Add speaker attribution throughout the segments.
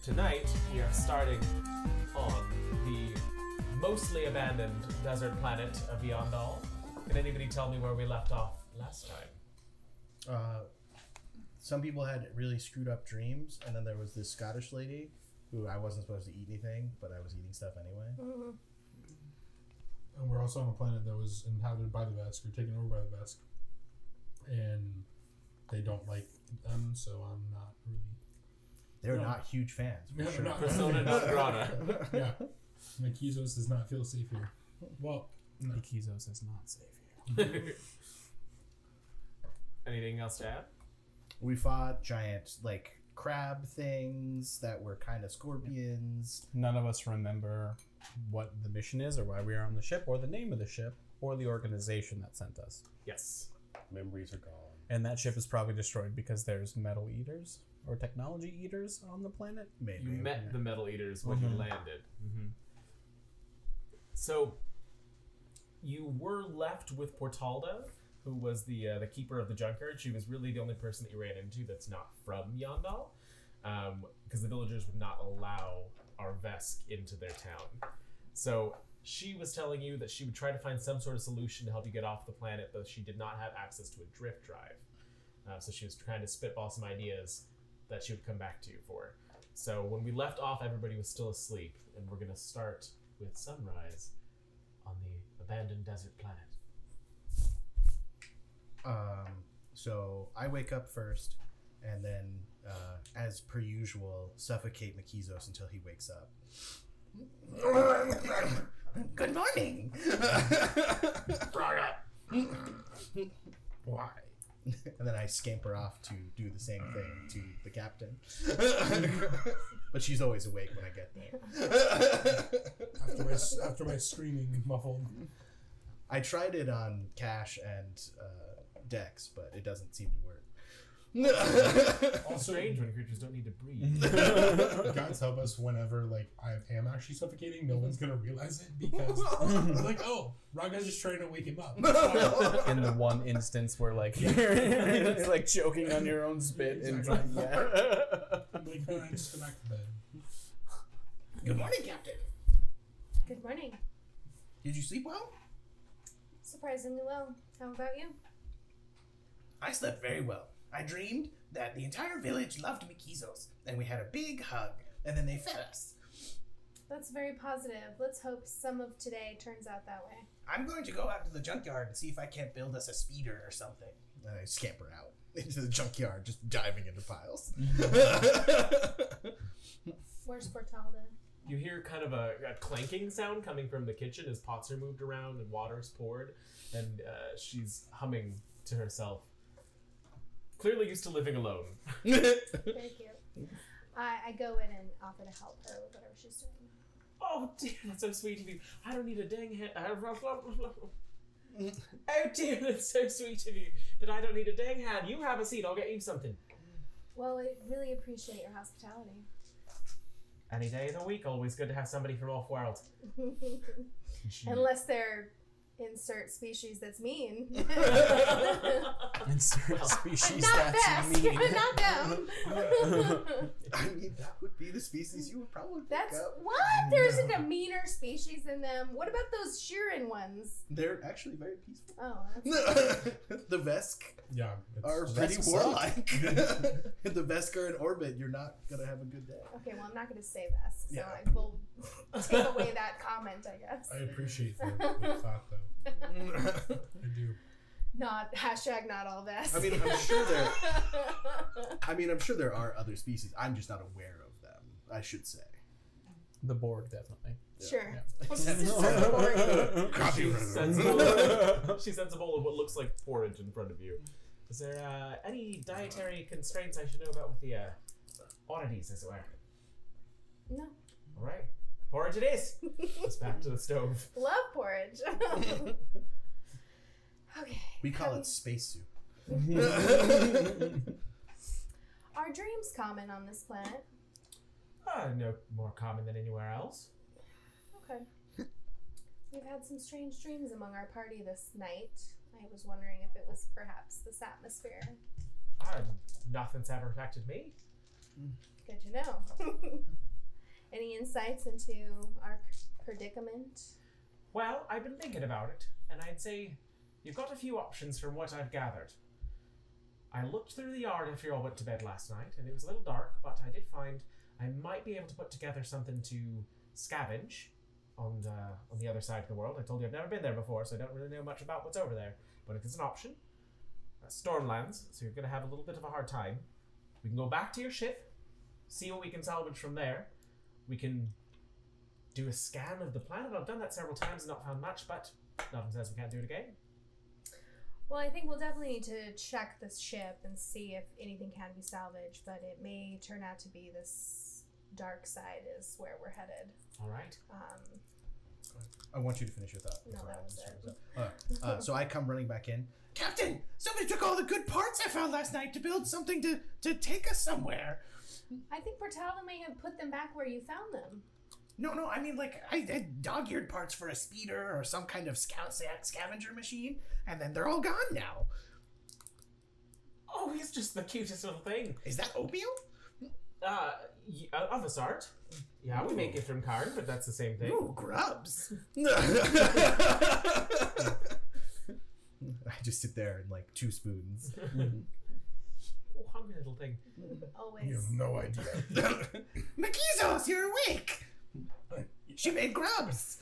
Speaker 1: Tonight, we are starting on the mostly abandoned desert planet of Yondal. Can anybody tell me where we left off last time?
Speaker 2: Some people had really screwed up dreams, and then there was this Scottish lady who I wasn't supposed to eat anything, but I was eating stuff anyway.
Speaker 3: Mm-hmm.
Speaker 4: And we're also on a planet that was inhabited by the Vesk, or taken over by the Vesk. And they don't like them, so I'm not really...
Speaker 2: They're not huge fans, for sure.
Speaker 1: Persona non grata.
Speaker 4: Yeah. Mikizos does not feel safe here. Well, no.
Speaker 5: Mikizos is not safe here.
Speaker 1: Anything else to add?
Speaker 2: We fought giant, crab things that were kind of scorpions.
Speaker 5: None of us remember what the mission is, or why we are on the ship, or the name of the ship, or the organization that sent us.
Speaker 1: Yes.
Speaker 2: Memories are gone.
Speaker 5: And that ship is probably destroyed because there's metal eaters, or technology eaters on the planet.
Speaker 2: Maybe.
Speaker 1: You met the Metal Eaters when you landed. Mm-hmm. So, you were left with Portalda, who was the keeper of the junkyard. She was really the only person that you ran into that's not from Yondal, because the villagers would not allow our Vesk into their town. So she was telling you that she would try to find some sort of solution to help you get off the planet, but she did not have access to a drift drive. So she was trying to spitball some ideas that she would come back to you for. So when we left off, everybody was still asleep, and we're going to start with sunrise on the abandoned desert planet.
Speaker 2: So I wake up first, and then, as per usual, suffocate Mikizos until he wakes up. Good morning!
Speaker 4: Why?
Speaker 2: And then I scamper off to do the same thing to the captain. But she's always awake when I get there.
Speaker 4: After my screaming muffled.
Speaker 2: I tried it on Cash and Dex, but it doesn't seem to work.
Speaker 1: Also strange when creatures don't need to breathe.
Speaker 4: Gods help us whenever I am actually suffocating, no one's gonna realize it because they're oh, Raga's just trying to wake him up.
Speaker 5: In the one instance where it's choking on your own spit.
Speaker 4: Exactly.
Speaker 5: And
Speaker 4: I'm I just go back to bed.
Speaker 2: Good morning, Captain.
Speaker 3: Good morning.
Speaker 2: Did you sleep well?
Speaker 3: Surprisingly well. How about you?
Speaker 2: I slept very well. I dreamed that the entire village loved Mikizos, and we had a big hug, and then they fed us.
Speaker 3: That's very positive. Let's hope some of today turns out that way.
Speaker 2: I'm going to go out to the junkyard and see if I can't build us a speeder or something. And I scamper out into the junkyard, just diving into piles.
Speaker 3: Where's Portalda?
Speaker 1: You hear kind of a clanking sound coming from the kitchen as pots are moved around and water's poured, and she's humming to herself. Clearly used to living alone.
Speaker 3: Very cute. I go in and offer to help her with whatever she's doing.
Speaker 1: Oh dear, that's so sweet of you. I don't need a dang hat. Oh dear, that's so sweet of you. That I don't need a dang hat. You have a seat, I'll get you something.
Speaker 3: Well, I really appreciate your hospitality.
Speaker 1: Any day of the week, always good to have somebody from off world.
Speaker 3: Unless they're insert species that's mean.
Speaker 5: Insert species
Speaker 3: not
Speaker 5: that's
Speaker 3: Vesk.
Speaker 5: mean.
Speaker 3: Not them.
Speaker 2: I mean, that would be the species you would probably pick
Speaker 3: That's
Speaker 2: up.
Speaker 3: what? There isn't a meaner species than them. What about those Shirin ones?
Speaker 2: They're actually very peaceful.
Speaker 3: Oh, that's
Speaker 2: The Vesk
Speaker 4: Yeah.
Speaker 2: are
Speaker 4: It's
Speaker 2: pretty
Speaker 5: Vesk
Speaker 2: warlike. If the Vesk are in orbit, you're not going to have a good day.
Speaker 3: okay. Well, I'm not going to say Vesk, so
Speaker 2: Yeah.
Speaker 3: I will take away that comment, I guess.
Speaker 4: I appreciate the thought though. I do.
Speaker 3: Not all Vesk.
Speaker 2: I'm sure there are other species. I'm just not aware of them, I should say.
Speaker 5: The Borg, definitely.
Speaker 3: Sure.
Speaker 5: Yeah.
Speaker 1: She sends a bowl of what looks like porridge in front of you. Is there any dietary constraints I should know about with the oddities, as it were?
Speaker 3: No.
Speaker 1: All right. Porridge it is. It's back to the stove.
Speaker 3: Love porridge. Okay.
Speaker 2: We call it space soup.
Speaker 3: Are dreams common on this planet?
Speaker 1: No more common than anywhere else.
Speaker 3: Okay. We've had some strange dreams among our party this night. I was wondering if it was perhaps this atmosphere.
Speaker 1: Nothing's ever affected me.
Speaker 3: Good to know. Any insights into our predicament?
Speaker 1: Well, I've been thinking about it, and I'd say you've got a few options from what I've gathered. I looked through the yard after you all went to bed last night, and it was a little dark, but I did find I might be able to put together something to scavenge on the other side of the world. I told you I've never been there before, so I don't really know much about what's over there. But if it's an option, Stormlands, so you're going to have a little bit of a hard time. We can go back to your ship, see what we can salvage from there. We can do a scan of the planet. I've done that several times and not found much, but nothing says we can't do it again.
Speaker 3: Well, I think we'll definitely need to check this ship and see if anything can be salvaged, but it may turn out to be this dark side is where we're headed.
Speaker 1: All right.
Speaker 2: I want you to finish your thought.
Speaker 3: No,
Speaker 2: before
Speaker 3: that
Speaker 2: I
Speaker 3: was it.
Speaker 2: so I come running back in. Captain, somebody took all the good parts I found last night to build something to take us somewhere.
Speaker 3: I think Portala may have put them back where you found them.
Speaker 2: No, I mean, like, I had dog-eared parts for a speeder or some kind of scavenger machine, and then they're all gone now.
Speaker 1: Oh, he's just the cutest little thing.
Speaker 2: Is that oatmeal?
Speaker 1: Of a sort. Yeah, we make it from Karn, but that's the same thing.
Speaker 2: Ooh, grubs. I just sit there and, like, 2 spoons.
Speaker 1: Oh, hungry little thing.
Speaker 3: Always.
Speaker 4: You have no idea.
Speaker 2: Makizos, you're awake! She made grubs!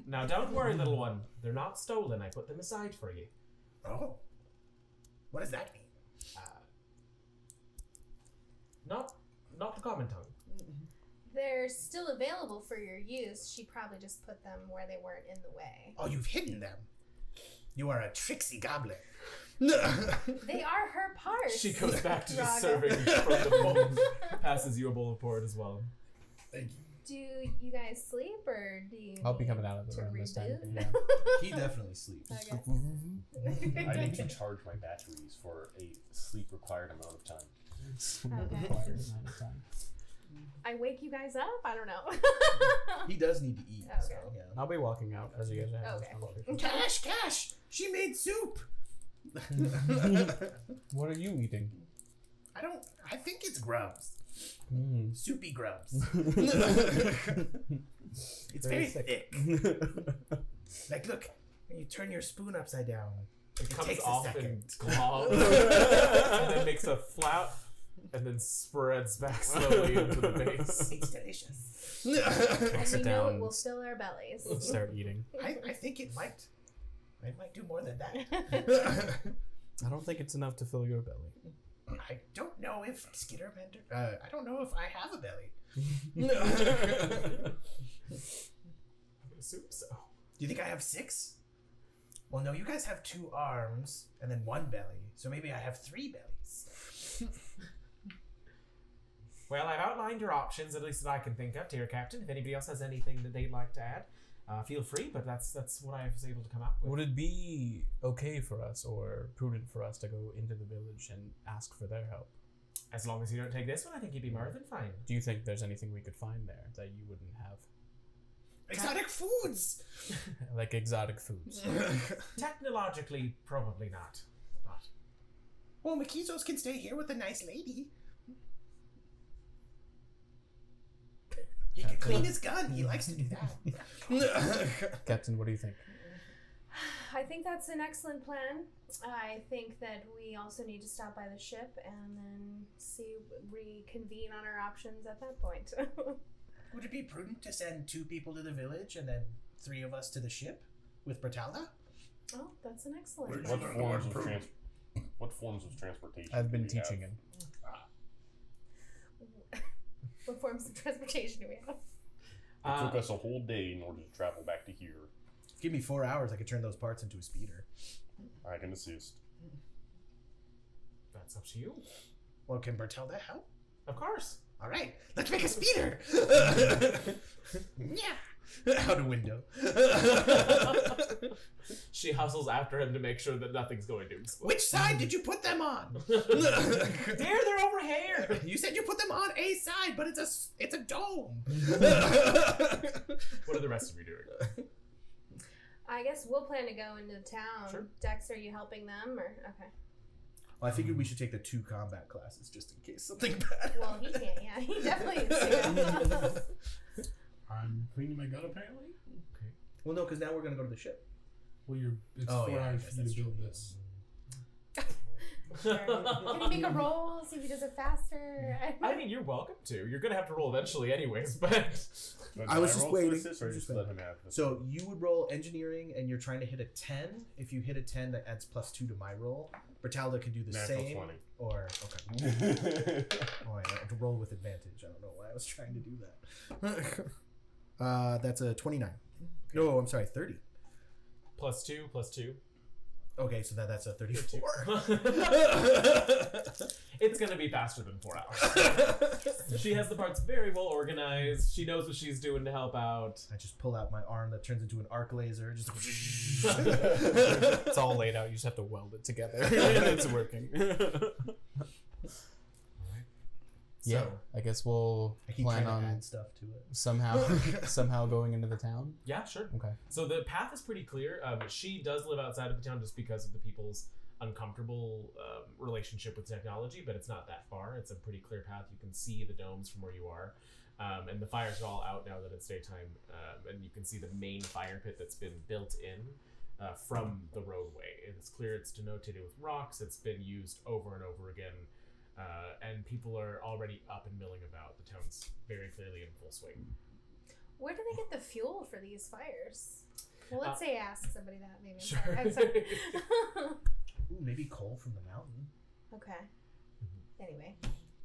Speaker 1: Now, don't worry, little one. They're not stolen. I put them aside for you.
Speaker 2: Oh. What does that mean?
Speaker 1: Not the common tongue.
Speaker 3: They're still available for your use. She probably just put them where they weren't in the way.
Speaker 2: Oh, you've hidden them. You are a tricksy goblin.
Speaker 3: They are her parts.
Speaker 1: She goes back to just
Speaker 3: Raga.
Speaker 1: serving from the bowl. Passes you a bowl of port as well.
Speaker 4: Thank you.
Speaker 3: Do you guys sleep, or do you
Speaker 5: I'll be
Speaker 3: need
Speaker 5: coming out of the
Speaker 3: to
Speaker 5: room this time.
Speaker 3: reboot?
Speaker 5: Yeah.
Speaker 2: He definitely sleeps.
Speaker 3: Okay.
Speaker 6: I need to charge my batteries for a sleep required amount of time.
Speaker 3: Okay. I wake you guys up? I don't know.
Speaker 2: He does need to eat.
Speaker 3: Okay.
Speaker 2: So, yeah.
Speaker 5: I'll be walking out as you guys are having
Speaker 3: Okay,
Speaker 5: this
Speaker 3: cool.
Speaker 5: conversation.
Speaker 2: Cash! She made soup!
Speaker 5: What are you eating?
Speaker 2: I think it's grubs. Soupy grubs. It's very thick. Like, look, when you turn your spoon upside down,
Speaker 1: It comes
Speaker 2: takes a
Speaker 1: off
Speaker 2: second.
Speaker 1: and globs, and then makes a flout, and then spreads back slowly into the base.
Speaker 2: It's delicious.
Speaker 5: I'll
Speaker 3: And
Speaker 5: sit
Speaker 3: we know
Speaker 5: down
Speaker 3: it
Speaker 5: and
Speaker 3: will fill our bellies.
Speaker 5: start eating.
Speaker 2: I think it might. It might do more than that.
Speaker 5: I don't think it's enough to fill your belly.
Speaker 2: I don't know if Skitterbender. I don't know if I have a belly.
Speaker 1: I would assume so.
Speaker 2: Do you think I have 6? Well, no, you guys have 2 arms and then 1 belly. So maybe I have 3 bellies.
Speaker 1: Well, I've outlined your options, at least that I can think of, dear Captain. If anybody else has anything that they'd like to add, feel free, but that's what I was able to come up with.
Speaker 5: Would it be okay for us or prudent for us to go into the village and ask for their help?
Speaker 1: As long as you don't take this one, I think you'd be more than fine.
Speaker 5: Do you think there's anything we could find there that you wouldn't have?
Speaker 2: Exotic foods!
Speaker 5: Like exotic foods.
Speaker 1: Technologically, probably not. But
Speaker 2: Well, Makizos can stay here with a nice lady. He can clean his gun. He likes to do that.
Speaker 5: Captain, what do you think?
Speaker 3: I think that's an excellent plan. I think that we also need to stop by the ship and then reconvene on our options at that point.
Speaker 2: Would it be prudent to send 2 people to the village and then 3 of us to the ship with Bertala?
Speaker 3: Oh, that's an excellent
Speaker 6: What
Speaker 3: plan.
Speaker 6: forms of transportation?
Speaker 5: I've been
Speaker 6: do we
Speaker 5: teaching
Speaker 6: have?
Speaker 5: him.
Speaker 3: What forms of transportation do we have?
Speaker 6: It took us a whole day in order to travel back to here.
Speaker 2: Give me 4 hours, I could turn those parts into a speeder.
Speaker 6: I can assist.
Speaker 1: that's up to you.
Speaker 2: Well, can Bertala help?
Speaker 1: Of course.
Speaker 2: All right, let's make a speeder. Yeah, out a window.
Speaker 1: She hustles after him to make sure that nothing's going to explode.
Speaker 2: Which side did you put them on?
Speaker 1: There, they're over here.
Speaker 2: You said you put them on a side, but it's a dome.
Speaker 1: What are the rest of you doing?
Speaker 3: I guess we'll plan to go into town.
Speaker 1: Sure.
Speaker 3: Dex, are you helping them or okay?
Speaker 2: Well, I figured we should take the 2 combat classes just in case something bad.
Speaker 3: Well, he can't. Yeah, he definitely is. Yeah.
Speaker 4: I'm cleaning my gun apparently.
Speaker 2: Well, no, because now we're gonna go to the ship.
Speaker 4: Well, it's
Speaker 2: Oh,
Speaker 4: 4
Speaker 2: yeah, I
Speaker 4: hours
Speaker 2: guess
Speaker 4: for you
Speaker 2: that's
Speaker 4: to build
Speaker 2: true.
Speaker 4: this.
Speaker 3: Sure. Can he make a roll? See if he does it faster.
Speaker 1: I mean, you're welcome to. You're gonna have to roll eventually, anyways. But
Speaker 6: But
Speaker 2: I
Speaker 6: do
Speaker 2: was just
Speaker 6: roll
Speaker 2: waiting.
Speaker 6: to assist, or
Speaker 2: Just
Speaker 6: just let
Speaker 2: waiting.
Speaker 6: him have this?
Speaker 2: So you would roll engineering, and you're trying to hit a 10. If you hit a 10, that adds +2 to my roll. Bertalda can do the
Speaker 6: Natural
Speaker 2: same.
Speaker 6: 20.
Speaker 2: Or okay. Oh, I have to roll with advantage. I don't know why I was trying to do that. That's a 29. No, I'm sorry, 30.
Speaker 1: +2.
Speaker 2: Okay, so that's a 34.
Speaker 1: It's gonna be faster than 4 hours. She has the parts very well organized. She knows what she's doing to help out.
Speaker 2: I just pull out my arm that turns into an arc laser. Just
Speaker 5: It's all laid out. You just have to weld it together. And it's working. Yeah,
Speaker 1: So,
Speaker 5: I guess we'll
Speaker 2: I keep
Speaker 5: plan
Speaker 2: trying to
Speaker 5: on
Speaker 2: add stuff to it.
Speaker 5: somehow going into the town.
Speaker 1: yeah, sure.
Speaker 5: Okay.
Speaker 1: So the path is pretty clear. She does live outside of the town just because of the people's uncomfortable relationship with technology, but it's not that far. It's a pretty clear path. You can see the domes from where you are. And the fires are all out now that it's daytime. And you can see the main fire pit that's been built in from the roadway. It's clear it's denotated with rocks. It's been used over and over again. And people are already up and milling about. The town's very clearly in full swing.
Speaker 3: Where do they get the fuel for these fires? Well, let's say ask somebody that maybe.
Speaker 1: Sure.
Speaker 3: I'm sorry.
Speaker 2: Ooh, maybe coal from the mountain.
Speaker 3: Okay. Anyway,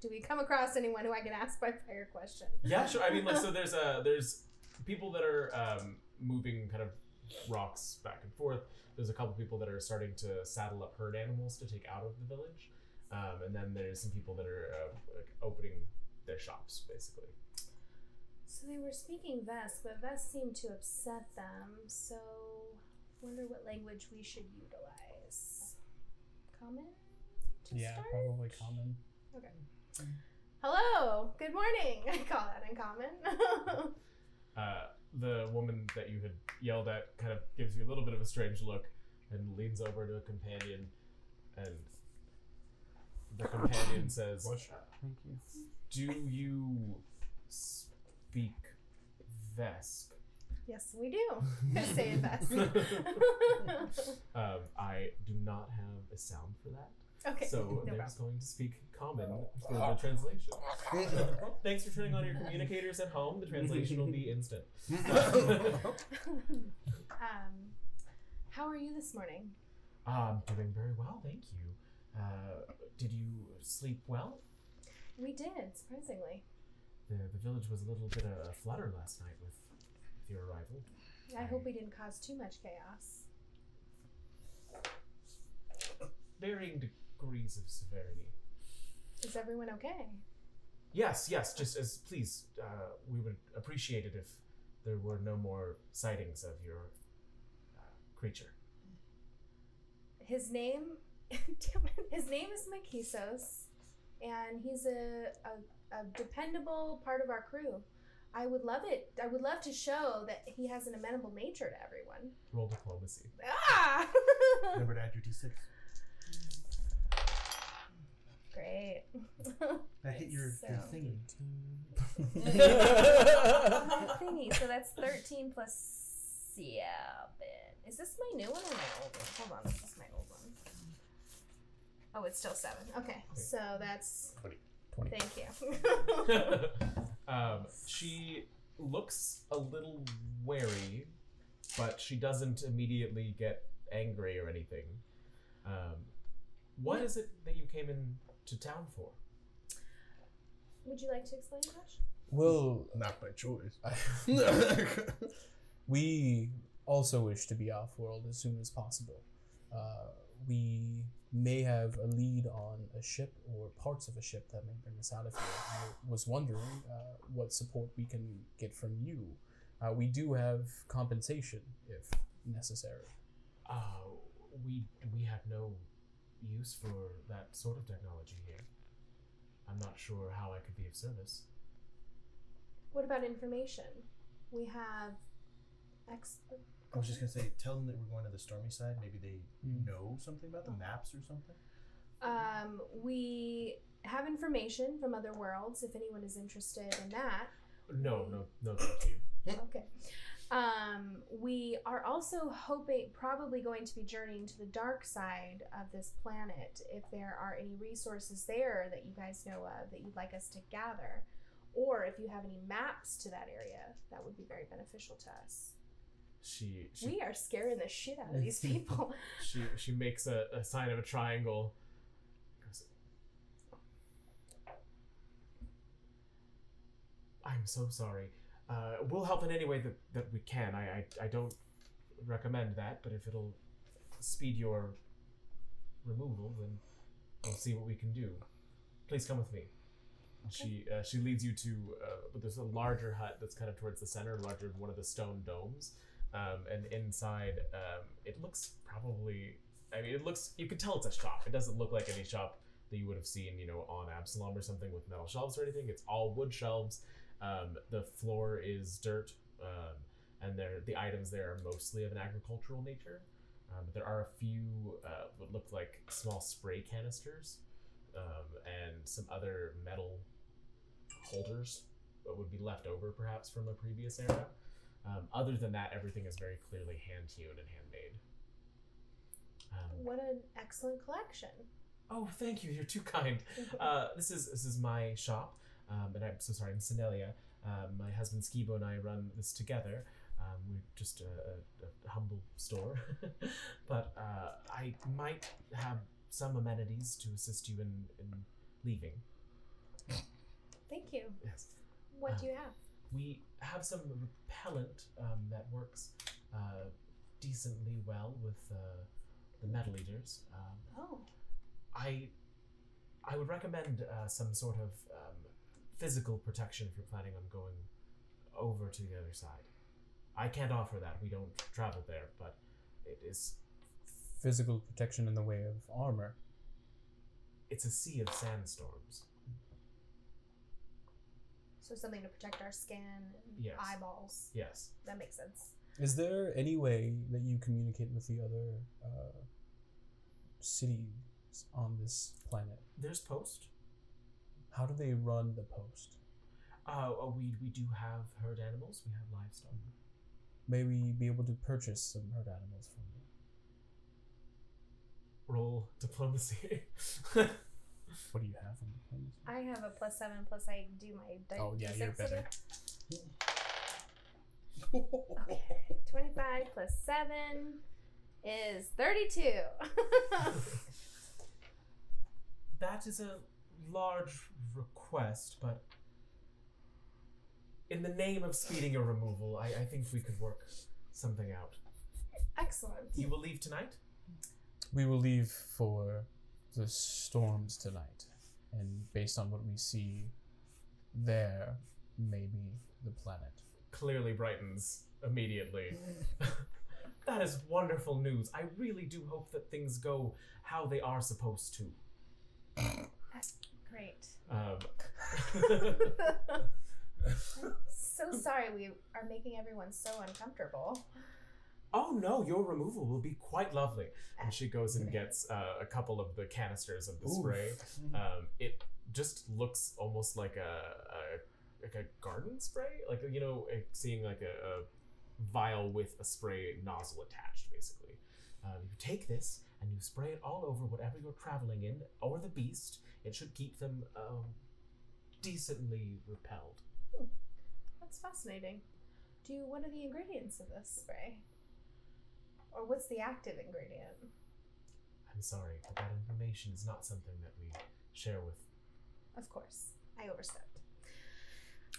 Speaker 3: do we come across anyone who I can ask my fire question?
Speaker 1: Yeah, sure. I mean, like, so there's people that are moving kind of rocks back and forth. There's a couple people that are starting to saddle up herd animals to take out of the village. And then there's some people that are like opening their shops, basically.
Speaker 3: So they were speaking Vesk, but Vesk seemed to upset them. So, wonder what language we should utilize. Common? To
Speaker 5: Yeah,
Speaker 3: start?
Speaker 5: probably common.
Speaker 3: Okay. Hello. Good morning. I call that uncommon.
Speaker 1: The woman that you had yelled at kind of gives you a little bit of a strange look and leans over to a companion, and the companion says,
Speaker 5: Thank you.
Speaker 1: "Do you speak Vesk?"
Speaker 3: Yes, we do. Say it best.
Speaker 1: I do not have a sound for that.
Speaker 3: Okay.
Speaker 1: So
Speaker 3: no
Speaker 1: they're
Speaker 3: problem.
Speaker 1: just going to speak common for the translation. Thanks for turning on your communicators at home. The translation will be instant.
Speaker 3: How are you this morning?
Speaker 1: Doing very well, thank you. Did you sleep well?
Speaker 3: We did, surprisingly.
Speaker 1: The village was a little bit of a flutter last night with your arrival.
Speaker 3: I hope we didn't cause too much chaos.
Speaker 1: Varying degrees of severity.
Speaker 3: Is everyone okay?
Speaker 1: Yes, just as please, we would appreciate it if there were no more sightings of your creature.
Speaker 3: His name, his name is Makisos, and he's a dependable part of our crew. I would love it. I would love to show that he has an amenable nature to everyone.
Speaker 1: Roll diplomacy.
Speaker 3: Ah!
Speaker 2: Remember to add your D6.
Speaker 3: Great.
Speaker 2: That hit your thingy.
Speaker 3: Thingy. So that's 13 plus 7. Is this my new one or my old one? Hold on, this is my old one. Oh, it's still 7. Okay, so that's
Speaker 6: 20.
Speaker 3: Thank you.
Speaker 1: She looks a little wary, but she doesn't immediately get angry or anything. What is it that you came into town for?
Speaker 3: Would you like to explain, Josh?
Speaker 5: Well,
Speaker 2: Not by choice.
Speaker 5: we also wish to be off-world as soon as possible. We may have a lead on a ship or parts of a ship that may bring us out of here. I was wondering what support we can get from you. We do have compensation if necessary.
Speaker 1: We have no use for that sort of technology here. I'm not sure how I could be of service.
Speaker 3: What about information? We have
Speaker 2: I was just gonna say, tell them that we're going to the stormy side. Maybe they know something about the maps or something.
Speaker 3: We have information from other worlds if anyone is interested in that.
Speaker 1: No, thank you.
Speaker 3: Okay. We are also probably going to be journeying to the dark side of this planet. If there are any resources there that you guys know of that you'd like us to gather, or if you have any maps to that area, that would be very beneficial to us. We are scaring the shit out of these people.
Speaker 1: She makes a sign of a triangle. I'm so sorry. We'll help in any way that we can. I don't recommend that, but if it'll speed your removal, then we'll see what we can do. Please come with me. Okay. She leads you to there's a larger hut that's kind of towards the center, larger than one of the stone domes, and inside it looks you can tell it's a shop. It doesn't look like any shop that you would have seen, on Absalom or something with metal shelves or anything. It's all wood shelves. The floor is dirt, and the items there are mostly of an agricultural nature. But there are a few what look like small spray canisters, and some other metal holders that would be left over perhaps from a previous era. Other than that, everything is very clearly hand-hewn and handmade.
Speaker 3: What an excellent collection.
Speaker 1: Oh, thank you. You're too kind. This is my shop. And I'm so sorry, I'm Senelia. My husband Skibo and I run this together. We're just a humble store. But I might have some amenities to assist you in leaving.
Speaker 3: Thank you.
Speaker 1: Yes.
Speaker 3: What do you have?
Speaker 1: We have some repellent that works decently well with the metal eaters. I would recommend some sort of physical protection if you're planning on going over to the other side. I can't offer that. We don't travel there, but it is...
Speaker 5: Physical protection in the way of armor.
Speaker 1: It's a sea of sandstorms.
Speaker 3: So something to protect our skin and
Speaker 1: Yes.
Speaker 3: eyeballs.
Speaker 1: Yes.
Speaker 3: That makes sense.
Speaker 5: Is there any way that you communicate with the other cities on this planet?
Speaker 1: There's post.
Speaker 5: How do they run the post?
Speaker 1: We do have herd animals. We have livestock.
Speaker 5: May we be able to purchase some herd animals from you?
Speaker 1: Roll diplomacy.
Speaker 5: What do you have on diplomacy?
Speaker 3: I have a +7 plus I do my
Speaker 5: Oh yeah, you're better.
Speaker 3: Okay. 25 plus 7 is 32.
Speaker 1: That is a large request, but in the name of speeding your removal, I think we could work something out.
Speaker 3: Excellent.
Speaker 1: You will leave tonight?
Speaker 5: We will leave for the storms tonight, and based on what we see there, maybe the planet.
Speaker 1: Clearly brightens immediately. That is wonderful news. I really do hope that things go how they are supposed to.
Speaker 3: Great.
Speaker 1: Um,
Speaker 3: So sorry we are making everyone so uncomfortable.
Speaker 1: Oh no, your removal will be quite lovely. And she goes and gets a couple of the canisters of the spray. It just looks almost like a garden spray, like seeing like a vial with a spray nozzle attached, basically. You take this and you spray it all over whatever you're traveling in, or the beast. It should keep them decently repelled.
Speaker 3: That's fascinating. What are the ingredients of this spray? Or what's the active ingredient?
Speaker 1: I'm sorry, but that information is not something that we share with.
Speaker 3: Of course. I overstepped.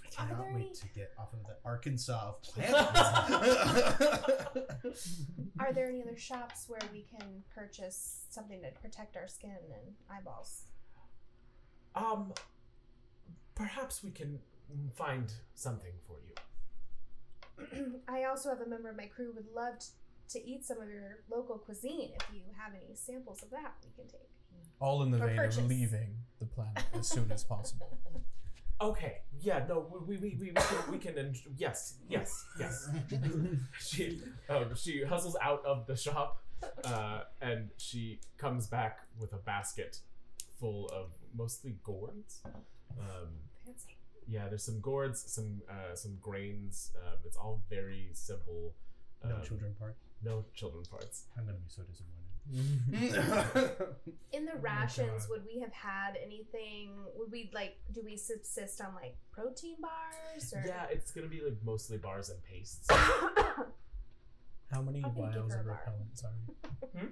Speaker 2: I cannot wait to get off of the Arkansas planet.
Speaker 3: Are there any other shops where we can purchase something to protect our skin and eyeballs?
Speaker 1: Perhaps we can find something for you.
Speaker 3: I also have a member of my crew would love to eat some of your local cuisine. If you have any samples of that, we can take.
Speaker 5: All in the
Speaker 3: Or
Speaker 5: vein
Speaker 3: purchase.
Speaker 5: of leaving the planet as soon as possible.
Speaker 1: Okay. Yeah. No. We can. Yes. She hustles out of the shop, and she comes back with a basket full of mostly gourds.
Speaker 3: Fancy.
Speaker 1: Yeah, there's some gourds, some grains. It's all very simple.
Speaker 2: No children part.
Speaker 1: No children parts.
Speaker 6: I'm gonna be so disappointed.
Speaker 3: In the
Speaker 4: my
Speaker 3: rations,
Speaker 4: God.
Speaker 3: would we have had anything? Would we do we subsist on like protein bars? Or?
Speaker 1: Yeah, it's gonna be like mostly bars and pastes.
Speaker 5: How many
Speaker 3: I'm gonna give
Speaker 5: vials
Speaker 3: her
Speaker 5: of
Speaker 3: a bar.
Speaker 5: repellent? Sorry.
Speaker 1: Hmm?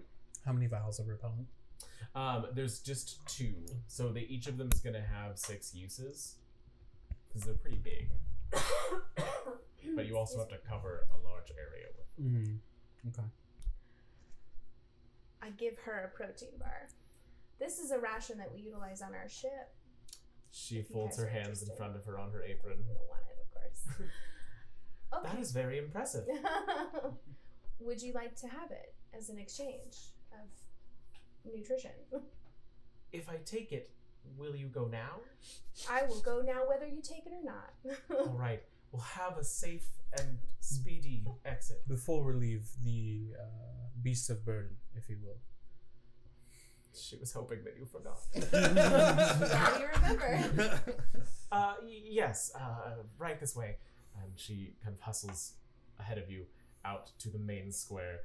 Speaker 5: How many vials of repellent?
Speaker 1: There's just 2, so each of them is gonna have 6 uses because they're pretty big. But you also have to cover a large area with.
Speaker 5: Okay.
Speaker 3: I give her a protein bar. This is a ration that we utilize on our ship.
Speaker 1: She
Speaker 3: If you
Speaker 1: folds
Speaker 3: guys
Speaker 1: her
Speaker 3: are
Speaker 1: hands in
Speaker 3: interested.
Speaker 1: front of her on her apron.
Speaker 3: We don't want it, of course.
Speaker 1: That
Speaker 3: Okay.
Speaker 1: is very impressive.
Speaker 3: Would you like to have it as an exchange of nutrition?
Speaker 1: If I take it, will you go now?
Speaker 3: I will go now whether you take it or not.
Speaker 1: All right. We'll have a safe and speedy exit.
Speaker 5: Before we leave, the beast of burden, if you will.
Speaker 1: She was hoping that you forgot.
Speaker 3: Now you remember.
Speaker 1: Yes. Right this way. And she kind of hustles ahead of you out to the main square,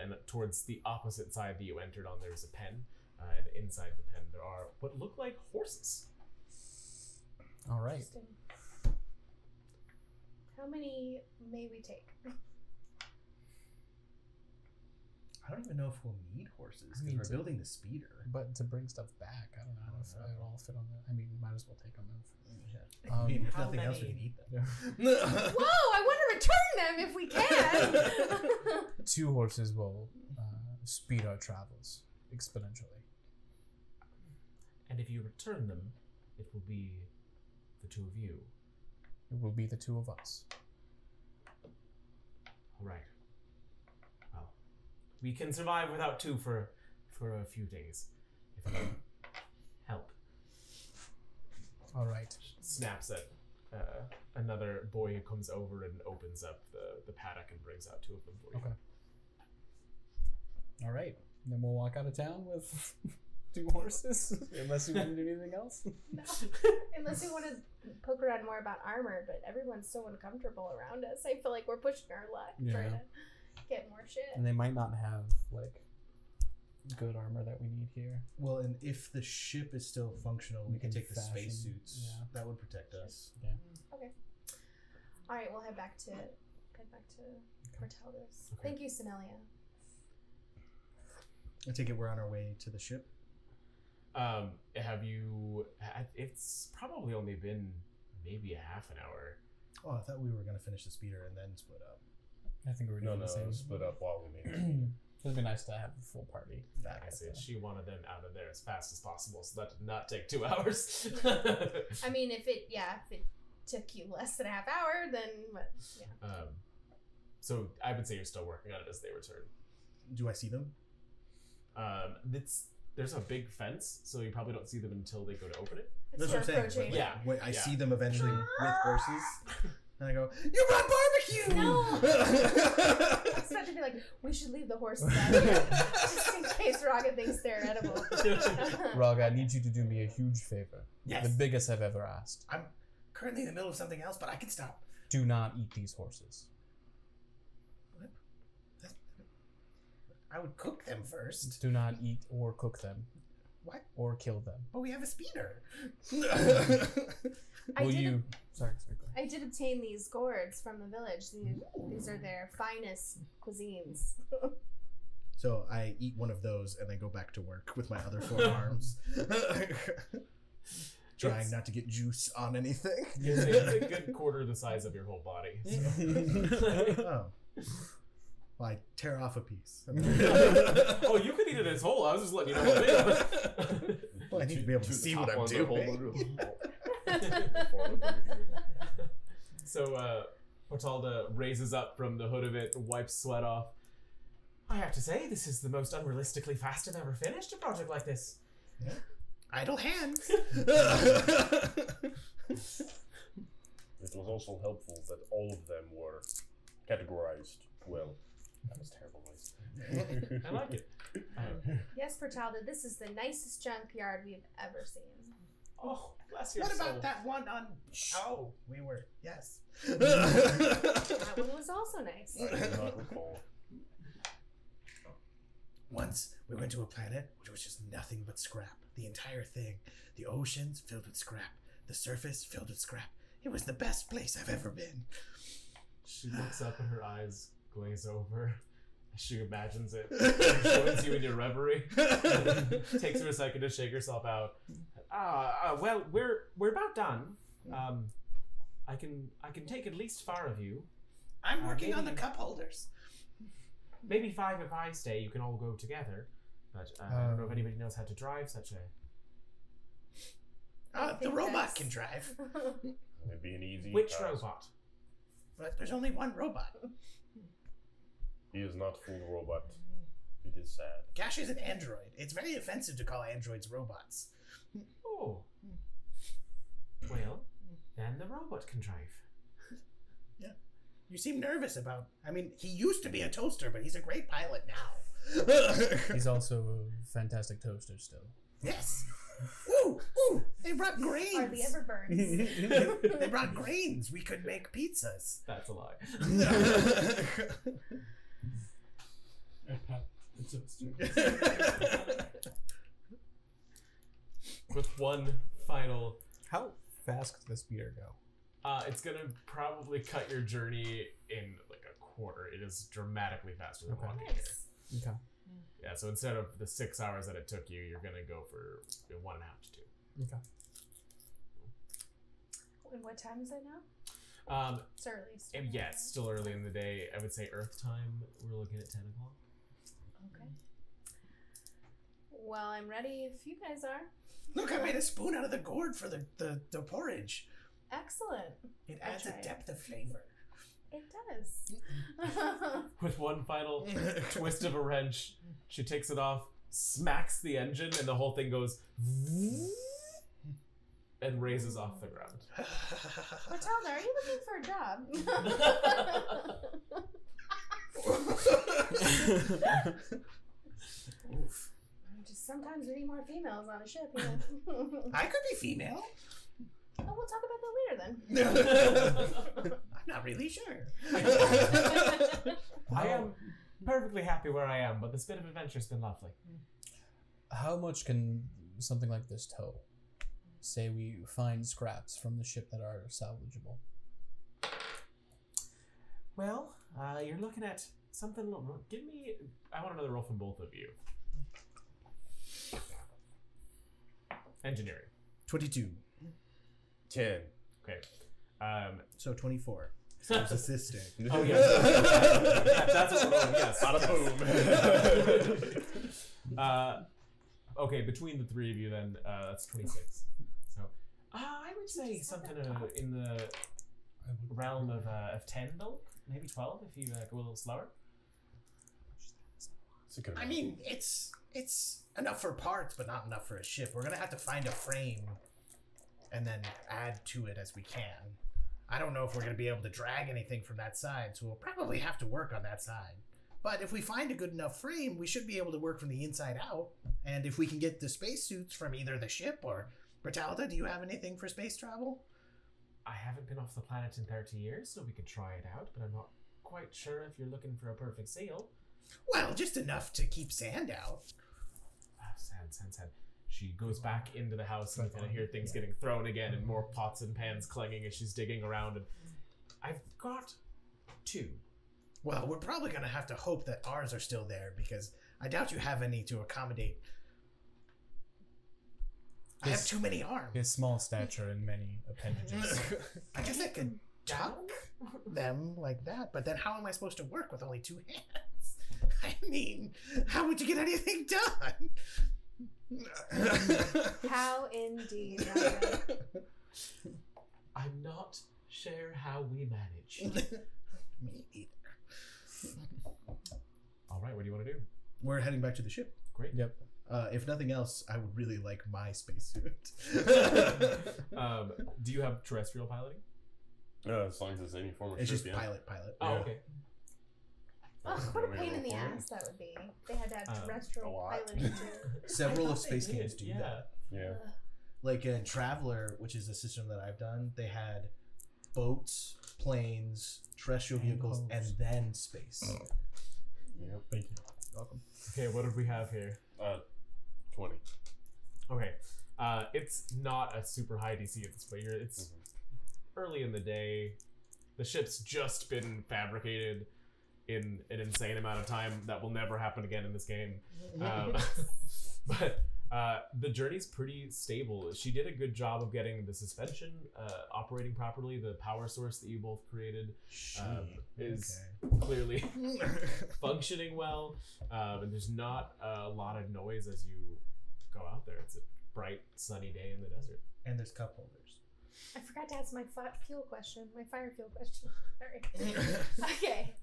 Speaker 1: and towards the opposite side that you entered on. There's a pen, and inside the pen there are what look like horses.
Speaker 5: All right.
Speaker 3: Interesting. How many may we take?
Speaker 2: I don't even know if we'll need horses
Speaker 5: I
Speaker 2: because
Speaker 5: mean,
Speaker 2: we're
Speaker 5: to-
Speaker 2: building the speeder.
Speaker 5: But to bring stuff back, I don't know if
Speaker 2: I don't
Speaker 5: it
Speaker 2: know.
Speaker 5: all fit on the. I mean, might as well take them.
Speaker 2: I mean, if
Speaker 1: How
Speaker 2: nothing else, we
Speaker 1: many?
Speaker 2: can eat them.
Speaker 3: Whoa! I want to return them if we can.
Speaker 5: 2 horses will speed our travels exponentially.
Speaker 1: And if you return them, it will be the 2 of you.
Speaker 5: It will be the 2 of us.
Speaker 1: All right. Well, we can survive without 2 for a few days. If you help.
Speaker 5: All right.
Speaker 1: Snaps at another boy who comes over and opens up the paddock and brings out 2 of them for you.
Speaker 5: Okay. All right. Then we'll walk out of town with 2 horses, unless you want to do anything else.
Speaker 3: No. Unless you want to poke around more about armor, but everyone's so uncomfortable around us. I feel like we're pushing our luck trying to get more shit.
Speaker 5: And they might not have like good armor that we need here.
Speaker 2: Well, and if the ship is still functional, we can take the
Speaker 5: fashion-
Speaker 2: spacesuits.
Speaker 5: yeah.
Speaker 2: That would protect us.
Speaker 3: Okay. All right, we'll head back to Porteldos.
Speaker 1: Okay.
Speaker 3: Thank you, Senelia.
Speaker 2: I take it we're on our way to the ship.
Speaker 1: Have you? It's probably only been maybe a half an hour.
Speaker 2: Oh, I thought we were going to finish the speeder and then split up.
Speaker 5: I think we're
Speaker 6: No,
Speaker 5: doing
Speaker 6: no,
Speaker 5: the same.
Speaker 6: split up while we made it.
Speaker 5: It'd be nice to have a full party.
Speaker 1: Like I said, she wanted them out of there as fast as possible, so that did not take 2 hours.
Speaker 3: I mean, if it took you less than a half hour, then what? Yeah.
Speaker 1: So I would say you're still working on it as they return.
Speaker 2: Do I see them?
Speaker 1: There's a big fence, so you probably don't see them until they go to open it.
Speaker 2: That's
Speaker 3: We're
Speaker 2: what I'm saying.
Speaker 3: approaching.
Speaker 2: But,
Speaker 1: Yeah.
Speaker 2: Wait, I
Speaker 1: Yeah.
Speaker 2: see them eventually with horses. And I go, you brought barbecue!
Speaker 3: No. I was about to be like, we should leave the horses out here, just in case Raga thinks they're edible.
Speaker 5: Raga, I need you to do me a huge favor.
Speaker 2: Yes.
Speaker 5: The biggest I've ever asked.
Speaker 2: I'm currently in the middle of something else, but I can stop.
Speaker 5: Do not eat these horses.
Speaker 2: I would cook them first.
Speaker 5: Do not eat or cook them.
Speaker 2: What?
Speaker 5: Or kill them.
Speaker 2: But we have a speeder.
Speaker 3: I
Speaker 5: Will
Speaker 3: did
Speaker 5: you? Sorry, go ahead.
Speaker 3: I did obtain these gourds from the village. These are their finest cuisines.
Speaker 2: So I eat one of those and then go back to work with my other 4 arms. Trying not to get juice on anything.
Speaker 1: It's a good quarter the size of your whole body. So.
Speaker 2: Oh. Well, I tear off a piece.
Speaker 1: Oh, you could eat it as whole. I was just letting you know what it is.
Speaker 2: Well, I need to be able to see what I'm doing.
Speaker 1: So, Portalda raises up from the hood of it, wipes sweat off. I have to say, this is the most unrealistically fast I've ever finished a project like this.
Speaker 2: Idle hands.
Speaker 6: It was also helpful that all of them were categorized well. That was terrible.
Speaker 1: I like it.
Speaker 3: Yes, Bertalda, this is the nicest junkyard we've ever seen.
Speaker 1: Oh, bless your
Speaker 2: What
Speaker 1: soul.
Speaker 2: about that one on... Oh, we were... Yes.
Speaker 3: That one was also nice.
Speaker 6: I do not recall.
Speaker 2: Once, we went to a planet which was just nothing but scrap. The entire thing. The oceans filled with scrap. The surface filled with scrap. It was the best place I've ever been.
Speaker 1: She looks up and her eyes glaze over. She imagines it. Joins you in your reverie. Takes her a second to shake herself out. Well, we're about done. I can take at least 4 of you.
Speaker 2: I'm working on the
Speaker 1: maybe-
Speaker 2: cup holders.
Speaker 1: Maybe 5 if I stay. You can all go together. But I don't know if anybody knows how to drive such a.
Speaker 3: I
Speaker 2: The
Speaker 3: think
Speaker 2: robot
Speaker 3: that's-
Speaker 2: can drive.
Speaker 6: It'd be an easy
Speaker 1: Which
Speaker 6: task.
Speaker 1: robot?
Speaker 2: But there's only one robot.
Speaker 6: He is not full robot. It is sad.
Speaker 2: Gash is an android. It's very offensive to call androids robots.
Speaker 1: Oh. Well, then the robot can drive.
Speaker 2: You seem nervous about... I mean, he used to be a toaster, but he's a great pilot now.
Speaker 5: He's also a fantastic toaster still.
Speaker 2: Yes. Ooh, they brought grains.
Speaker 3: Hardly ever burns.
Speaker 2: They brought grains. We could make pizzas.
Speaker 1: That's a lie.
Speaker 4: It's a-
Speaker 1: With one final.
Speaker 5: How fast could the speeder go?
Speaker 1: It's gonna probably cut your journey in like a quarter. It is dramatically faster than
Speaker 5: Okay.
Speaker 1: walking
Speaker 3: Nice.
Speaker 1: here.
Speaker 5: Okay.
Speaker 1: Yeah, so instead of the 6 hours that it took you, you're gonna go for 1.5 to 2.
Speaker 5: Okay.
Speaker 3: And what time is it now?
Speaker 1: It's
Speaker 3: early.
Speaker 1: and yeah, it's still early in the day. I would say Earth time. We're looking at 10 o'clock.
Speaker 3: Okay. Well, I'm ready if you guys are.
Speaker 2: Look, I made a spoon out of the gourd for the porridge.
Speaker 3: Excellent.
Speaker 2: It adds a
Speaker 3: That's right.
Speaker 2: depth of flavor.
Speaker 3: It does.
Speaker 1: With one final twist of a wrench, she takes it off, smacks the engine, and the whole thing goes and raises off the ground.
Speaker 3: Matilda, are you looking for a job?
Speaker 2: Oof.
Speaker 3: Just sometimes we need more females on a ship, you know.
Speaker 2: I could be female.
Speaker 3: Oh, we'll talk about that later then.
Speaker 2: I'm not really sure.
Speaker 1: I am perfectly happy where I am, but this bit of adventure's been lovely.
Speaker 5: How much can something like this tow? Say we find scraps from the ship that are salvageable.
Speaker 1: Well, you're looking at something. Give me. I want another roll from both of you. Engineering.
Speaker 2: 22.
Speaker 6: 10.
Speaker 1: Okay.
Speaker 2: So 24. So it's assisting.
Speaker 1: Oh yeah. That's what we're rolling. Yes.
Speaker 6: Bada boom.
Speaker 1: Okay, between the 3 of you, then that's 26. So I would say something in the realm of 10, though. Maybe 12 if you go a little slower.
Speaker 6: It's a good
Speaker 2: I
Speaker 6: one.
Speaker 2: mean, it's enough for parts, but not enough for a ship. We're gonna have to find a frame and then add to it as we can. I don't know if we're gonna be able to drag anything from that side, so we'll probably have to work on that side. But if we find a good enough frame, we should be able to work from the inside out. And if we can get the spacesuits from either the ship or... Bertalda, do you have anything for space travel?
Speaker 1: I haven't been off the planet in 30 years, so we could try it out, but I'm not quite sure if you're looking for a perfect seal.
Speaker 2: Well, just enough to keep sand out.
Speaker 1: Sand. She goes back into the house and you kind of hear things getting thrown again and more pots and pans clanging as she's digging around. And I've got 2.
Speaker 2: Well, we're probably going to have to hope that ours are still there, because I doubt you have any to accommodate. I have too many arms.
Speaker 5: His small stature and many appendages.
Speaker 2: I guess I could tuck them like that, but then how am I supposed to work with only 2 hands? I mean, how would you get anything done?
Speaker 3: How indeed. Ryan.
Speaker 1: I'm not sure how we manage.
Speaker 2: Me either.
Speaker 1: All right, what do you want to do?
Speaker 2: We're heading back to the ship.
Speaker 1: Great.
Speaker 5: Yep.
Speaker 2: If nothing else, I would really like my spacesuit.
Speaker 1: Do you have terrestrial piloting?
Speaker 6: As long as it's any form of
Speaker 2: It's
Speaker 6: ship,
Speaker 2: just
Speaker 6: yeah.
Speaker 2: pilot.
Speaker 1: Oh,
Speaker 6: Yeah.
Speaker 1: okay.
Speaker 3: Ugh, what a
Speaker 6: Maybe
Speaker 3: pain in the
Speaker 6: we'll
Speaker 3: ass that would be. They had to have
Speaker 6: a
Speaker 3: terrestrial
Speaker 6: lot.
Speaker 3: piloting too.
Speaker 2: Several
Speaker 1: I
Speaker 2: of
Speaker 1: thought
Speaker 2: space
Speaker 1: they
Speaker 2: games
Speaker 1: did,
Speaker 2: do that.
Speaker 6: Yeah.
Speaker 3: Ugh.
Speaker 2: Like in Traveler, which is a system that I've done, they had boats, planes, terrestrial
Speaker 5: And
Speaker 2: vehicles,
Speaker 5: boats.
Speaker 2: and then space.
Speaker 6: Yep.
Speaker 4: Thank you.
Speaker 2: Welcome.
Speaker 1: Okay, what did we have here?
Speaker 6: 20.
Speaker 1: Okay, it's not a super high DC at this point. It's early in the day. The ship's just been fabricated in an insane amount of time that will never happen again in this game. But the journey's pretty stable. She did a good job of getting the suspension operating properly. The power source that you both created is clearly functioning well, and there's not a lot of noise as you go out there. It's a bright, sunny day in the desert.
Speaker 2: And there's cup holders.
Speaker 3: I forgot to ask my fuel question. My fire fuel question. Sorry. Okay.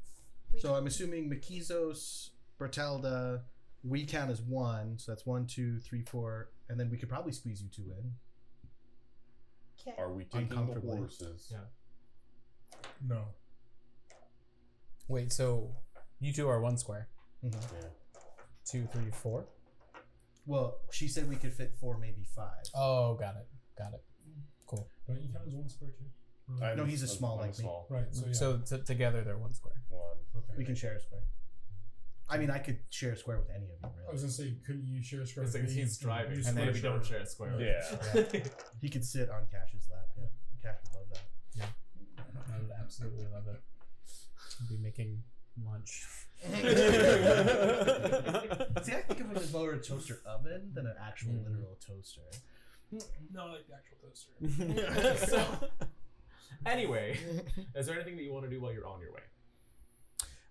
Speaker 2: So I'm assuming Makizos, Bertalda, we count as one, so that's 1, 2, 3, 4, and then we could probably squeeze you 2 in.
Speaker 3: Okay.
Speaker 6: Are we taking the
Speaker 2: Uncomfortably.
Speaker 6: horses?
Speaker 1: Yeah.
Speaker 4: No.
Speaker 5: Wait, so you two are 1 square.
Speaker 2: Mhm.
Speaker 6: Yeah.
Speaker 5: 2, 3, 4.
Speaker 2: Well, she said we could fit 4, maybe 5.
Speaker 5: Oh, got it. Cool.
Speaker 4: Don't you count as 1 square too?
Speaker 2: No, he's a small
Speaker 6: I'm
Speaker 2: like me.
Speaker 6: small.
Speaker 4: Right. So yeah.
Speaker 5: So together they're 1 square.
Speaker 6: 1.
Speaker 4: okay.
Speaker 2: We can share a square. I mean, I could share a square with any of you,
Speaker 4: I
Speaker 2: really.
Speaker 4: was gonna say, couldn't you share a square?
Speaker 1: It's
Speaker 4: with
Speaker 1: like
Speaker 4: me?
Speaker 1: he's driving,
Speaker 4: You
Speaker 1: and
Speaker 4: square
Speaker 1: maybe don't share a square.
Speaker 6: Yeah.
Speaker 2: He could sit on Cash's lap. Yeah, Cash would love that.
Speaker 5: I would absolutely love it. I'd be making lunch.
Speaker 2: See, I think of it as more a toaster oven than an actual literal toaster.
Speaker 4: No, like the actual toaster.
Speaker 1: So, anyway, is there anything that you want to do while you're on your way?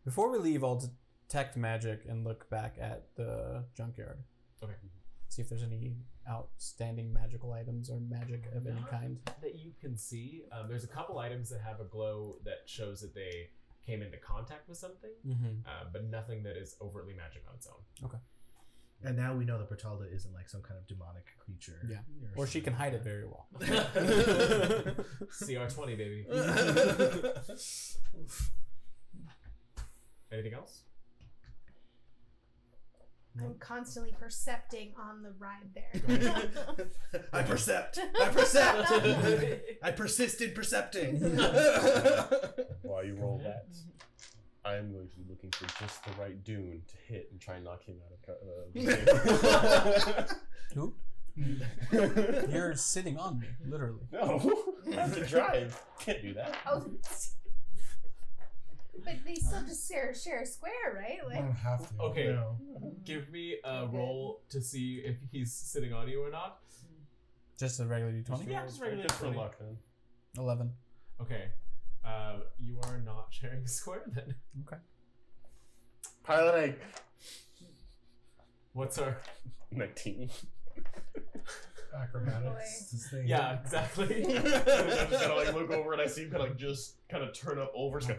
Speaker 5: Before we leave, I'll detect magic and look back at the junkyard.
Speaker 1: Okay.
Speaker 5: See if there's any outstanding magical items or magic of any
Speaker 1: Not
Speaker 5: kind.
Speaker 1: that you can see. There's a couple items that have a glow that shows that they came into contact with something, but nothing that is overtly magic on its own.
Speaker 2: And now we know that Bertalda isn't like some kind of demonic creature.
Speaker 5: Yeah. Or she can hide it very well.
Speaker 1: CR20, baby. Anything else?
Speaker 3: I'm constantly percepting on the ride there.
Speaker 2: I percept. I persist in percepting.
Speaker 6: While you roll that, I am going to be looking for just the right dune to hit and try and knock him out of
Speaker 5: Who? You're sitting on me, literally.
Speaker 6: No, I have to drive. Can't do that.
Speaker 3: Oh, but they still just share a square, right?
Speaker 4: I
Speaker 3: Like,
Speaker 4: don't have to.
Speaker 1: Okay.
Speaker 2: No.
Speaker 1: Give me a
Speaker 3: Okay.
Speaker 1: roll to see if he's sitting on you or not.
Speaker 5: Just a regular d20?
Speaker 1: Yeah, just regular
Speaker 6: Just for
Speaker 1: 20.
Speaker 6: luck then.
Speaker 5: 11.
Speaker 1: Okay. You are not sharing a square then.
Speaker 5: Okay.
Speaker 6: Piloting.
Speaker 1: What's our...
Speaker 6: 19.
Speaker 4: Acrobatics. This thing.
Speaker 1: Yeah, exactly.
Speaker 6: I'm just kind of like look over and I see him kind of like just kind of turn up over. Just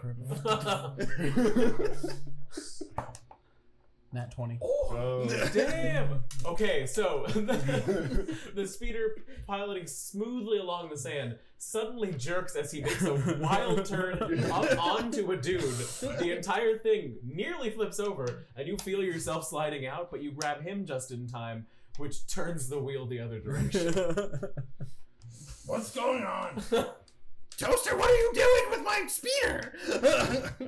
Speaker 5: Nat 20.
Speaker 6: oh.
Speaker 1: Damn! Okay, so the speeder piloting smoothly along the sand suddenly jerks as he makes a wild turn up onto a dune. The entire thing nearly flips over, and you feel yourself sliding out, but you grab him just in time, which turns the wheel the other direction.
Speaker 2: What's going on? Toaster, what are you doing with my speeder?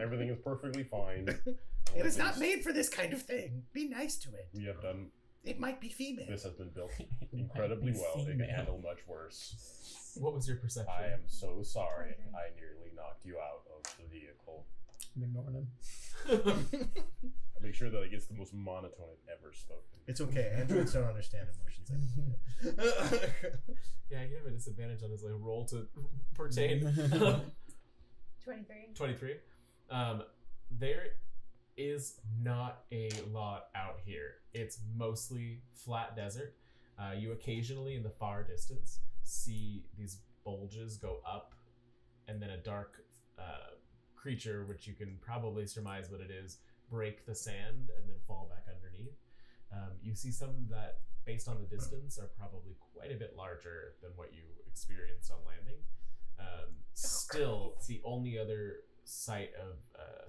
Speaker 6: Everything is perfectly fine.
Speaker 2: It is not made for this kind of thing. Be nice to it.
Speaker 6: We have done.
Speaker 2: It might be female.
Speaker 6: This has been built incredibly well. It can
Speaker 5: Female.
Speaker 6: handle much worse.
Speaker 1: What was your perception?
Speaker 6: I am so sorry. I nearly knocked you out of the vehicle.
Speaker 5: I'm ignoring him.
Speaker 6: Make sure that like it's the most monotone I've ever spoken.
Speaker 2: It's okay. Androids don't understand emotions.
Speaker 1: Yeah, you have a disadvantage on his like roll to pertain.
Speaker 3: 23.
Speaker 1: 23. There is not a lot out here. It's mostly flat desert. You occasionally, in the far distance, see these bulges go up, and then a dark creature, which you can probably surmise what it is, break the sand and then fall back underneath. You see some that, based on the distance, are probably quite a bit larger than what you experienced on landing. Still, the only other sight of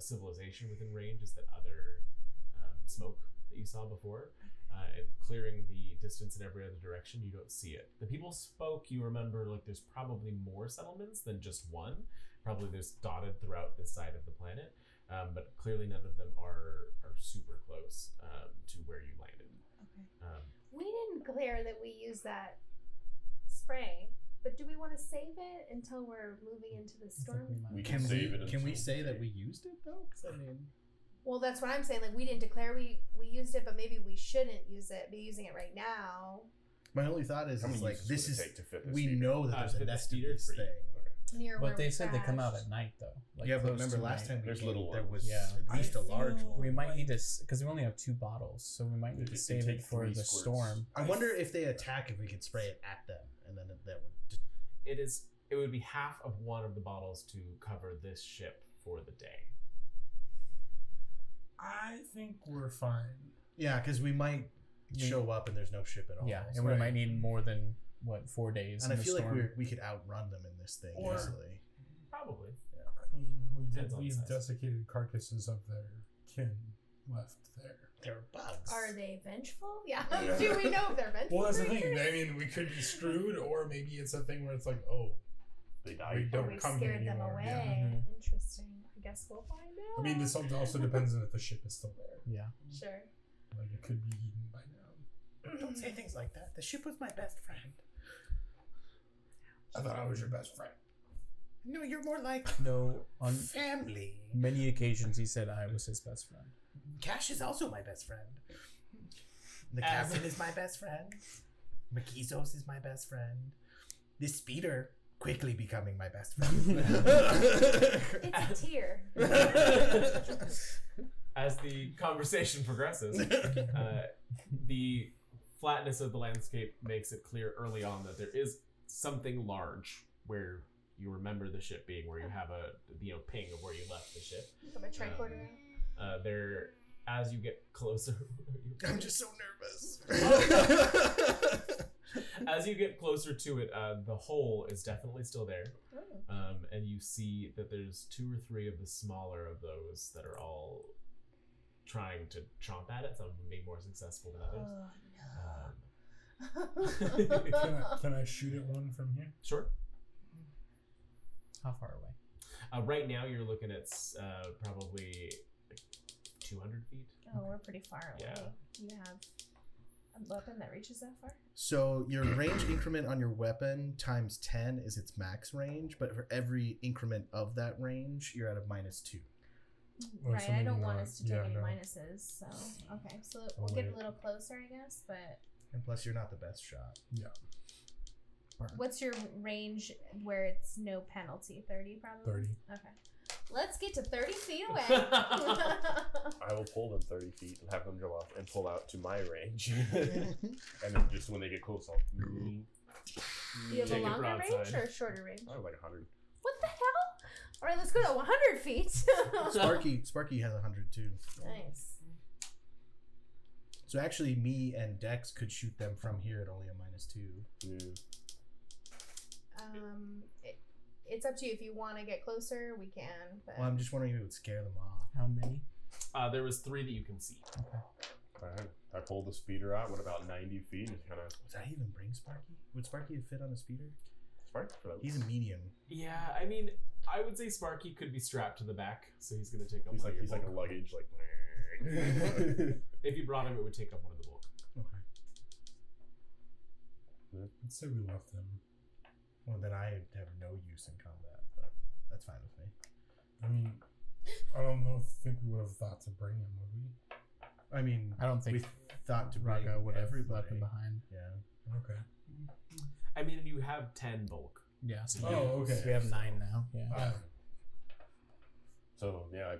Speaker 1: civilization within range is that other smoke that you saw before. Clearing the distance in every other direction, you don't see it. The people spoke, you remember, like there's probably more settlements than just one. Probably there's dotted throughout this side of the planet, but clearly none of them are super close to where you landed.
Speaker 3: Okay. We didn't clear that we used that spray, but do we want to save it until we're moving into the storm?
Speaker 6: We
Speaker 2: Can
Speaker 6: save it.
Speaker 2: Can we
Speaker 6: until
Speaker 2: say that
Speaker 6: day.
Speaker 2: we used it though? 'Cause I mean,
Speaker 3: Well, that's what I'm saying. Like, we didn't declare we used it, but maybe we shouldn't be using it right now.
Speaker 2: my only thought is,
Speaker 6: How many
Speaker 2: like
Speaker 6: uses
Speaker 2: this
Speaker 6: would it
Speaker 2: is
Speaker 6: take to fit this
Speaker 2: we
Speaker 6: speeder?
Speaker 2: know that there's
Speaker 1: fit
Speaker 2: a
Speaker 1: the
Speaker 2: nest of
Speaker 1: speeder
Speaker 2: this
Speaker 1: for you.
Speaker 2: thing.
Speaker 3: Near where
Speaker 5: But they
Speaker 3: we
Speaker 5: said they come out
Speaker 3: crashed.
Speaker 5: at night though. Like
Speaker 2: Yeah, but
Speaker 5: close
Speaker 2: remember
Speaker 5: to
Speaker 2: last
Speaker 5: night.
Speaker 2: time we
Speaker 6: There's
Speaker 2: came,
Speaker 6: little
Speaker 2: there
Speaker 6: ones.
Speaker 2: was
Speaker 5: Yeah.
Speaker 2: at least a large
Speaker 3: feel-
Speaker 2: one.
Speaker 5: We might need to, because we only have 2 bottles, so we might need to
Speaker 6: They
Speaker 5: save
Speaker 6: take
Speaker 5: it for
Speaker 6: 3
Speaker 5: the
Speaker 6: squirts.
Speaker 5: storm.
Speaker 2: I wonder if they attack if we could spray it at them, and then that would.
Speaker 1: It would be half of one of the bottles to cover this ship for the day.
Speaker 4: I think we're fine.
Speaker 2: Yeah, because we might show up and there's no ship at all.
Speaker 5: Yeah, and we might need more than 4 days.
Speaker 2: And
Speaker 5: in
Speaker 2: I
Speaker 5: the
Speaker 2: feel
Speaker 5: storm.
Speaker 2: like we could outrun them in this thing
Speaker 1: Or-
Speaker 2: easily.
Speaker 1: Probably.
Speaker 4: I mean, we did
Speaker 1: Depends on
Speaker 4: leave
Speaker 1: size.
Speaker 4: desiccated carcasses of their kin left there.
Speaker 2: They're bugs.
Speaker 3: Are they vengeful? Yeah.
Speaker 4: Yeah.
Speaker 3: Do we know if they're vengeful?
Speaker 4: Well, that's the thing.
Speaker 3: creatures?
Speaker 4: I mean, we could be screwed, or maybe it's a thing where it's like, oh,
Speaker 6: They
Speaker 4: we
Speaker 6: died.
Speaker 3: Or
Speaker 4: don't
Speaker 3: we
Speaker 4: come here
Speaker 3: scared them
Speaker 4: anymore.
Speaker 3: away.
Speaker 4: Yeah.
Speaker 5: Mhm.
Speaker 3: Interesting. I guess we'll find out.
Speaker 4: I mean, this also depends on if the ship is still there.
Speaker 5: Yeah.
Speaker 3: Sure.
Speaker 4: Like, it could be eaten by now.
Speaker 2: Don't say things like that. The ship was my best friend.
Speaker 4: I thought I was your best friend.
Speaker 2: No, you're more like
Speaker 5: No, on
Speaker 2: family.
Speaker 5: many occasions he said I was his best friend.
Speaker 2: Cash is also my best friend. The
Speaker 1: As-
Speaker 2: captain is my best friend. Makizos is my best friend. This speeder quickly becoming my best friend.
Speaker 3: It's a tear.
Speaker 1: As the conversation progresses, the flatness of the landscape makes it clear early on that there is something large where you remember the ship being, where you have a ping of where you left the ship.
Speaker 3: From a tricorder out.
Speaker 1: There, as you get closer,
Speaker 2: I'm just so nervous.
Speaker 1: as you get closer to it, the hole is definitely still there.
Speaker 3: Oh.
Speaker 1: And you see that there's 2 or 3 of the smaller of those that are all trying to chomp at it, some of them being more successful than others.
Speaker 4: Can I shoot at one from here?
Speaker 1: Sure.
Speaker 5: How far away?
Speaker 1: Right now you're looking at probably like 200 feet.
Speaker 3: Oh, we're pretty far away.
Speaker 1: Yeah.
Speaker 3: You have a weapon that reaches that far?
Speaker 2: So your range increment on your weapon times 10 is its max range, but for every increment of that range, you're at a -2.
Speaker 4: Well,
Speaker 3: Right,
Speaker 4: so
Speaker 3: I
Speaker 4: maybe
Speaker 3: don't want
Speaker 4: not.
Speaker 3: us to take
Speaker 4: Yeah,
Speaker 3: any
Speaker 4: no.
Speaker 3: minuses, so okay. So
Speaker 4: Oh,
Speaker 3: we'll get a
Speaker 4: wait.
Speaker 3: little closer, I guess, but
Speaker 2: And plus, you're not the best shot.
Speaker 3: what's your range where it's no penalty? 30 probably?
Speaker 4: 30.
Speaker 3: Okay. Let's get to 30 feet away.
Speaker 6: I will pull them 30 feet and have them go off and pull out to my range. And then just when they get close, I'll.
Speaker 3: Do you have
Speaker 1: Take
Speaker 3: a
Speaker 1: it
Speaker 3: longer range
Speaker 1: broadside.
Speaker 3: or a shorter range?
Speaker 6: I was like 100.
Speaker 3: What the hell? All right, let's go to 100 feet.
Speaker 2: Sparky has 100 too.
Speaker 3: Nice.
Speaker 2: So actually, me and Dex could shoot them from here at only a -2.
Speaker 6: Yeah.
Speaker 3: It's up to you. If you want to get closer, we can. But
Speaker 2: Well, I'm just wondering if it would scare them off.
Speaker 5: How many?
Speaker 1: There was 3 that you can see.
Speaker 6: Alright. I pulled the speeder out. What about 90 feet? Just kind of
Speaker 2: Would that even bring Sparky? Would Sparky fit on a speeder?
Speaker 6: spark for that.
Speaker 2: He's a medium.
Speaker 1: Yeah, I mean, I would say Sparky could be strapped to the back, so he's going to take up
Speaker 6: He's
Speaker 1: one of
Speaker 6: like
Speaker 1: your
Speaker 6: a
Speaker 1: bulk.
Speaker 6: luggage, like.
Speaker 1: If you brought him, it would take up one of the bulk.
Speaker 2: Okay.
Speaker 4: Let's say we left them.
Speaker 2: Well, then I have no use in combat, but that's fine with me.
Speaker 4: I mean, I don't think we would have thought to bring him, would we?
Speaker 2: I mean,
Speaker 5: I don't think
Speaker 2: we thought to bring
Speaker 5: Raga would have
Speaker 2: everybody.
Speaker 5: left him behind.
Speaker 2: Yeah.
Speaker 4: Okay.
Speaker 1: I mean, you have 10 bulk.
Speaker 5: Yeah. So
Speaker 4: Oh, okay.
Speaker 5: we have 9 now. Yeah.
Speaker 6: So yeah,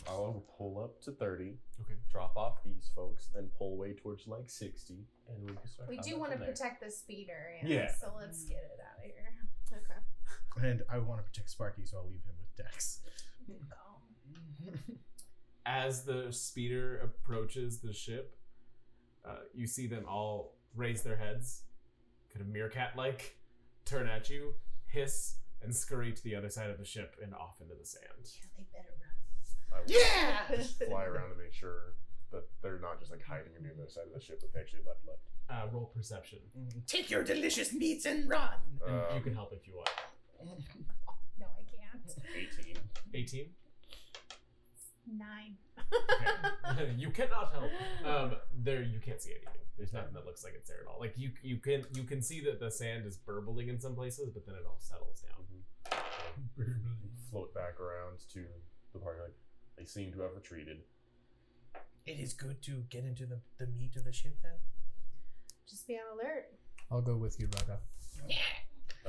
Speaker 6: I'll pull up to 30.
Speaker 1: Okay.
Speaker 6: Drop off these folks, then pull away towards like 60, and we can start.
Speaker 3: we do
Speaker 6: combat
Speaker 3: want to
Speaker 6: from there.
Speaker 3: protect the speeder.
Speaker 6: Yeah.
Speaker 3: So let's get it out of here. Okay.
Speaker 2: And I want to protect Sparky, so I'll leave him with Dex.
Speaker 1: As the speeder approaches the ship, you see them all raise their heads, kind of meerkat-like, turn at you, hiss, and scurry to the other side of the ship and off into the sand.
Speaker 3: Yeah, they better run.
Speaker 6: I would
Speaker 2: Yeah!
Speaker 6: just fly around to make sure that they're not just like hiding on the other side of the ship, but they actually left.
Speaker 1: Roll perception.
Speaker 2: Take your delicious meats and run.
Speaker 1: You can help if you want.
Speaker 3: No, I can't.
Speaker 6: 18.
Speaker 1: 18.
Speaker 3: 9.
Speaker 1: Okay. You cannot help. There, you can't see anything. There's nothing that looks like it's there at all. Like you can see that the sand is burbling in some places, but then it all settles down.
Speaker 6: Float back around to the party. Like they seem to have retreated.
Speaker 2: It is good to get into the meat of the ship then.
Speaker 3: Just be on alert.
Speaker 5: I'll go with you, Raga.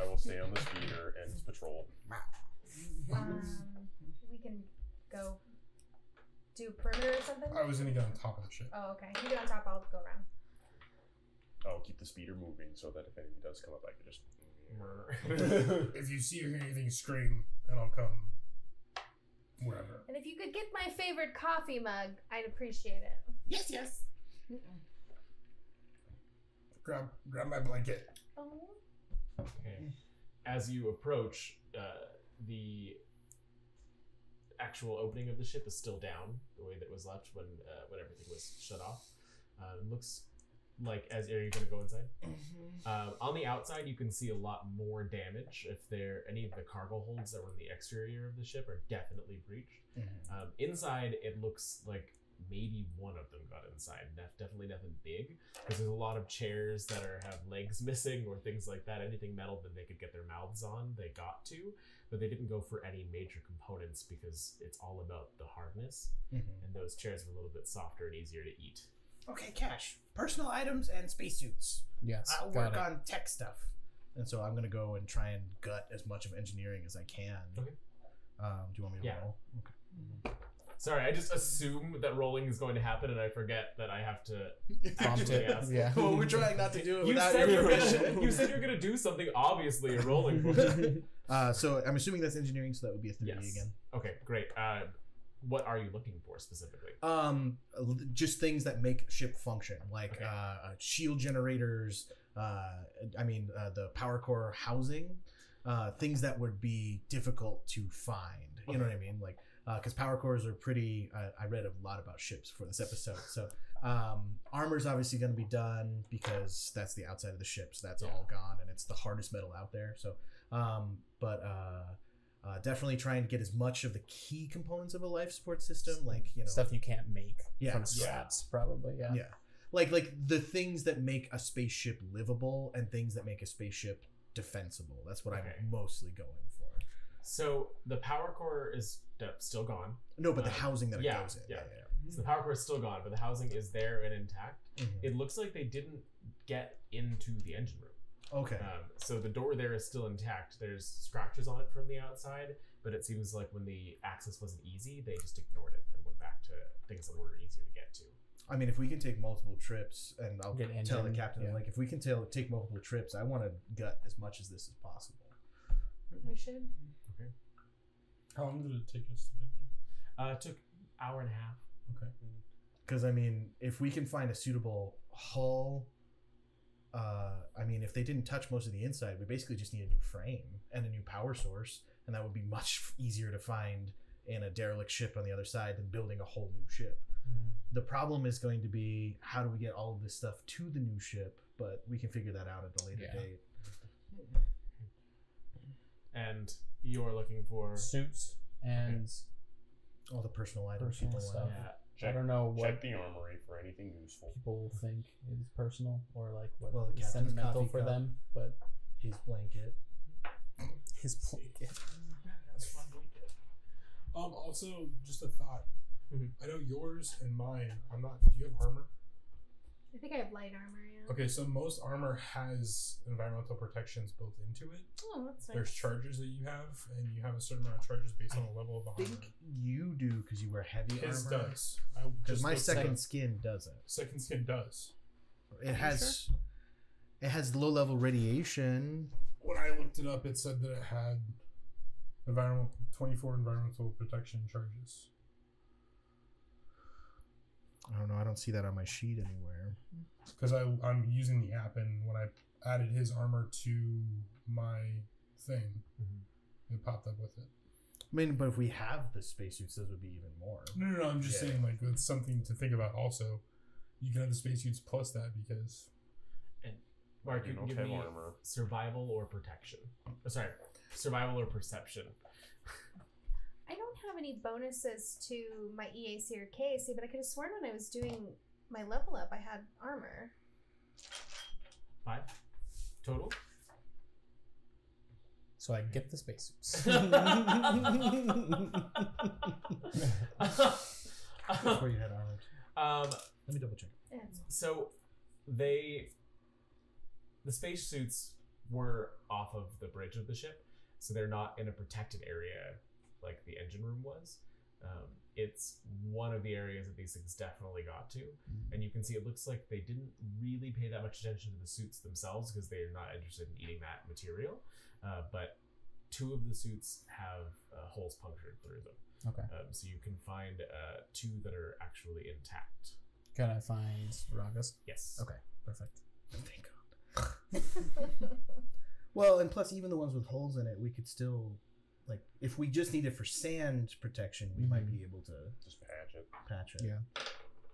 Speaker 6: I will stay on the speeder and patrol.
Speaker 3: We can go do perimeter or something.
Speaker 4: I was gonna get on top of the ship.
Speaker 3: Oh, okay. You get on top. I'll go around.
Speaker 6: I'll keep the speeder moving so that if anything does come up, I can just.
Speaker 4: If you see or hear anything, scream, and I'll come wherever.
Speaker 3: And if you could get my favorite coffee mug, I'd appreciate it.
Speaker 2: Yes, yes.
Speaker 4: Grab my blanket.
Speaker 3: Oh.
Speaker 1: Okay. As you approach, the actual opening of the ship is still down the way that it was left when everything was shut off. It looks like are you going to go inside? On the outside, you can see a lot more damage. If any of the cargo holds that were in the exterior of the ship are definitely breached. Inside, it looks like maybe one of them got inside. Definitely nothing big, because there's a lot of chairs that have legs missing or things like that. Anything metal that they could get their mouths on, they got to, but they didn't go for any major components because it's all about the hardness, and those chairs are a little bit softer and easier to eat.
Speaker 2: Okay, Cash. Personal items and spacesuits.
Speaker 5: Yes.
Speaker 2: I'll work on tech stuff. And so I'm going to go and try and gut as much of engineering as I can.
Speaker 1: Okay.
Speaker 2: Do you want me to roll? Okay.
Speaker 1: Sorry, I just assume that rolling is going to happen, and I forget that I have to
Speaker 5: Prompt
Speaker 1: actually
Speaker 5: it.
Speaker 1: ask.
Speaker 5: Yeah.
Speaker 2: Well, we're trying not to do it
Speaker 1: You
Speaker 2: without
Speaker 1: said
Speaker 2: your
Speaker 1: you're
Speaker 2: permission.
Speaker 1: gonna, you said you're gonna do something. Obviously, you're rolling for it.
Speaker 2: So I'm assuming that's engineering, so that would be a 30 again.
Speaker 1: Okay, great. What are you looking for specifically?
Speaker 2: Just things that make ship function, like shield generators. The power core housing, things that would be difficult to find. You know what I mean? Like, because power cores are pretty. I read a lot about ships for this episode, so armor's obviously going to be done because that's the outside of the ship, so that's all gone, and it's the hardest metal out there. So, definitely trying to get as much of the key components of a life support system, like
Speaker 5: stuff you can't make
Speaker 2: Yeah.
Speaker 5: from scraps, probably. Yeah.
Speaker 2: Yeah. Like the things that make a spaceship livable and things that make a spaceship defensible. That's what I'm mostly going for.
Speaker 1: So the power core is still gone.
Speaker 2: No, but the housing that it goes in.
Speaker 1: Yeah. So the power core is still gone, but the housing is there and intact. It looks like they didn't get into the engine room.
Speaker 2: Okay.
Speaker 1: So the door there is still intact. There's scratches on it from the outside, but it seems like when the access wasn't easy, they just ignored it and went back to things that were easier to get to.
Speaker 2: I mean, if we can take multiple trips, and I'll
Speaker 5: Get
Speaker 2: tell the
Speaker 5: engine,
Speaker 2: captain, like, if we can take multiple trips, I want to gut as much as this as possible.
Speaker 3: We should.
Speaker 1: Okay.
Speaker 4: How long did it take us to get there?
Speaker 1: It took an hour and a half.
Speaker 4: Okay.
Speaker 2: Because, I mean, if we can find a suitable hull, if they didn't touch most of the inside, we basically just need a new frame and a new power source, and that would be much easier to find in a derelict ship on the other side than building a whole new ship. The problem is going to be, how do we get all of this stuff to the new ship, but we can figure that out at a later date.
Speaker 1: And you're looking for
Speaker 5: Suits and
Speaker 2: All the personal items
Speaker 5: personal
Speaker 2: people
Speaker 5: stuff.
Speaker 1: Yeah.
Speaker 5: I don't know what
Speaker 6: Check the armory for anything useful.
Speaker 5: people think is personal or like what
Speaker 2: Well, the
Speaker 5: is
Speaker 2: captain's
Speaker 5: sentimental
Speaker 2: coffee
Speaker 5: for
Speaker 2: cup.
Speaker 5: them, but
Speaker 2: His blanket.
Speaker 5: his blanket.
Speaker 4: That's fun. Also, just a thought. I know yours and mine. Do you have armor?
Speaker 3: I think I have light armor. Yeah.
Speaker 4: Okay, so most armor has environmental protections built into it.
Speaker 3: Oh, that's nice.
Speaker 4: There's charges that you have, and you have a certain amount of charges based on the level of the
Speaker 2: I
Speaker 4: armor.
Speaker 2: think you do because you wear heavy
Speaker 4: His
Speaker 2: armor.
Speaker 4: does.
Speaker 2: Because my second skin doesn't.
Speaker 4: second skin does.
Speaker 2: It has low level radiation.
Speaker 4: When I looked it up, it said that it had 24 environmental protection charges.
Speaker 2: I don't know. I don't see that on my sheet anywhere.
Speaker 4: Because I'm using the app, and when I added his armor to my thing, It popped up with it.
Speaker 2: I mean, but if we have the spacesuits, those would be even more.
Speaker 4: No. I'm just
Speaker 2: Yeah.
Speaker 4: saying, like, it's something to think about. Also, you can have the spacesuits plus that because
Speaker 1: Mark, you can give me
Speaker 6: armor.
Speaker 1: survival or protection. Oh, sorry, survival or perception.
Speaker 3: I don't have any bonuses to my EAC or KAC, but I could have sworn when I was doing my level up, I had armor.
Speaker 1: 5 total.
Speaker 5: So I get the spacesuits.
Speaker 2: That's where you had armor. Let me double check.
Speaker 1: So the spacesuits were off of the bridge of the ship, so they're not in a protected area like the engine room was. It's one of the areas that these things definitely got to, and you can see it looks like they didn't really pay that much attention to the suits themselves because they're not interested in eating that material. But 2 of the suits have holes punctured through them.
Speaker 5: Okay.
Speaker 1: So you can find 2 that are actually intact.
Speaker 5: Can I find Ragas?
Speaker 1: Yes.
Speaker 5: Okay, perfect.
Speaker 2: Thank God. Well, and plus, even the ones with holes in it, we could still, like, if we just need it for sand protection, we might be able to
Speaker 6: Just patch it.
Speaker 2: it.
Speaker 5: Yeah.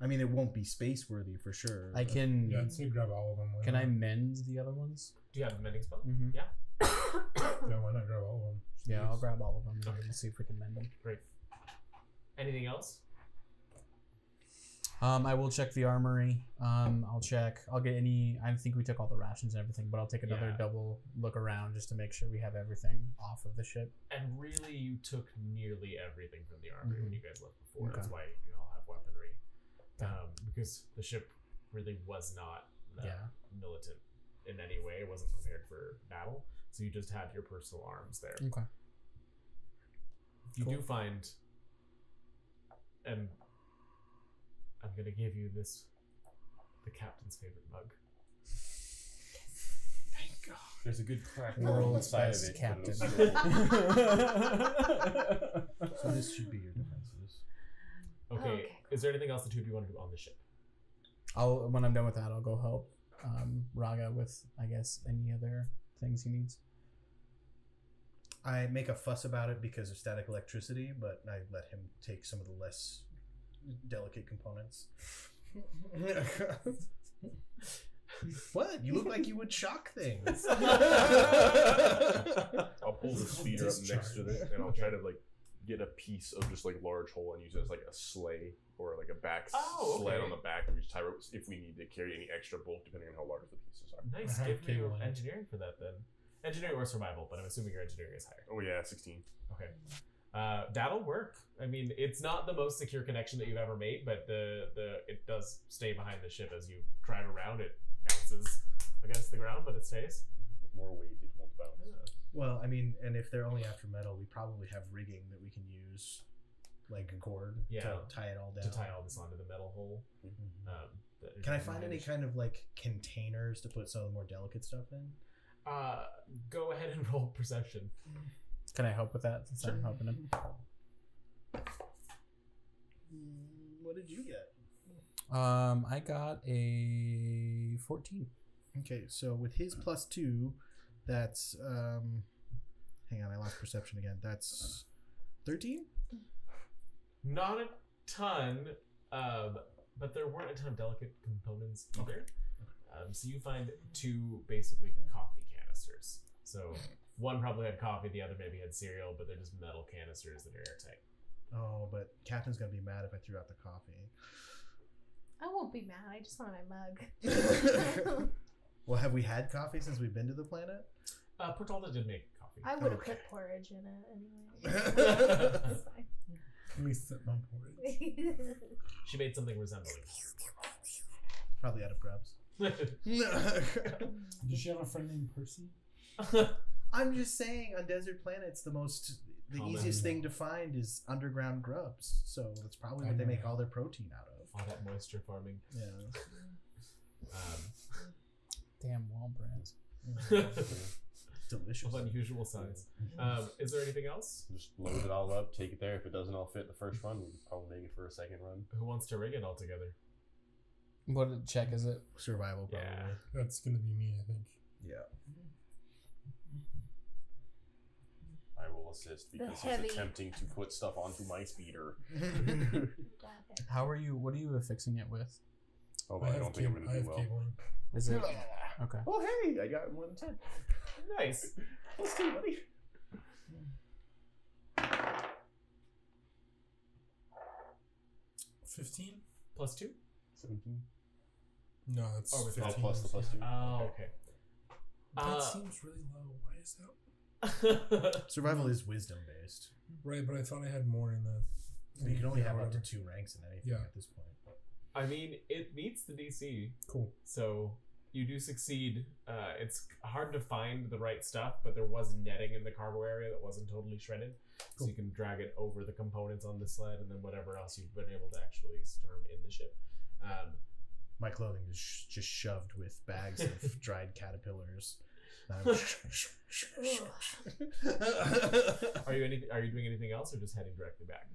Speaker 2: I mean, it won't be space worthy for sure.
Speaker 5: I
Speaker 2: but-
Speaker 5: can.
Speaker 4: yeah, I'd say grab all of them.
Speaker 5: Can I mend the other ones?
Speaker 1: Do you have a mending spell?
Speaker 5: Mm-hmm.
Speaker 1: Yeah.
Speaker 4: Yeah, why not grab all of them?
Speaker 5: Yeah, I'll grab all of them and we'll see if we can mend them.
Speaker 1: Great. Anything else?
Speaker 5: I will check the armory. I'll check. I'll get any. I think we took all the rations and everything, but I'll take another
Speaker 1: Yeah.
Speaker 5: double look around just to make sure we have everything off of the ship.
Speaker 1: And really, you took nearly everything from the armory when you guys left before.
Speaker 5: Okay.
Speaker 1: That's why you all have weaponry.
Speaker 5: Okay.
Speaker 1: Because the ship really was not
Speaker 5: Yeah.
Speaker 1: militant in any way. It wasn't prepared for battle. So you just had your personal arms there.
Speaker 5: Okay.
Speaker 1: You
Speaker 5: Cool.
Speaker 1: do find, and I'm going to give you the captain's favorite mug.
Speaker 2: Thank God.
Speaker 6: There's a good crack
Speaker 5: World's
Speaker 6: inside
Speaker 5: best
Speaker 6: of it.
Speaker 5: captain.
Speaker 2: So this should be your defenses.
Speaker 1: Okay.
Speaker 3: Okay.
Speaker 1: Is there anything else the 2 of you want to do on the ship?
Speaker 5: When I'm done with that, I'll go help Raga with, I guess, any other things he needs.
Speaker 2: I make a fuss about it because of static electricity, but I let him take some of the less delicate components. What? You look like you would shock things.
Speaker 6: I'll pull the speeder up next to it, and I'll try to like get a piece of just like large hole and use it as like a sleigh or like a back sled on the back, and we just tie ropes if we need to carry any extra bulk, depending on how large the pieces are.
Speaker 1: Nice.
Speaker 4: I have
Speaker 1: Give me your
Speaker 4: cabling.
Speaker 1: engineering for that then. Engineering or survival, but I'm assuming your engineering is higher.
Speaker 6: Oh yeah, 16.
Speaker 1: Okay. That'll work. I mean, it's not the most secure connection that you've ever made, but it does stay behind the ship as you drive around. It bounces against the ground, but it stays.
Speaker 6: With more weight, it won't bounce.
Speaker 2: Well, I mean, and if they're only after metal, we probably have rigging that we can use, like a cord,
Speaker 1: Yeah.
Speaker 2: to tie it all down.
Speaker 1: To tie all this onto the metal hole.
Speaker 2: Mhm. Can I find any kind of like containers to put some of the more delicate stuff in?
Speaker 1: Go ahead and roll perception.
Speaker 5: Can I help with that since I'm helping him?
Speaker 2: What did you get?
Speaker 5: I got a 14.
Speaker 2: Okay, so with his +2, that's hang on, I lost perception again. That's 13?
Speaker 1: Not a ton, but there weren't a ton of delicate components either. So you find 2 basically coffee canisters. So one probably had coffee, the other maybe had cereal, but they're just metal canisters that are airtight.
Speaker 2: Oh, but Captain's gonna be mad if I threw out the coffee.
Speaker 3: I won't be mad. I just want my mug.
Speaker 2: Well, have we had coffee since we've been to the planet?
Speaker 1: Portalda did make coffee.
Speaker 3: I would have
Speaker 2: Okay.
Speaker 3: put porridge in it anyway. It's fine.
Speaker 4: Let me sip my porridge.
Speaker 1: She made something resembling.
Speaker 2: Probably out of grubs.
Speaker 4: Does she have a friend named Percy?
Speaker 2: I'm just saying, on desert planets, the
Speaker 1: Common.
Speaker 2: easiest thing to find is underground grubs. So that's probably what they make all their protein out of.
Speaker 1: All that moisture farming.
Speaker 2: Yeah.
Speaker 5: Damn wall brands.
Speaker 2: Delicious.
Speaker 1: Of unusual size. Is there anything else?
Speaker 6: Just load it all up, take it there. If it doesn't all fit the first run, we'll probably make it for a second run.
Speaker 1: Who wants to rig it all together?
Speaker 5: What check is it?
Speaker 2: Survival, probably.
Speaker 1: Yeah.
Speaker 4: That's gonna be me, I think.
Speaker 2: Yeah.
Speaker 6: I will assist because
Speaker 3: heavy-
Speaker 6: he's attempting to put stuff onto my speeder.
Speaker 5: How are you? What are you affixing it with?
Speaker 6: Although I don't think I'm going to do well.
Speaker 4: cabling.
Speaker 5: Is it okay?
Speaker 6: Oh, hey, I got more than 10.
Speaker 1: Nice.
Speaker 6: Let's do, buddy.
Speaker 4: 15?
Speaker 1: Plus 2?
Speaker 6: 17.
Speaker 4: No, that's
Speaker 1: Oh, with
Speaker 4: 15.
Speaker 6: plus the plus 2.
Speaker 1: Oh, okay.
Speaker 4: That seems really low. Why is that?
Speaker 2: Survival is wisdom based.
Speaker 4: Right, but I thought I had more in the.
Speaker 2: You can only have up to
Speaker 4: whatever.
Speaker 2: 2 ranks in anything
Speaker 4: Yeah.
Speaker 2: at this point.
Speaker 1: I mean, it meets the DC,
Speaker 4: Cool.
Speaker 1: so you do succeed. It's hard to find the right stuff, but there was netting in the cargo area that wasn't totally shredded, so you can drag it over the components on the sled, and then whatever else you've been able to actually storm in the ship.
Speaker 2: My clothing is just shoved with bags of dried caterpillars.
Speaker 1: Are you doing anything else, or just heading directly back?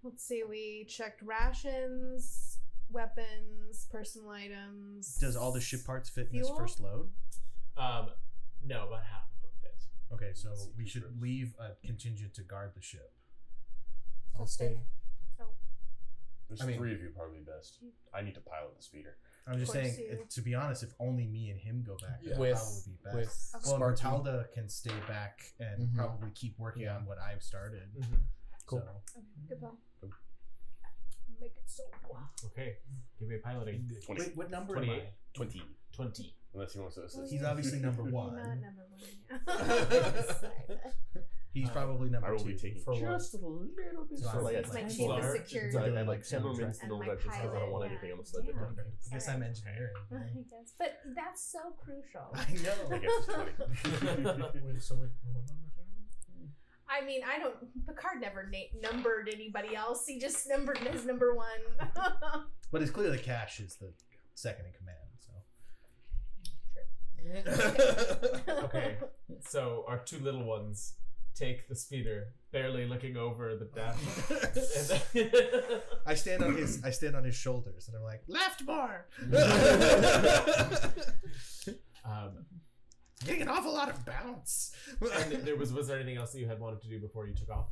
Speaker 3: Let's see. We checked rations, weapons, personal items.
Speaker 2: Does all the ship parts fit in this
Speaker 3: Fuel?
Speaker 2: first load?
Speaker 1: No, about half of them fit.
Speaker 2: Okay, so we should leave a contingent to guard the ship.
Speaker 5: I'll stay.
Speaker 6: There's
Speaker 2: I mean-
Speaker 6: 3 of you, probably best. I need to pilot the speeder.
Speaker 2: I'm just
Speaker 3: Of course
Speaker 2: saying,
Speaker 3: you-
Speaker 2: to be honest, if only me and him go back, that
Speaker 5: With
Speaker 2: probably would be best.
Speaker 5: with
Speaker 2: Well,
Speaker 5: Sparky.
Speaker 2: Matilda can stay back and
Speaker 5: Mhm.
Speaker 2: probably keep working
Speaker 5: Yeah.
Speaker 2: on what I've started.
Speaker 5: Cool.
Speaker 2: So,
Speaker 3: Okay, good call.
Speaker 6: Cool.
Speaker 3: Make it so.
Speaker 1: Okay, give me a piloting.
Speaker 6: 20.
Speaker 2: wait, what number am
Speaker 1: 28.
Speaker 2: I?
Speaker 6: 20.
Speaker 1: 20.
Speaker 6: Unless he wants to assist.
Speaker 2: He's obviously number
Speaker 3: You're
Speaker 2: 1.
Speaker 3: not number 1. Sorry.
Speaker 2: He's probably number
Speaker 6: I will
Speaker 2: 2.
Speaker 6: be taking
Speaker 5: For what?
Speaker 6: just a little bit
Speaker 2: So
Speaker 6: for like
Speaker 3: It's my
Speaker 6: a
Speaker 3: chief of
Speaker 1: Large.
Speaker 3: security.
Speaker 6: I like 10
Speaker 5: And
Speaker 6: more minutes to
Speaker 3: and
Speaker 6: know
Speaker 3: my
Speaker 6: that just because I don't
Speaker 3: pilot,
Speaker 6: want
Speaker 3: yeah.
Speaker 6: anything on the sled that
Speaker 3: Yeah.
Speaker 6: don't
Speaker 2: I guess I'm engineering.
Speaker 3: I guess, but that's so crucial.
Speaker 2: I know.
Speaker 6: I guess it's 20.
Speaker 4: Wait, so wait, what number is it?
Speaker 3: I mean, I don't. Picard never numbered anybody else. He just numbered his number 1.
Speaker 2: But it's clear that Cash is the second in command.
Speaker 1: Okay, so our 2 little ones take the speeder, barely looking over the dash.
Speaker 2: I stand on his shoulders and I'm like, left more. Getting an awful lot of bounce.
Speaker 1: And was there anything else that you had wanted to do before you took off?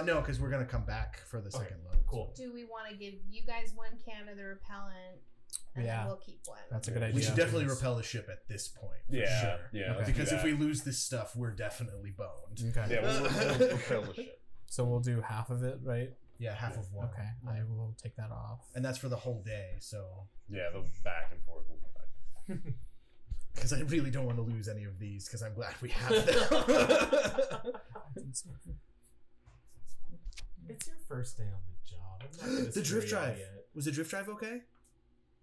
Speaker 2: No, because we're gonna come back for the
Speaker 1: Okay,
Speaker 2: second load.
Speaker 1: Cool.
Speaker 3: Do we want to give you guys 1 can of the repellent, and
Speaker 5: Yeah.
Speaker 3: then we'll keep 1?
Speaker 5: That's a good idea.
Speaker 2: We should definitely repel the ship at this point. For
Speaker 6: Yeah,
Speaker 2: sure.
Speaker 6: yeah.
Speaker 5: Okay.
Speaker 6: let's do
Speaker 2: Because if
Speaker 6: that.
Speaker 2: we lose this stuff, we're definitely boned.
Speaker 5: Okay.
Speaker 6: Yeah, we'll repel the ship.
Speaker 5: So we'll do half of it, right?
Speaker 2: Yeah, half of 1.
Speaker 5: Okay. I will take that off.
Speaker 2: And that's for the whole day. So,
Speaker 6: Yeah, the back and forth will be fine.
Speaker 2: because I really don't want to lose any of these, because I'm glad we have them.
Speaker 1: It's your first day on the job. I'm not gonna
Speaker 2: The drift
Speaker 1: screw you
Speaker 2: drive.
Speaker 1: yet.
Speaker 2: Was the drift drive okay?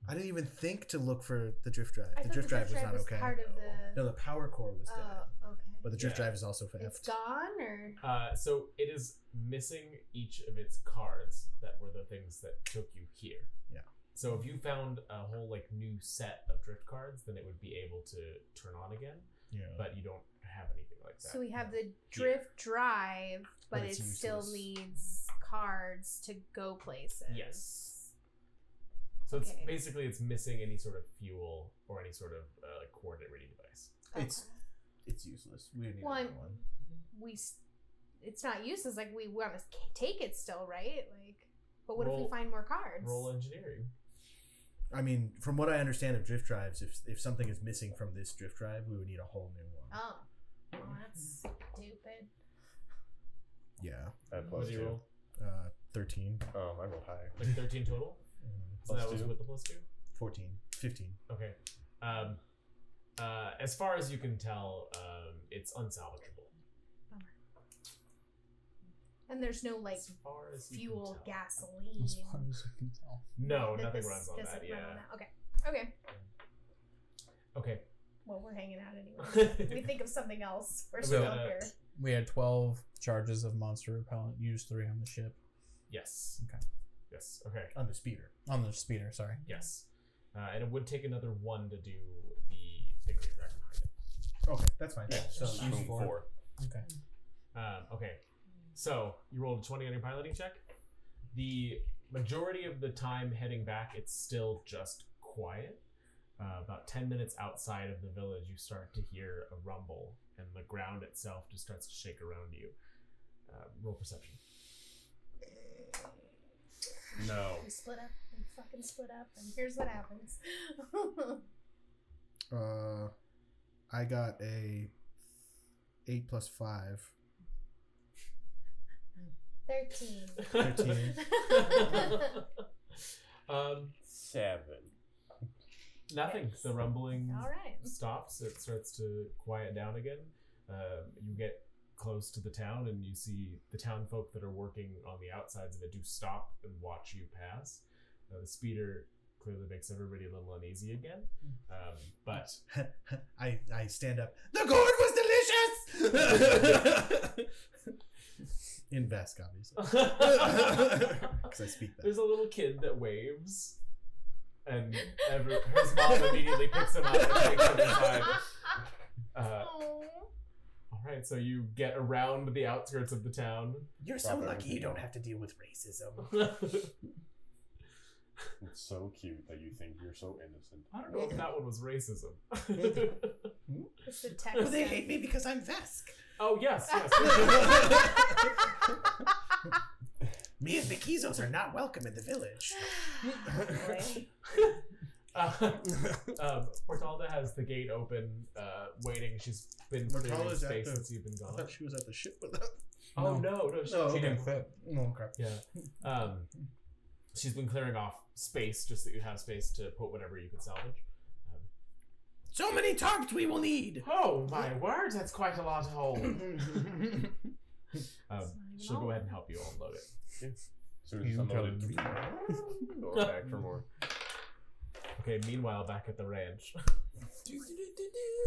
Speaker 2: I didn't even think to look for the drift drive.
Speaker 3: I
Speaker 2: The
Speaker 3: thought
Speaker 2: drift drive was not
Speaker 3: was
Speaker 2: okay.
Speaker 3: part of the.
Speaker 2: No, the power core was dead.
Speaker 3: Oh, okay.
Speaker 2: But the drift
Speaker 1: Yeah.
Speaker 2: drive is also
Speaker 3: It's
Speaker 2: effed.
Speaker 3: gone, or
Speaker 1: So it is missing each of its cards that were the things that took you here.
Speaker 2: Yeah.
Speaker 1: So if you found a whole like new set of drift cards, then it would be able to turn on again.
Speaker 2: Yeah.
Speaker 1: But you don't have anything like that.
Speaker 3: so we have the drift drive, but
Speaker 2: But
Speaker 3: it
Speaker 2: it's
Speaker 3: still
Speaker 2: useless.
Speaker 3: needs cards to go places.
Speaker 1: Yes. So it's
Speaker 3: Okay.
Speaker 1: basically it's missing any sort of fuel or any sort of like coordinate reading device.
Speaker 2: It's-
Speaker 3: Okay.
Speaker 2: It's useless. We need
Speaker 3: Well,
Speaker 2: another one.
Speaker 3: It's not useless. Like, we want to take it still, right? Like, but what if we
Speaker 1: Roll-
Speaker 3: find more cards?
Speaker 1: Roll engineering.
Speaker 2: I mean, from what I understand of drift drives, if something is missing from this drift drive, we would need a whole new one.
Speaker 3: Oh, well, that's stupid.
Speaker 2: Yeah.
Speaker 6: At
Speaker 1: What
Speaker 6: plus
Speaker 1: did you
Speaker 6: 2.
Speaker 1: roll?
Speaker 2: 13.
Speaker 6: I rolled higher.
Speaker 1: Like 13 total. So
Speaker 6: Plus
Speaker 1: that was
Speaker 6: 2.
Speaker 1: with the plus 2.
Speaker 2: 14. 15.
Speaker 1: Okay. As far as you can tell, it's unsalvageable.
Speaker 3: And there's no like
Speaker 1: As far as you
Speaker 3: fuel,
Speaker 1: can tell.
Speaker 3: gasoline.
Speaker 5: As far as you can tell.
Speaker 1: No,
Speaker 3: That
Speaker 1: nothing
Speaker 3: this
Speaker 1: runs on
Speaker 3: doesn't
Speaker 1: that.
Speaker 3: run
Speaker 1: Yeah.
Speaker 3: on that. Okay. Okay.
Speaker 1: Okay.
Speaker 3: Well, we're hanging out anyway. we think of something else. We're
Speaker 1: So,
Speaker 3: still here.
Speaker 5: We had 12 charges of monster repellent, used 3 on the ship.
Speaker 1: Yes.
Speaker 5: Okay.
Speaker 1: Yes. Okay.
Speaker 2: On the speeder.
Speaker 5: On the speeder, sorry.
Speaker 1: Yes. And it would take another 1 to do the green dragon behind it.
Speaker 2: Okay, that's fine.
Speaker 6: Yeah,
Speaker 2: So
Speaker 6: just
Speaker 2: use
Speaker 6: boom,
Speaker 2: 4.
Speaker 5: Okay.
Speaker 1: Okay. So you rolled a 20 on your piloting check. The majority of the time heading back, it's still just quiet. About 10 minutes outside of the village, you start to hear a rumble, and the ground itself just starts to shake around you. Roll perception.
Speaker 6: No.
Speaker 3: We split up. We fucking split up, and here's what happens.
Speaker 2: I got a 8 plus 5.
Speaker 3: 13.
Speaker 2: 13.
Speaker 6: 7.
Speaker 1: Nothing. The rumbling
Speaker 3: All right.
Speaker 1: stops. It starts to quiet down again. You get close to the town, and you see the town folk that are working on the outsides of it do stop and watch you pass. The speeder clearly makes everybody a little uneasy again. But
Speaker 2: I stand up. The gourd was delicious! In Vesk, obviously. Because I speak that.
Speaker 1: there's a little kid that waves, and his mom immediately picks him up and takes him inside. All right, so you get around the outskirts of the town.
Speaker 2: You're so lucky you don't have to deal with racism.
Speaker 6: It's so cute that you think you're so innocent.
Speaker 1: I don't know if that one was racism.
Speaker 3: It's the
Speaker 2: Well, they
Speaker 3: text.
Speaker 2: hate me because I'm Vesk.
Speaker 1: Oh, yes.
Speaker 2: Me and Mikizos are not welcome in the village.
Speaker 1: Portalda has the gate open, waiting. She's been clearing
Speaker 2: Portalda's at
Speaker 1: space
Speaker 2: the-
Speaker 1: since you've been
Speaker 2: I
Speaker 1: gone.
Speaker 2: thought she was at the ship with us.
Speaker 1: Oh, no, she
Speaker 2: okay.
Speaker 1: didn't.
Speaker 5: fit.
Speaker 2: Oh, crap.
Speaker 1: Yeah. She's been clearing off space just so you have space to put whatever you can salvage.
Speaker 2: So many tarps we will need.
Speaker 1: Oh, my word, that's quite a lot of hold. She'll go ahead and help you unload it.
Speaker 6: As soon as it's unloaded, go back for more.
Speaker 1: Okay, meanwhile, back at the ranch.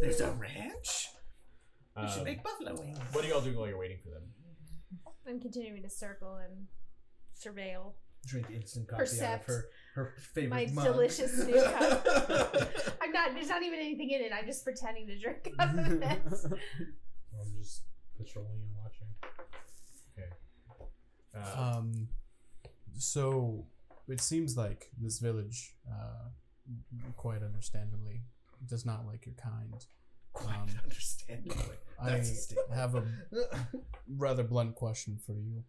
Speaker 2: There's a ranch? We should make buffalo wings.
Speaker 1: What are y'all doing while you're waiting for them?
Speaker 3: I'm continuing to circle and surveil
Speaker 2: Drink instant coffee out of her favorite
Speaker 3: my
Speaker 2: mug.
Speaker 3: delicious new cup. There's not even anything in it. I'm just pretending to drink out of it.
Speaker 4: I'm just patrolling and watching.
Speaker 1: Okay.
Speaker 5: So it seems like this village, quite understandably, does not like your kind.
Speaker 2: Quite understandably.
Speaker 5: I
Speaker 2: That's a statement.
Speaker 5: have a rather blunt question for you.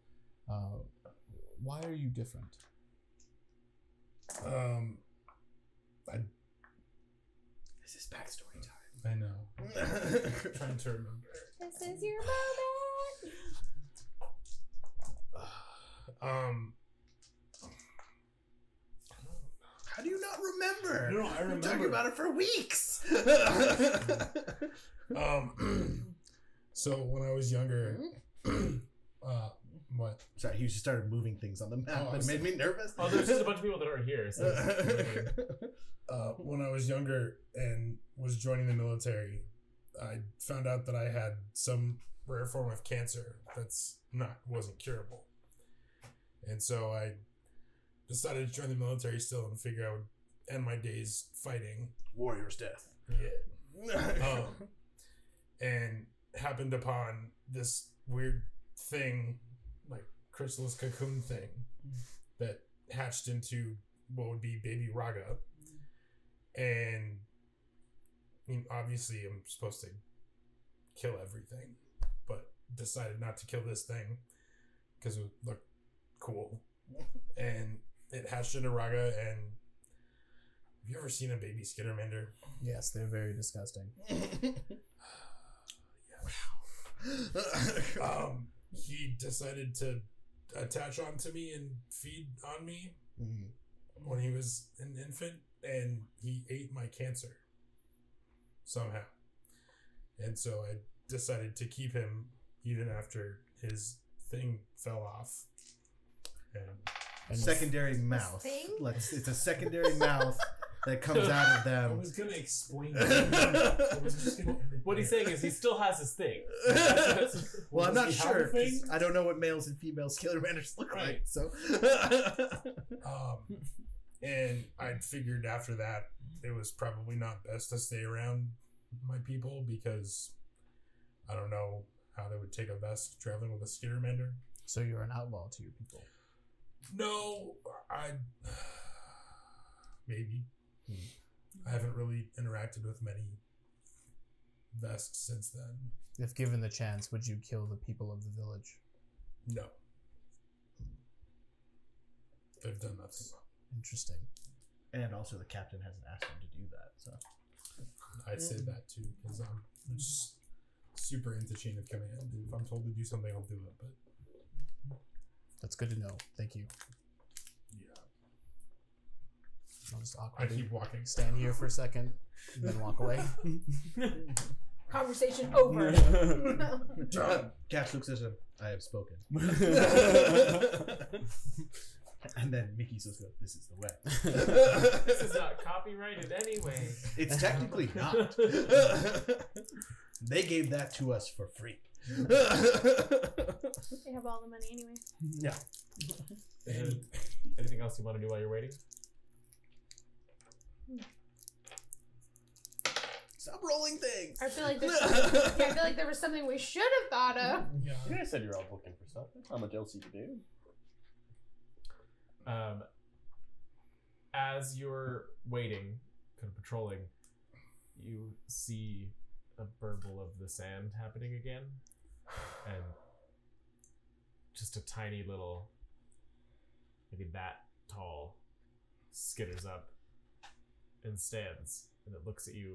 Speaker 5: Why are you different?
Speaker 2: This is backstory time.
Speaker 4: I know. Trying to remember.
Speaker 3: This is your moment.
Speaker 2: How do you not remember?
Speaker 4: No, I remember.
Speaker 2: We're talking about it for weeks.
Speaker 4: So when I was younger, what?
Speaker 2: Sorry, you just started moving things on the map.
Speaker 4: Oh,
Speaker 2: It made me nervous.
Speaker 1: Oh, there's just a bunch of people that aren't here. So
Speaker 4: When I was younger and was joining the military, I found out that I had some rare form of cancer wasn't curable, and so I decided to join the military still and figure I would end my days fighting.
Speaker 2: Warrior's death.
Speaker 4: Yeah. And happened upon this weird thing, like chrysalis cocoon thing, that hatched into what would be baby Raga. And I mean, obviously I'm supposed to kill everything, but decided not to kill this thing because it would look cool. And it hatched into Raga. And have you ever seen a baby Skittermander?
Speaker 5: Yes, they're very disgusting.
Speaker 4: He decided to attach onto me and feed on me when he was an infant, and he ate my cancer somehow. And so I decided to keep him even after his thing fell off. And
Speaker 2: Secondary mouth.
Speaker 3: thing?
Speaker 2: It's a secondary mouth that comes out of
Speaker 4: I
Speaker 2: them.
Speaker 4: was gonna explain it. I was just gonna end it
Speaker 1: what he's
Speaker 4: there.
Speaker 1: saying is he still has his thing.
Speaker 2: Well, I'm not
Speaker 4: Does he have
Speaker 2: sure.
Speaker 4: a thing?
Speaker 2: 'Cause I don't know what males and females Skillermanders look
Speaker 1: Right.
Speaker 2: like. So,
Speaker 4: And I figured after that it was probably not best to stay around my people because I don't know how they would take a vest traveling with a Skittermander.
Speaker 5: So you're an outlaw to your people.
Speaker 4: No, I maybe. I haven't really interacted with many Vests since then.
Speaker 5: If given the chance, would you kill the people of the village?
Speaker 4: No. They've done nothing wrong.
Speaker 5: Interesting.
Speaker 2: And also, the captain hasn't asked him to do that, so.
Speaker 4: I'd say that too, because I'm just super into chain of command. If I'm told to do something, I'll do it, but
Speaker 5: That's good to know. Thank you.
Speaker 4: yeah.
Speaker 5: I'll just
Speaker 4: I
Speaker 5: awkwardly
Speaker 4: keep walking.
Speaker 5: stand here for a second and then walk away.
Speaker 3: Conversation over.
Speaker 2: Cash looks at him. I have spoken. And then Mickey says, "This is the way."
Speaker 1: This is not copyrighted anyway.
Speaker 2: It's technically not. They gave that to us for free.
Speaker 3: They have all the money anyway.
Speaker 2: Yeah.
Speaker 1: Anything else you want to do while you're waiting?
Speaker 2: Stop rolling things.
Speaker 3: I feel like there's I feel like there was something we should have thought of.
Speaker 4: Yeah.
Speaker 6: You guys said you're all looking for stuff. How much else you can do?
Speaker 1: As you're waiting, kind of patrolling, you see a burble of the sand happening again, and just a tiny little, maybe that tall, skitters up and stands, and it looks at you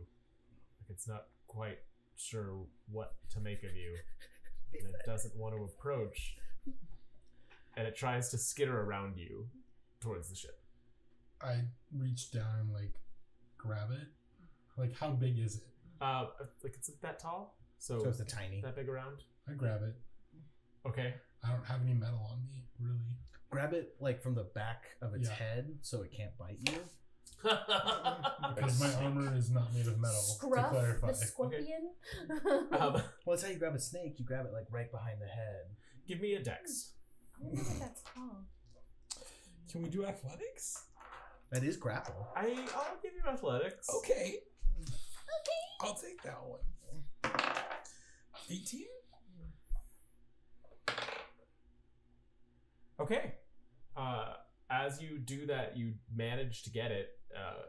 Speaker 1: like it's not quite sure what to make of you, and it doesn't want to approach, and it tries to skitter around you towards the ship.
Speaker 4: I reach down and like grab it. Like, how big is it?
Speaker 1: Like it's that tall, so
Speaker 2: So it's a tiny.
Speaker 1: that big around.
Speaker 4: I grab it.
Speaker 1: Okay.
Speaker 4: I don't have any metal on me, really.
Speaker 2: Grab it like from the back of its
Speaker 4: Yeah.
Speaker 2: head so it can't bite you.
Speaker 4: Because my armor is not made of metal, to
Speaker 3: Scruff
Speaker 4: clarify.
Speaker 3: the scorpion.
Speaker 1: Um,
Speaker 2: Well, that's how you grab a snake. You grab it like right behind the head.
Speaker 1: give me a dex.
Speaker 3: I don't know what that's called.
Speaker 4: Can we do athletics?
Speaker 2: That is grapple.
Speaker 1: I'll give you athletics.
Speaker 4: Okay. I'll take that one. 18?
Speaker 1: Okay. As you do that, you manage to get it.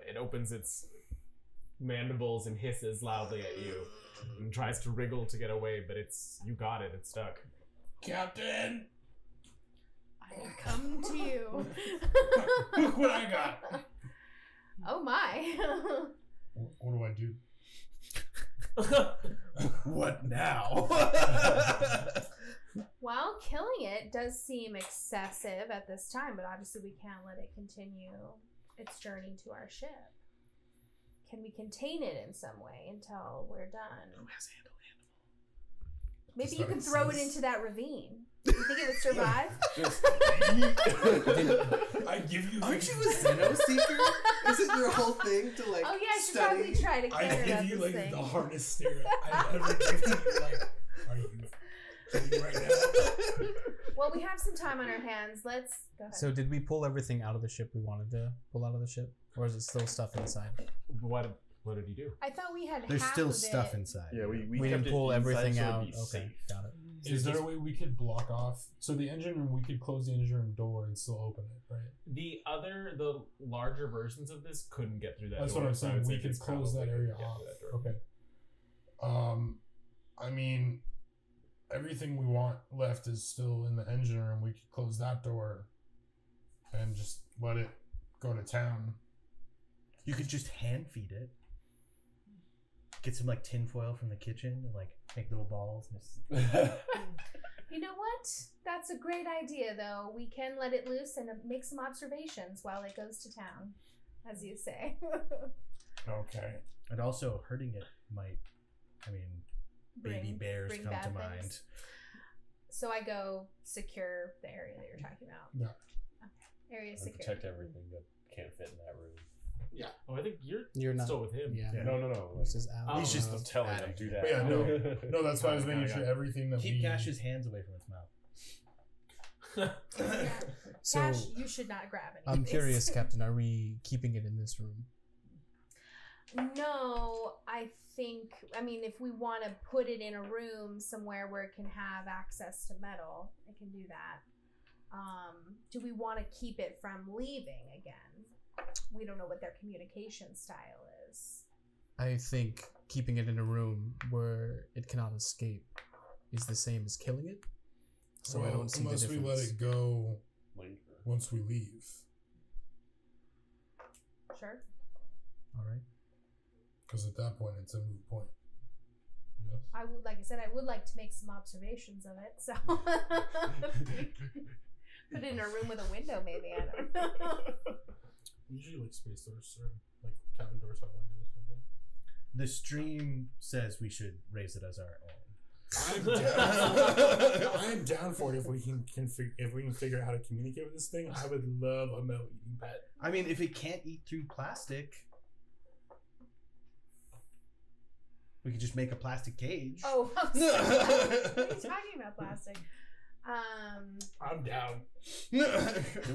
Speaker 1: It opens its mandibles and hisses loudly at you and tries to wriggle to get away, but you got it. It's stuck.
Speaker 4: Captain!
Speaker 3: I come to you.
Speaker 4: Look what I got!
Speaker 3: Oh my.
Speaker 4: What do I do?
Speaker 2: What now?
Speaker 3: Well, killing it does seem excessive at this time, but obviously we can't let it continue its journey to our ship. Can we contain it in some way until we're done?
Speaker 2: Who has handle animal?
Speaker 3: Maybe
Speaker 4: That's
Speaker 3: you
Speaker 4: what
Speaker 3: can
Speaker 4: it
Speaker 3: throw it
Speaker 4: says.
Speaker 3: into that ravine. Do you think it would survive?
Speaker 4: I give you.
Speaker 2: Aren't you a Xeno seeker? Isn't your whole thing to like
Speaker 3: Oh yeah, I should
Speaker 2: study?
Speaker 3: probably try to
Speaker 4: I
Speaker 3: care about
Speaker 4: give you
Speaker 3: this
Speaker 4: like
Speaker 3: thing.
Speaker 4: the hardest stare I've ever given you. Like, are you kidding right now?
Speaker 3: Well, we have some time on our hands. Let's go ahead.
Speaker 5: So did we pull everything out of the ship we wanted to pull out of the ship? Or is it still stuff inside?
Speaker 1: What did you do?
Speaker 3: I thought we had
Speaker 2: There's
Speaker 3: half
Speaker 2: still
Speaker 3: of
Speaker 2: stuff
Speaker 3: it.
Speaker 2: inside.
Speaker 6: Yeah, we
Speaker 5: We
Speaker 6: kept
Speaker 5: didn't
Speaker 6: it
Speaker 5: pull
Speaker 6: inside
Speaker 5: everything
Speaker 6: so it'd
Speaker 5: out.
Speaker 6: be
Speaker 5: Okay,
Speaker 6: safe.
Speaker 5: got it.
Speaker 4: Is there a way we could block off? So the engine room, we could close the engine room door and still open it, right?
Speaker 1: The larger versions of this couldn't get through that
Speaker 4: That's
Speaker 1: door.
Speaker 4: what I'm
Speaker 1: so I
Speaker 4: saying.
Speaker 1: would say
Speaker 4: We could
Speaker 1: this
Speaker 4: close that
Speaker 1: probably
Speaker 4: area
Speaker 1: couldn't get
Speaker 4: off.
Speaker 1: through that door.
Speaker 4: Okay. I mean, everything we want left is still in the engine room. We could close that door and just let it go to town.
Speaker 2: You could just hand feed it. Get some like tinfoil from the kitchen and like make little balls. And just...
Speaker 3: You know what? That's a great idea, though. We can let it loose and make some observations while it goes to town, as you say.
Speaker 4: Okay.
Speaker 2: And also hurting it might, I mean, baby bears
Speaker 3: bring
Speaker 2: come
Speaker 3: bad
Speaker 2: to
Speaker 3: things.
Speaker 2: mind.
Speaker 3: So I go secure the area that you're talking about.
Speaker 4: Yeah.
Speaker 3: Okay. Area
Speaker 6: And
Speaker 3: secure.
Speaker 6: protect everything that can't fit in that room.
Speaker 1: Oh, I think
Speaker 5: You're not.
Speaker 1: still with him.
Speaker 5: Yeah.
Speaker 2: Yeah.
Speaker 6: No.
Speaker 5: This is out.
Speaker 1: He's
Speaker 6: Just
Speaker 1: Oh,
Speaker 6: telling them
Speaker 2: attic.
Speaker 6: do that.
Speaker 4: But yeah, no, that's why I was making sure everything that
Speaker 2: Keep
Speaker 4: we
Speaker 2: Cash's hands away from its mouth.
Speaker 3: Yeah.
Speaker 5: So
Speaker 3: Cash, you should not grab it.
Speaker 5: I'm curious, Captain. Are we keeping it in this room?
Speaker 3: No, I think, I mean, if we want to put it in a room somewhere where it can have access to metal, it can do that. Do we want to keep it from leaving again? we don't know what their communication style is.
Speaker 5: I think keeping it in a room where it cannot escape is the same as killing it. So I don't see the
Speaker 4: unless
Speaker 5: difference.
Speaker 4: we let it go
Speaker 6: Like,
Speaker 4: once we leave.
Speaker 3: Sure.
Speaker 5: All right.
Speaker 4: Because at that point, it's a moot point. Yes.
Speaker 3: I would, like I said, I would like to make some observations of it. So put it in a room with a window, maybe. I don't know.
Speaker 4: Usually, like space doors or like cabin doors have windows, don't they?
Speaker 2: The stream says we should raise it as our own.
Speaker 4: I'm down for it if we can figure out how to communicate with this thing. I would love a metal eating pet.
Speaker 2: I mean, if it can't eat through plastic, we could just make a plastic cage.
Speaker 3: Oh, I'm sorry. What are you talking about, plastic?
Speaker 4: I'm down.
Speaker 6: do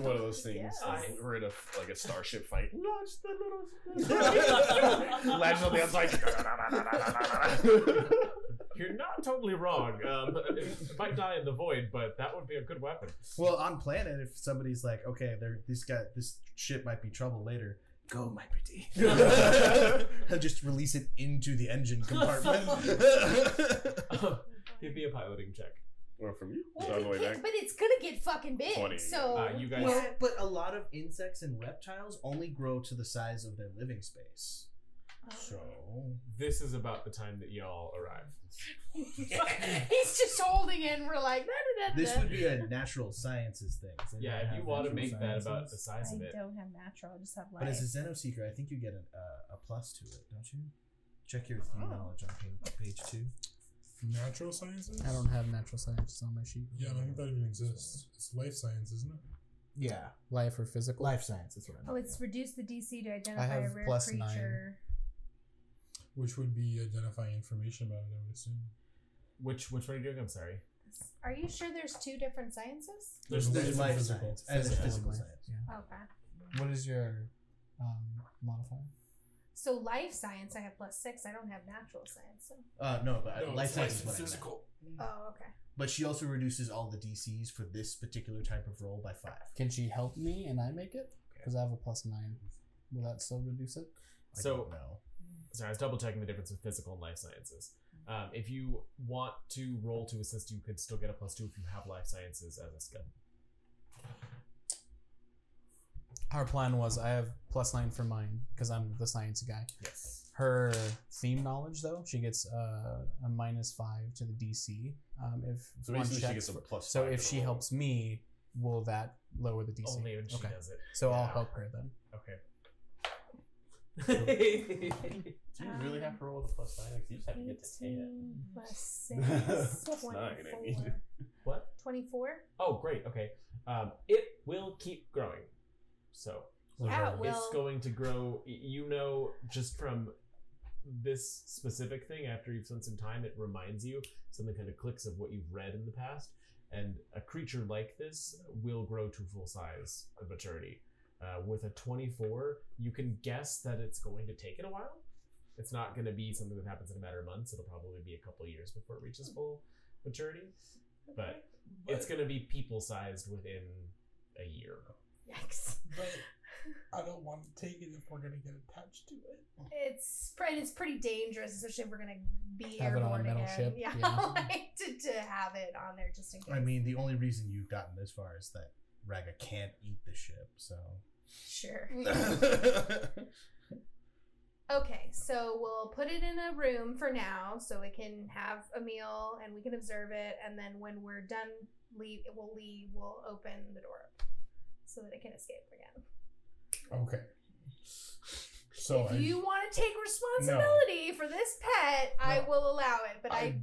Speaker 6: one of those things.
Speaker 3: Yes.
Speaker 6: We're in a starship fight. Launch the little. Lands on the outside.
Speaker 1: You're not totally wrong. It might die in the void, but that would be a good weapon.
Speaker 2: Well, on planet, if somebody's like, okay, this ship might be trouble later. Go, my pretty. And just release it into the engine compartment.
Speaker 1: Give me a piloting check.
Speaker 6: Or from you.
Speaker 3: Well,
Speaker 6: On the way back.
Speaker 3: but it's gonna get fucking big.
Speaker 6: 20.
Speaker 3: So
Speaker 1: You guys.
Speaker 2: Well, but a lot of insects and reptiles only grow to the size of their living space. So
Speaker 1: This is about the time that y'all arrive.
Speaker 3: he's just holding it, and we're like,
Speaker 2: this would be a natural sciences thing. Does
Speaker 1: Yeah,
Speaker 2: anybody
Speaker 1: if you
Speaker 2: have
Speaker 1: want to
Speaker 2: natural
Speaker 1: make that about
Speaker 2: sciences?
Speaker 1: the size of
Speaker 7: I
Speaker 1: it.
Speaker 7: don't have natural, I just have life.
Speaker 2: But as a Xenoseeker, I think you get a plus to it, don't you? Check your theme knowledge on page 2.
Speaker 4: Natural sciences?
Speaker 5: I don't have natural sciences on my sheet.
Speaker 4: Yeah, I don't think that even exists. It's life science, isn't it?
Speaker 8: Yeah,
Speaker 5: Life or physical?
Speaker 8: life science is what I
Speaker 3: Oh,
Speaker 8: mean.
Speaker 3: it's reduced the DC to identify
Speaker 5: I
Speaker 3: a
Speaker 5: have
Speaker 3: rare
Speaker 5: plus 9.
Speaker 3: creature.
Speaker 4: Which would be identifying information about it, I would assume.
Speaker 1: Which one are you doing? I'm sorry.
Speaker 3: Are you sure there's 2 different sciences?
Speaker 4: There's
Speaker 2: There's life
Speaker 4: physical.
Speaker 2: science and there's physical
Speaker 5: life,
Speaker 2: science.
Speaker 5: Yeah.
Speaker 3: Okay.
Speaker 5: What is your modifier?
Speaker 3: So life science, I have plus 6. I don't have natural science. So.
Speaker 2: No, but
Speaker 4: No,
Speaker 2: life
Speaker 4: it's
Speaker 2: science is what I meant.
Speaker 4: physical.
Speaker 3: Oh, okay.
Speaker 2: But she also reduces all the DCs for this particular type of roll by 5.
Speaker 5: Can she help me and I make it? Because I have a plus 9. Will that still reduce it?
Speaker 2: I
Speaker 1: So-
Speaker 2: don't know.
Speaker 1: Sorry, I was double checking the difference with physical and life sciences. If you want to roll to assist, you could still get a +2 if you have life sciences as a skill.
Speaker 5: Our plan was I have plus 9 for mine because I'm the science guy.
Speaker 1: Yes.
Speaker 5: Her theme knowledge, though, she gets a -5 to the DC. If
Speaker 6: So
Speaker 5: one
Speaker 6: basically, she
Speaker 5: check
Speaker 6: gets a
Speaker 5: for-
Speaker 6: plus.
Speaker 5: So
Speaker 6: 5
Speaker 5: if
Speaker 6: to
Speaker 5: she
Speaker 6: roll.
Speaker 5: helps me, will that lower the DC?
Speaker 1: Only when she
Speaker 5: Okay.
Speaker 1: does it.
Speaker 5: So I'll
Speaker 1: Yeah.
Speaker 5: help her then.
Speaker 1: Okay.
Speaker 6: Do you really have to roll with a +9? Like, you just have to get to 10.
Speaker 3: 18 plus 6.
Speaker 6: Plus 9, I mean.
Speaker 3: 24.
Speaker 1: What?
Speaker 3: 24?
Speaker 1: Oh, great. Okay. It will keep growing. So
Speaker 3: Yeah, it
Speaker 1: it's
Speaker 3: will.
Speaker 1: going to grow. You know, just from this specific thing, after you've spent some time, it reminds you, something kind of clicks of what you've read in the past. And a creature like this will grow to full size of maturity. With a 24, you can guess that it's going to take it a while. It's not going to be something that happens in a matter of months. It'll probably be a couple of years before it reaches full maturity. But it's going to be people-sized within a year.
Speaker 3: Yikes.
Speaker 4: But I don't want to take it if we're going to get attached to it.
Speaker 3: It's pretty dangerous, especially if we're gonna be
Speaker 5: Have it on a
Speaker 3: airborne
Speaker 5: metal
Speaker 3: again.
Speaker 5: ship,
Speaker 3: Yeah,
Speaker 5: yeah.
Speaker 3: like to have it on there just in case.
Speaker 2: I mean, the only reason you've gotten this far is that Raga can't eat the ship, so.
Speaker 3: sure. Okay, so we'll put it in a room for now, so it can have a meal and we can observe it. And then when we're done, we'll open the door up so that it can escape again.
Speaker 4: Okay. So
Speaker 3: If you want to take responsibility for this pet, I
Speaker 4: No.
Speaker 3: will allow it. But I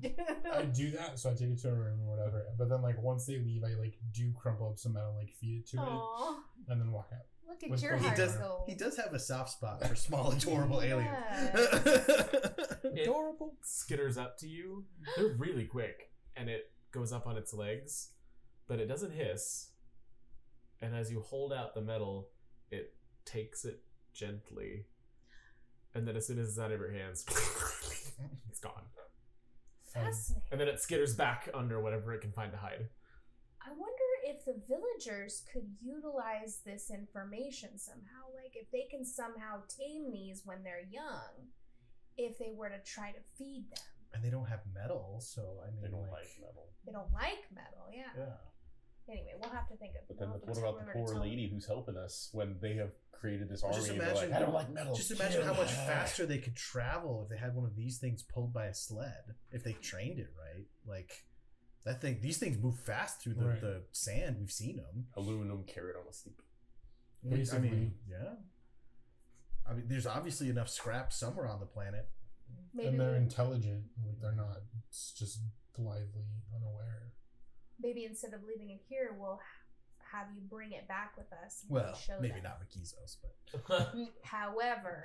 Speaker 4: I do that, so I take it to a room or whatever. But then, like, once they leave, I like do crumple up some metal, and, like, feed it to
Speaker 3: Aw,
Speaker 4: it, and then walk out.
Speaker 3: look at
Speaker 4: With-
Speaker 3: your
Speaker 4: he
Speaker 3: heart
Speaker 2: does-
Speaker 3: gold.
Speaker 2: He does have a soft spot for small, adorable aliens.
Speaker 1: It
Speaker 5: Adorable.
Speaker 1: skitters up to you. They're really quick, and it goes up on its legs, but it doesn't hiss. And as you hold out the metal, it takes it gently. And then as soon as it's out of your hands, it's gone.
Speaker 3: Fascinating.
Speaker 1: And then it skitters back under whatever it can find to hide.
Speaker 3: I wonder if the villagers could utilize this information somehow, like if they can somehow tame these when they're young, if they were to try to feed them.
Speaker 2: And they don't have metal, so I mean,
Speaker 6: They don't like metal.
Speaker 3: They don't like metal, yeah. Anyway, we'll have to think of.
Speaker 6: But then
Speaker 3: we'll have
Speaker 6: what
Speaker 3: to
Speaker 6: about the
Speaker 3: remember to
Speaker 6: poor
Speaker 3: tell
Speaker 6: lady who's helping us when they have created this
Speaker 2: Well,
Speaker 6: army?
Speaker 2: just
Speaker 6: And they're
Speaker 2: imagine-
Speaker 6: like, I don't like metal.
Speaker 2: Just imagine how
Speaker 6: Kill
Speaker 2: much
Speaker 6: her."
Speaker 2: faster they could travel if they had one of these things pulled by a sled. If they trained it right, like that thing. These things move fast through
Speaker 4: Right.
Speaker 2: the sand. We've seen them.
Speaker 6: Aluminum carrot on a stick.
Speaker 4: Basically.
Speaker 2: I mean, yeah. I mean, there's obviously enough scrap somewhere on the planet.
Speaker 3: Maybe
Speaker 4: And they're intelligent. Like, they're not just blithely unaware.
Speaker 3: maybe instead of leaving it here, we'll have you bring it back with us. And
Speaker 2: Well,
Speaker 3: show
Speaker 2: maybe
Speaker 3: them.
Speaker 2: not Makizos,
Speaker 3: However,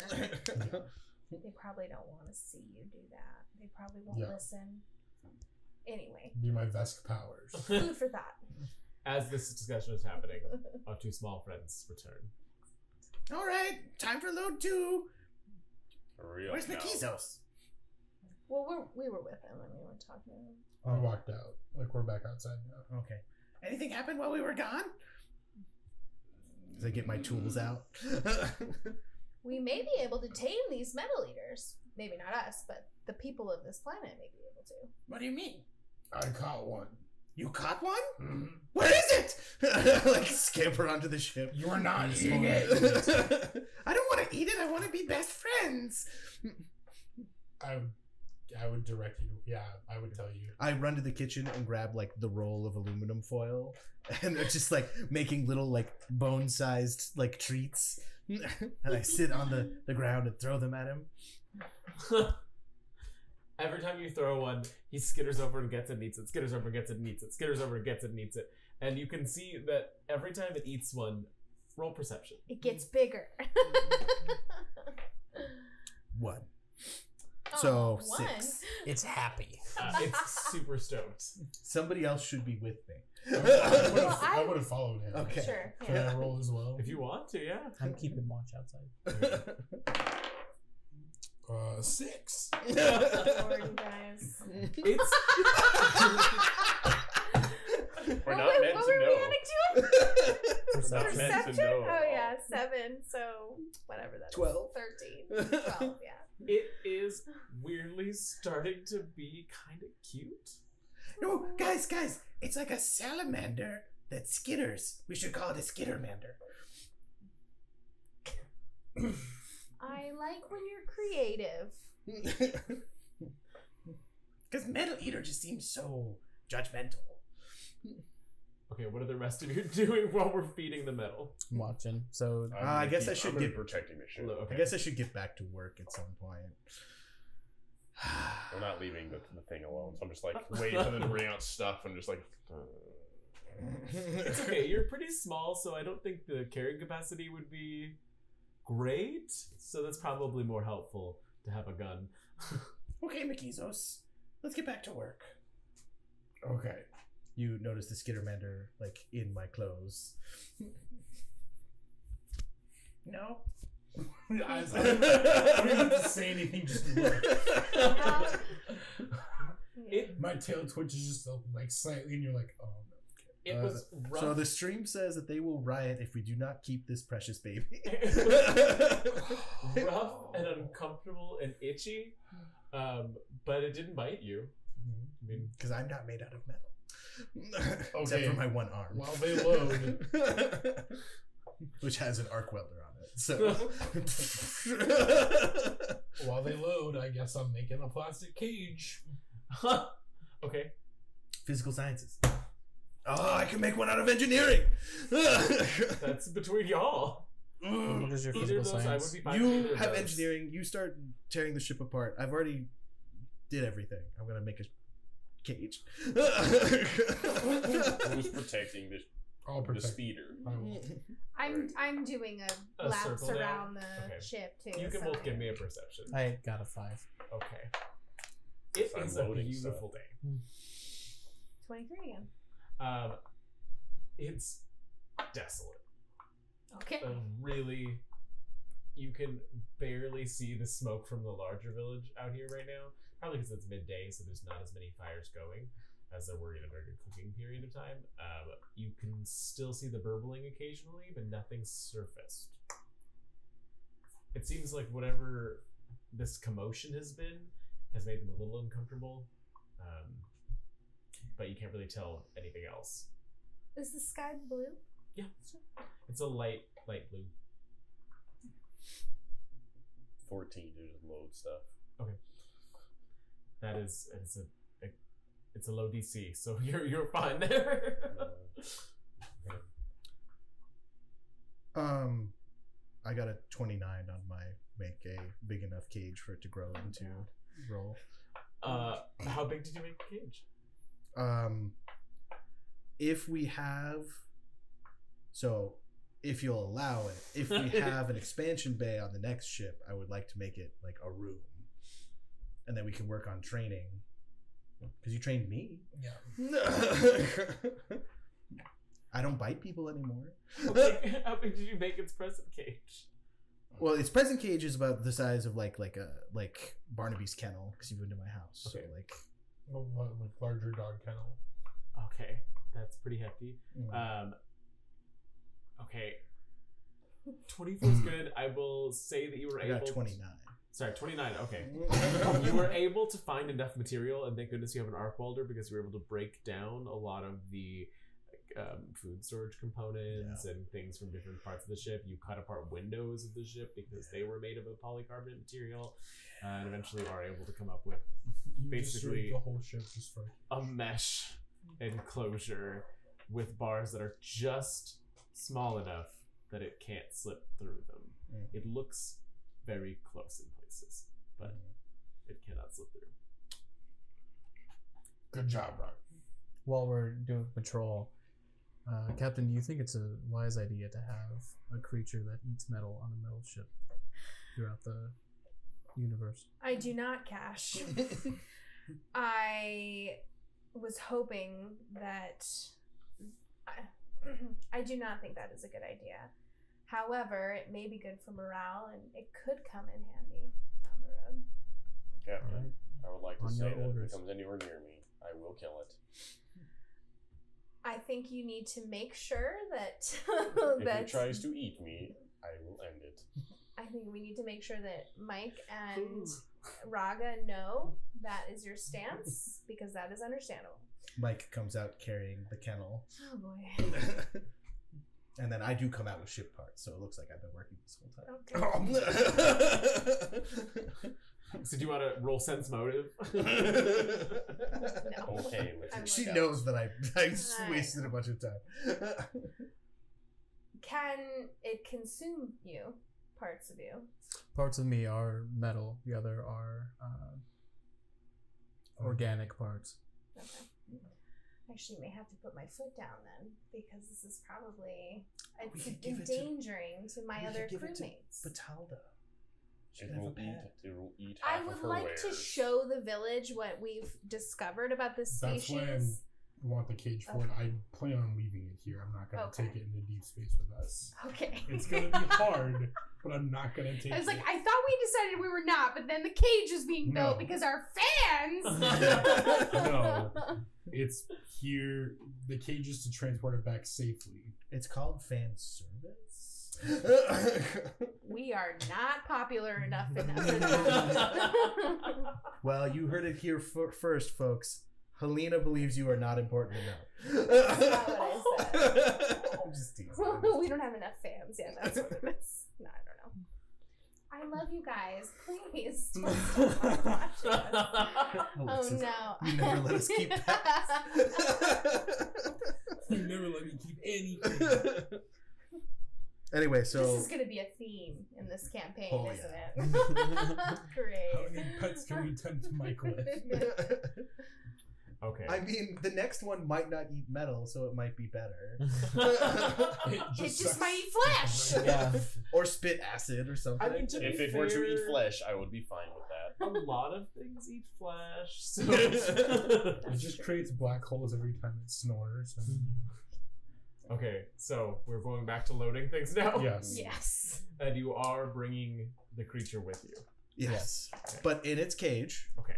Speaker 2: but
Speaker 3: they probably don't want to see you do that. They probably won't
Speaker 4: Yeah.
Speaker 3: listen. Anyway,
Speaker 4: Be my Vesk powers.
Speaker 3: food for thought.
Speaker 1: As this discussion is happening, our two small friends return.
Speaker 2: all right, time for load 2.
Speaker 6: Hurry up
Speaker 2: Where's
Speaker 6: now.
Speaker 2: Makizos?
Speaker 3: Well, we were with them and we were talking to them.
Speaker 4: I walked out. Like, we're back outside now.
Speaker 2: Okay. Anything happened while we were gone? As I get my tools out.
Speaker 3: We may be able to tame these metal eaters. Maybe not us, but the people of this planet may be able to.
Speaker 2: What do you mean?
Speaker 4: I caught one.
Speaker 2: You caught one?
Speaker 4: Mhm.
Speaker 2: Where is it? Like scamper onto the ship.
Speaker 4: You are not
Speaker 2: He's
Speaker 4: eating
Speaker 2: going-
Speaker 4: it.
Speaker 2: I don't want to eat it. I want to be best friends.
Speaker 4: I would direct you. Yeah, I would tell you.
Speaker 2: I run to the kitchen and grab like the roll of aluminum foil, and they're just like making little like bone-sized like treats. And I sit on the ground and throw them at him.
Speaker 1: Every time you throw one, he skitters over and gets it and eats it, skitters over and gets it and eats it, skitters over and gets it and eats it. And you can see that every time it eats one, roll perception.
Speaker 3: It gets bigger.
Speaker 2: 1.
Speaker 3: Oh,
Speaker 2: So
Speaker 3: 1.
Speaker 2: 6.
Speaker 5: It's happy.
Speaker 1: It's super stoked.
Speaker 2: Somebody else should be with me.
Speaker 4: I would have followed him.
Speaker 2: Okay.
Speaker 3: Sure.
Speaker 4: Can
Speaker 3: Yeah.
Speaker 4: I roll as well?
Speaker 1: If you want to, yeah.
Speaker 5: I'm keeping watch outside.
Speaker 4: 6.
Speaker 3: Lord, you guys.
Speaker 1: It's
Speaker 6: We're
Speaker 3: What
Speaker 6: not
Speaker 3: were-
Speaker 6: meant
Speaker 3: what
Speaker 6: to
Speaker 3: were we
Speaker 6: know.
Speaker 3: adding to it?
Speaker 5: Perception.
Speaker 6: Not meant to
Speaker 3: Perception?
Speaker 6: know.
Speaker 3: Oh yeah, 7. So whatever that is.
Speaker 2: 12.
Speaker 3: 13. 12, yeah.
Speaker 1: it is weirdly starting to be kind of cute.
Speaker 2: No, guys, it's like a salamander that skitters. We should call it a skittermander.
Speaker 3: I like when you're creative.
Speaker 2: Because Metal Eater just seems so judgmental.
Speaker 1: Okay, what are the rest of you doing while we're feeding the metal?
Speaker 5: I'm watching. So
Speaker 2: I guess I should
Speaker 6: I'm gonna
Speaker 2: get-
Speaker 6: be protecting this shit.
Speaker 1: Okay.
Speaker 2: I guess I should get back to work at some point.
Speaker 6: We're not leaving the thing alone, so I'm just like waiting for them to bring out stuff and just like.
Speaker 1: It's okay, you're pretty small, so I don't think the carrying capacity would be great. So that's probably more helpful to have a gun.
Speaker 2: Okay, Makizos, let's get back to work.
Speaker 4: Okay.
Speaker 2: You notice the skittermander like in my clothes. No.
Speaker 4: I don't even have to say anything, just look.
Speaker 1: It
Speaker 4: My tail twitches just like slightly, and you're like, oh no.
Speaker 1: it was rough.
Speaker 2: So the stream says that they will riot if we do not keep this precious baby.
Speaker 1: rough and uncomfortable and itchy, but it didn't bite you. I mean,
Speaker 2: Because I'm not made out of metal. Except
Speaker 4: Okay.
Speaker 2: for my one arm.
Speaker 4: While they load,
Speaker 2: Which has an arc welder on it. So
Speaker 4: while they load, I guess I'm making a plastic cage.
Speaker 1: okay.
Speaker 2: physical sciences. Oh, I can make one out of engineering.
Speaker 1: That's between y'all.
Speaker 5: what is your
Speaker 1: Either
Speaker 5: physical
Speaker 1: of those, I would
Speaker 5: science?
Speaker 1: be fine with
Speaker 2: You
Speaker 1: either of
Speaker 2: have
Speaker 1: those.
Speaker 2: engineering. You start tearing the ship apart. I've already did everything. I'm gonna make a cage.
Speaker 6: Who's protecting
Speaker 4: I'll
Speaker 6: the
Speaker 4: protect.
Speaker 6: speeder?
Speaker 4: I will.
Speaker 3: I'm doing
Speaker 1: A
Speaker 3: laps
Speaker 1: circle now?
Speaker 3: around the
Speaker 1: Okay.
Speaker 3: ship too.
Speaker 1: You can
Speaker 3: so
Speaker 1: both give me a perception.
Speaker 5: I got a 5.
Speaker 1: Okay. It
Speaker 6: I'm
Speaker 1: is a
Speaker 6: loading
Speaker 1: beautiful day.
Speaker 3: 23 again.
Speaker 1: It's desolate.
Speaker 3: Okay.
Speaker 1: Really, you can barely see the smoke from the larger village out here right now. Probably because it's midday, so there's not as many fires going. as they're worried under a cooking period of time. You can still see the burbling occasionally, but nothing's surfaced. It seems like whatever this commotion has made them a little uncomfortable, but you can't really tell anything else.
Speaker 3: Is the sky blue?
Speaker 1: Yeah, it's a light blue.
Speaker 6: 14 to just load stuff.
Speaker 1: Okay. It's a low DC, so you're fine there.
Speaker 2: I got a 29 on my make a big enough cage for it to grow into roll.
Speaker 1: How big did you make the cage?
Speaker 2: If we have, so if you'll allow it, if we have an expansion bay on the next ship, I would like to make it like a room, and then we can work on training. Because you trained me.
Speaker 5: Yeah.
Speaker 2: I don't bite people anymore.
Speaker 1: Okay, how big did you make its present cage?
Speaker 2: Well, its present cage is about the size of like Barnaby's kennel, because you've been to my house.
Speaker 1: Okay.
Speaker 2: So like,
Speaker 4: like larger dog kennel.
Speaker 1: Okay, that's pretty hefty. Okay, 24 is good. I will say that you were
Speaker 2: I
Speaker 1: able.
Speaker 2: got 29.
Speaker 1: Sorry, 29. Okay, you were able to find enough material, and thank goodness you have an arc welder because you were able to break down a lot of the food storage components and things from different parts of the ship. You cut apart windows of the ship because they were made of a polycarbonate material, and eventually are able to come up with basically
Speaker 4: the whole ship just for
Speaker 1: a mesh enclosure with bars that are just small enough that it can't slip through them. It looks very close in places, but it cannot slip through.
Speaker 4: Good job, Rock.
Speaker 5: While we're doing patrol, Captain, do you think it's a wise idea to have a creature that eats metal on a metal ship throughout the universe?
Speaker 3: I do not, Cash. I was hoping that... I do not think that is a good idea. However, it may be good for morale, and it could come in handy down the road.
Speaker 6: Captain, I would like to
Speaker 5: On
Speaker 6: say
Speaker 5: your
Speaker 6: that if
Speaker 5: orders.
Speaker 6: it comes anywhere near me, I will kill it.
Speaker 3: I think you need to make sure that
Speaker 6: If it tries to eat me, I will end it.
Speaker 3: I think we need to make sure that Mike and Raga know that is your stance, because that is understandable.
Speaker 2: Mike comes out carrying the kennel.
Speaker 3: Oh boy.
Speaker 2: And then I do come out with ship parts, so it looks like I've been working this whole time.
Speaker 3: Okay.
Speaker 1: So do you want to roll sense motive?
Speaker 3: No.
Speaker 6: Okay, let's
Speaker 2: She
Speaker 6: check out.
Speaker 2: knows that I wasted a bunch of time.
Speaker 3: Can it consume you? Parts of you?
Speaker 5: Parts of me are metal. The other are organic parts.
Speaker 3: Okay. Actually, may have to put my foot down then, because this is probably endangering to my other crewmates.
Speaker 2: Batalda.
Speaker 6: It will eat
Speaker 3: I
Speaker 6: half
Speaker 3: would
Speaker 6: of her
Speaker 3: like to
Speaker 6: wares.
Speaker 3: show the village what we've discovered about this
Speaker 4: That's
Speaker 3: species.
Speaker 4: when we want the cage for it. I plan on leaving it here. I'm not going to
Speaker 3: Okay.
Speaker 4: take it into deep space with us.
Speaker 3: Okay.
Speaker 4: It's going to be hard, but I'm not going to take it.
Speaker 3: I was like, I thought we decided we were not, but then the cage is being built
Speaker 4: No.
Speaker 3: because our fans.
Speaker 4: No. It's here. The cage is to transport it back safely.
Speaker 2: It's called fan service.
Speaker 3: We are not popular enough for that.
Speaker 2: Well, you heard it here first, folks. Helena believes you are not important enough.
Speaker 3: That's not what I said.
Speaker 2: I'm just teasing.
Speaker 3: We don't have enough fans yet. That's what it is. No, I don't know. I love you guys. Please don't stop watching us. Oh
Speaker 2: Alexis,
Speaker 3: no.
Speaker 2: you never let us keep that.
Speaker 4: You never let me keep anything.
Speaker 2: Anyway, so
Speaker 3: This is going to be a theme in this campaign,
Speaker 2: Oh,
Speaker 3: isn't
Speaker 2: yeah.
Speaker 3: it?
Speaker 4: How
Speaker 3: Great.
Speaker 4: many pets can we tempt Mike with?
Speaker 1: Okay.
Speaker 2: I mean, the next one might not eat metal, so it might be better.
Speaker 3: It just might eat flesh.
Speaker 5: Yeah.
Speaker 2: Or spit acid or something.
Speaker 1: I mean, to
Speaker 6: If
Speaker 1: be
Speaker 6: it were to eat
Speaker 1: fair,
Speaker 6: flesh, I would be fine with that.
Speaker 1: a lot of things eat flesh. So
Speaker 4: It just creates black holes every time it snores.
Speaker 1: okay, so we're going back to loading things now.
Speaker 4: Yes.
Speaker 3: Yes.
Speaker 1: And you are bringing the creature with you.
Speaker 2: Yes.
Speaker 1: Okay.
Speaker 2: But in its cage,
Speaker 1: Okay.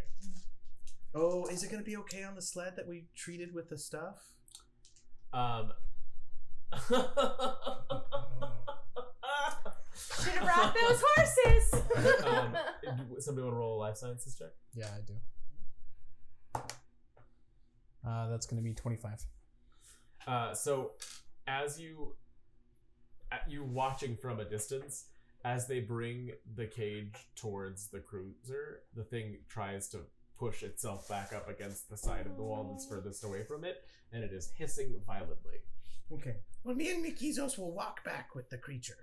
Speaker 2: Oh, is it gonna be okay on the sled that we treated with the stuff?
Speaker 3: Should have brought those horses.
Speaker 1: Somebody want to roll a life sciences check?
Speaker 5: Yeah, I do. That's going to be 25.
Speaker 1: So as you're watching from a distance, as they bring the cage towards the cruiser, the thing tries to push itself back up against the side of the wall that's furthest away from it, and it is hissing violently.
Speaker 2: Okay. Well, me and Mikizos will walk back with the creature.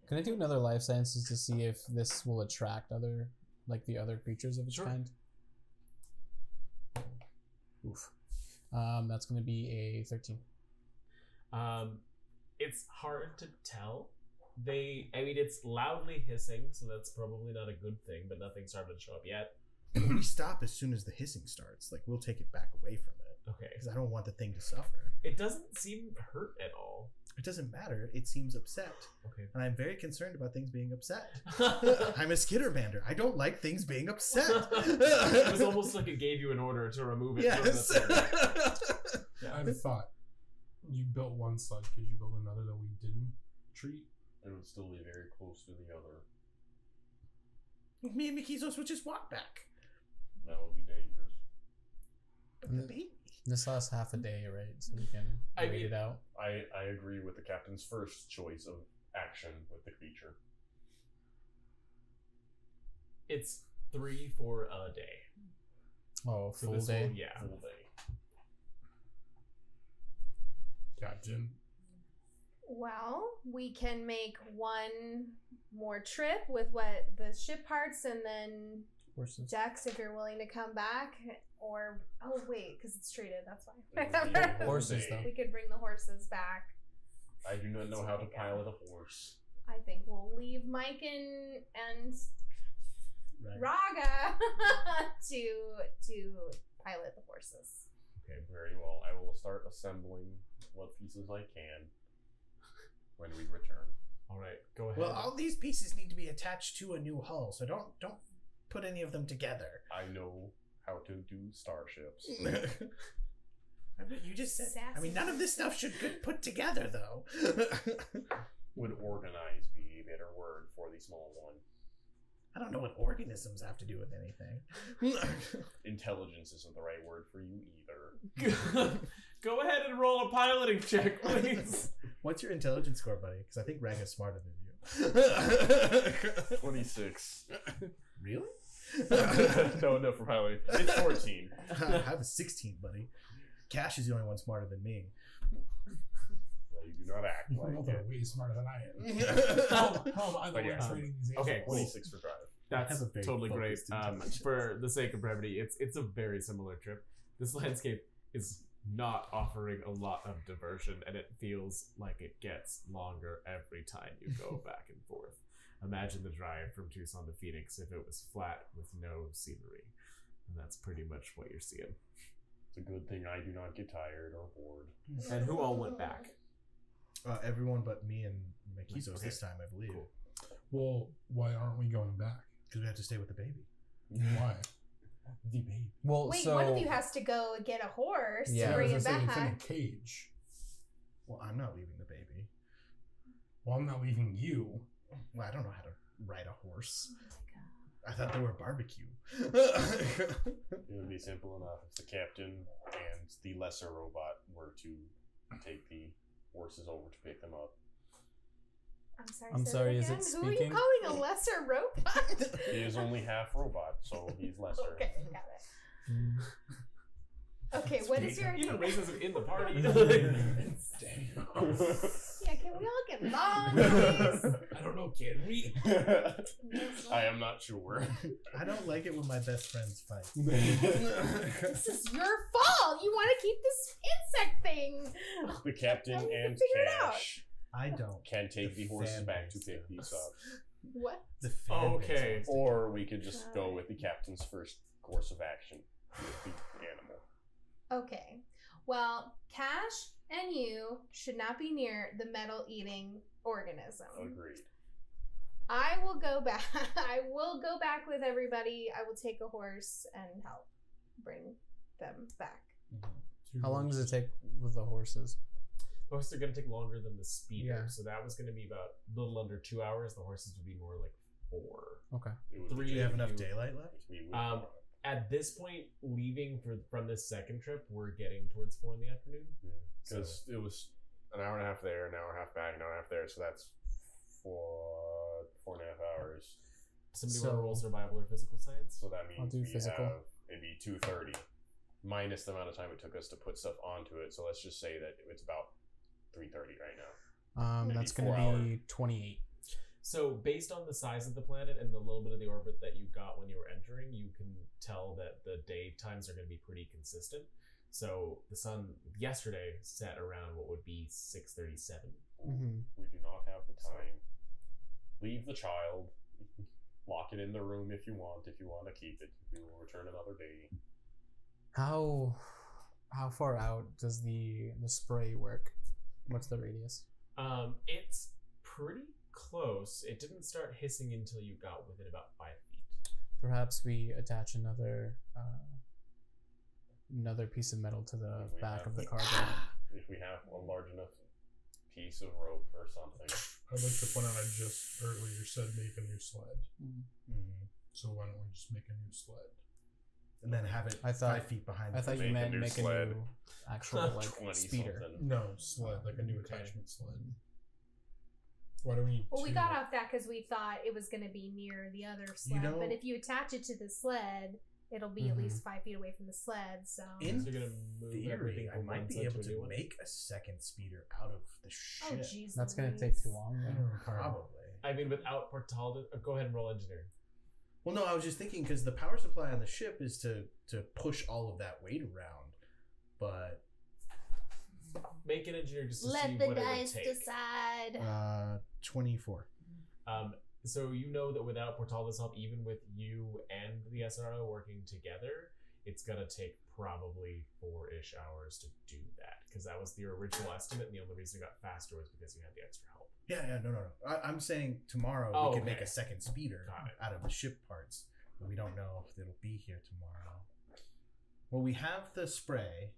Speaker 5: Can I do another life sciences to see if this will attract the other creatures of its
Speaker 1: Sure.
Speaker 5: kind? Oof. That's going to be a 13.
Speaker 1: It's hard to tell. It's loudly hissing, so that's probably not a good thing, but nothing started to show up yet.
Speaker 2: We stop as soon as the hissing starts. Like, we'll take it back away from it.
Speaker 1: Okay.
Speaker 2: Because I don't want the thing to suffer.
Speaker 1: It doesn't seem hurt at all.
Speaker 2: It doesn't matter. It seems upset.
Speaker 1: Okay.
Speaker 2: And I'm very concerned about things being upset. I'm a skitterbander. I don't like things being upset.
Speaker 1: It was almost like it gave you an order to remove it.
Speaker 2: Yes.
Speaker 4: I have a thought. You built one sled. Could you build another that we didn't treat?
Speaker 6: It would still be very close to the other.
Speaker 2: Me and Mikizos will just walk back.
Speaker 6: That would be dangerous.
Speaker 2: But the baby.
Speaker 5: This lasts half a day, right? So we can wait it out.
Speaker 6: I agree with the captain's first choice of action with the creature.
Speaker 1: It's 3 for a day.
Speaker 5: Oh,
Speaker 1: So
Speaker 5: full
Speaker 1: this
Speaker 5: day?
Speaker 1: will, yeah.
Speaker 6: Full day.
Speaker 4: Captain.
Speaker 3: Well, we can make one more trip with what the ship parts, and then
Speaker 5: Horses.
Speaker 3: Dex, if you're willing to come back, or because it's treated, that's
Speaker 6: It would be a
Speaker 3: why.
Speaker 6: whole
Speaker 5: Horses,
Speaker 6: day.
Speaker 5: though.
Speaker 3: We could bring the horses back.
Speaker 6: I do not know how to pilot a horse.
Speaker 3: I think we'll leave Mike and
Speaker 2: Right.
Speaker 3: Raga to pilot the horses.
Speaker 6: Okay, very well. I will start assembling what pieces I can when we return.
Speaker 1: All right, go ahead.
Speaker 2: Well, all these pieces need to be attached to a new hull, so don't put any of them together.
Speaker 6: I know how to do starships.
Speaker 2: You just said. I
Speaker 3: Sassy.
Speaker 2: mean, none of this stuff should get put together, though.
Speaker 6: Would organize be a better word for the small one?
Speaker 2: I don't know what organisms have to do with anything.
Speaker 6: Intelligence isn't the right word for you either.
Speaker 1: Go ahead and roll a piloting check, please.
Speaker 2: What's your intelligence score, buddy? Because I think Raga's smarter than you.
Speaker 6: 26.
Speaker 2: Really?
Speaker 6: No, for piloting. It's 14.
Speaker 2: I have a 16, buddy. Cash is the only one smarter than me.
Speaker 6: Well, you do not act
Speaker 4: You
Speaker 6: like
Speaker 4: both
Speaker 6: it.
Speaker 4: are way smarter than I am. How am I the
Speaker 6: But
Speaker 4: one
Speaker 6: yeah.
Speaker 4: trading these
Speaker 1: Okay,
Speaker 4: agents?
Speaker 6: 26 for drive.
Speaker 1: That's
Speaker 2: have a very
Speaker 1: totally great.
Speaker 2: focused intelligence.
Speaker 1: For the sake of brevity, it's a very similar trip. This landscape is not offering a lot of diversion, and it feels like it gets longer every time you go back and forth. Imagine the drive from Tucson to Phoenix if it was flat with no scenery. And that's pretty much what you're seeing.
Speaker 6: It's a good thing I do not get tired or bored.
Speaker 1: And who all went back?
Speaker 2: Everyone but me and Mikizos
Speaker 1: Okay.
Speaker 2: this time, I believe.
Speaker 1: Cool.
Speaker 4: Well, why aren't we going back?
Speaker 2: Because we have to stay with the baby.
Speaker 4: Why?
Speaker 6: The baby.
Speaker 5: Well,
Speaker 3: Wait,
Speaker 5: so
Speaker 3: one of you has to go get a horse
Speaker 5: Yeah.
Speaker 3: to
Speaker 4: I
Speaker 3: bring
Speaker 4: was
Speaker 3: it
Speaker 4: gonna say, it's in a
Speaker 3: back.
Speaker 4: cage.
Speaker 2: Well, I'm not leaving the baby.
Speaker 4: Well, I'm not leaving you.
Speaker 2: Well, I don't know how to ride a horse. I thought they were barbecue.
Speaker 6: It would be simple enough if the captain and the lesser robot were to take the horses over to pick them up.
Speaker 3: I'm
Speaker 5: sorry,
Speaker 3: say
Speaker 5: is
Speaker 3: that
Speaker 5: it
Speaker 3: again? Who are you
Speaker 5: speaking?
Speaker 3: calling a lesser robot?
Speaker 6: He is only half robot, so he's lesser.
Speaker 3: Okay, got it. Okay, what is your
Speaker 1: Even racism in the party.
Speaker 4: Damn.
Speaker 3: Yeah, can we all get along, please?
Speaker 4: I don't know, can we?
Speaker 6: I am not sure.
Speaker 2: I don't like it when my best friends fight.
Speaker 3: This is your fault. You want to keep this insect thing.
Speaker 6: The captain
Speaker 3: Now we can
Speaker 6: and
Speaker 3: figure it out.
Speaker 6: Cash
Speaker 2: I don't.
Speaker 6: can take the horses
Speaker 2: fan
Speaker 6: back to
Speaker 2: base
Speaker 6: pick these
Speaker 2: does.
Speaker 6: up.
Speaker 3: What?
Speaker 2: The fan base
Speaker 1: Okay.
Speaker 2: wants to
Speaker 6: Or we could just go with the captain's first course of action with the animal.
Speaker 3: Okay. Well, Cash and you should not be near the metal-eating organism.
Speaker 6: Agreed.
Speaker 3: I will go back. I will go back with everybody. I will take a horse and help. bring them back.
Speaker 5: How long does it take with the horses?
Speaker 1: The horses are going to take longer than the speeder,
Speaker 5: Yeah.
Speaker 1: so that was going to be about a little under 2 hours. The horses would be more like 4.
Speaker 5: Okay.
Speaker 2: Do
Speaker 1: Three
Speaker 2: we have
Speaker 1: of
Speaker 2: enough
Speaker 1: you-
Speaker 2: daylight left?
Speaker 1: At this point, leaving from this second trip, we're getting towards 4 in the afternoon.
Speaker 6: Because it was an hour and a half there, an hour and a half back, an hour and a half there, so that's 4.5 hours.
Speaker 1: Somebody
Speaker 5: So-
Speaker 1: want to roll survival or physical science?
Speaker 6: So that
Speaker 5: I'll
Speaker 6: means
Speaker 5: do
Speaker 6: we
Speaker 5: physical.
Speaker 6: have maybe 2:30 minus the amount of time it took us to put stuff onto it. So let's just say that it's about 3:30 right now. Maybe
Speaker 5: That's going
Speaker 6: 4
Speaker 5: to be 28.
Speaker 1: So, based on the size of the planet and the little bit of the orbit that you got when you were entering, you can tell that the day times are going to be pretty consistent. So, the sun yesterday set around what would be 6:37.
Speaker 5: Mm-hmm.
Speaker 6: We do not have the time. Leave the child. Lock it in the room if you want. If you want to keep it, we will return another day.
Speaker 5: How far out does the spray work? What's the radius?
Speaker 1: It's pretty close. It didn't start hissing until you got within about 5 feet.
Speaker 5: Perhaps we attach another piece of metal to the
Speaker 6: If we
Speaker 5: back
Speaker 6: have-
Speaker 5: of the cargo.
Speaker 6: If we have a large enough piece of rope or something.
Speaker 4: I'd like to point out I just earlier said make a new sled.
Speaker 2: Mm-hmm.
Speaker 4: So why don't we just make a new sled?
Speaker 2: And then have it
Speaker 5: I thought-
Speaker 2: 5 feet behind.
Speaker 5: I
Speaker 2: the
Speaker 5: thought
Speaker 6: Make
Speaker 5: you
Speaker 6: a
Speaker 5: meant
Speaker 6: new
Speaker 5: make a
Speaker 6: sled.
Speaker 5: new actual like
Speaker 6: 20
Speaker 5: speeder.
Speaker 6: something.
Speaker 4: No, sled, like a new
Speaker 1: Okay.
Speaker 4: attachment sled. Why do we need
Speaker 3: Well, we
Speaker 4: two?
Speaker 3: got off that because we thought it was going to be near the other sled.
Speaker 2: know-
Speaker 3: But if you attach it to the sled, it'll be at least 5 feet away from the sled. So
Speaker 2: In
Speaker 1: So you're gonna move
Speaker 2: theory,
Speaker 1: everything
Speaker 2: I
Speaker 1: from
Speaker 2: might
Speaker 1: one
Speaker 2: be
Speaker 1: sled
Speaker 2: able
Speaker 1: to a new
Speaker 2: to
Speaker 1: one?
Speaker 2: make a second speeder out of the ship.
Speaker 3: oh jeez,
Speaker 5: That's going to
Speaker 3: Louise.
Speaker 5: take too long.
Speaker 2: Probably.
Speaker 1: I mean, without Portalda, go ahead and roll engineering.
Speaker 2: Well, no, I was just thinking because the power supply on the ship is to push all of that weight around, but
Speaker 1: Make an engineer just to see
Speaker 3: Let the
Speaker 1: what
Speaker 3: dice
Speaker 1: it would take.
Speaker 3: decide.
Speaker 2: 24.
Speaker 1: So you know that without Portalda's help, even with you and the SRO working together, it's gonna take probably 4-ish hours to do that, because that was the original estimate, and the only reason it got faster was because you had the extra help.
Speaker 2: Yeah, no. I'm saying tomorrow
Speaker 1: Oh,
Speaker 2: we can
Speaker 1: okay.
Speaker 2: make a second speeder
Speaker 1: Got it.
Speaker 2: out of the ship parts, but we don't know if it'll be here tomorrow. Well, we have the spray,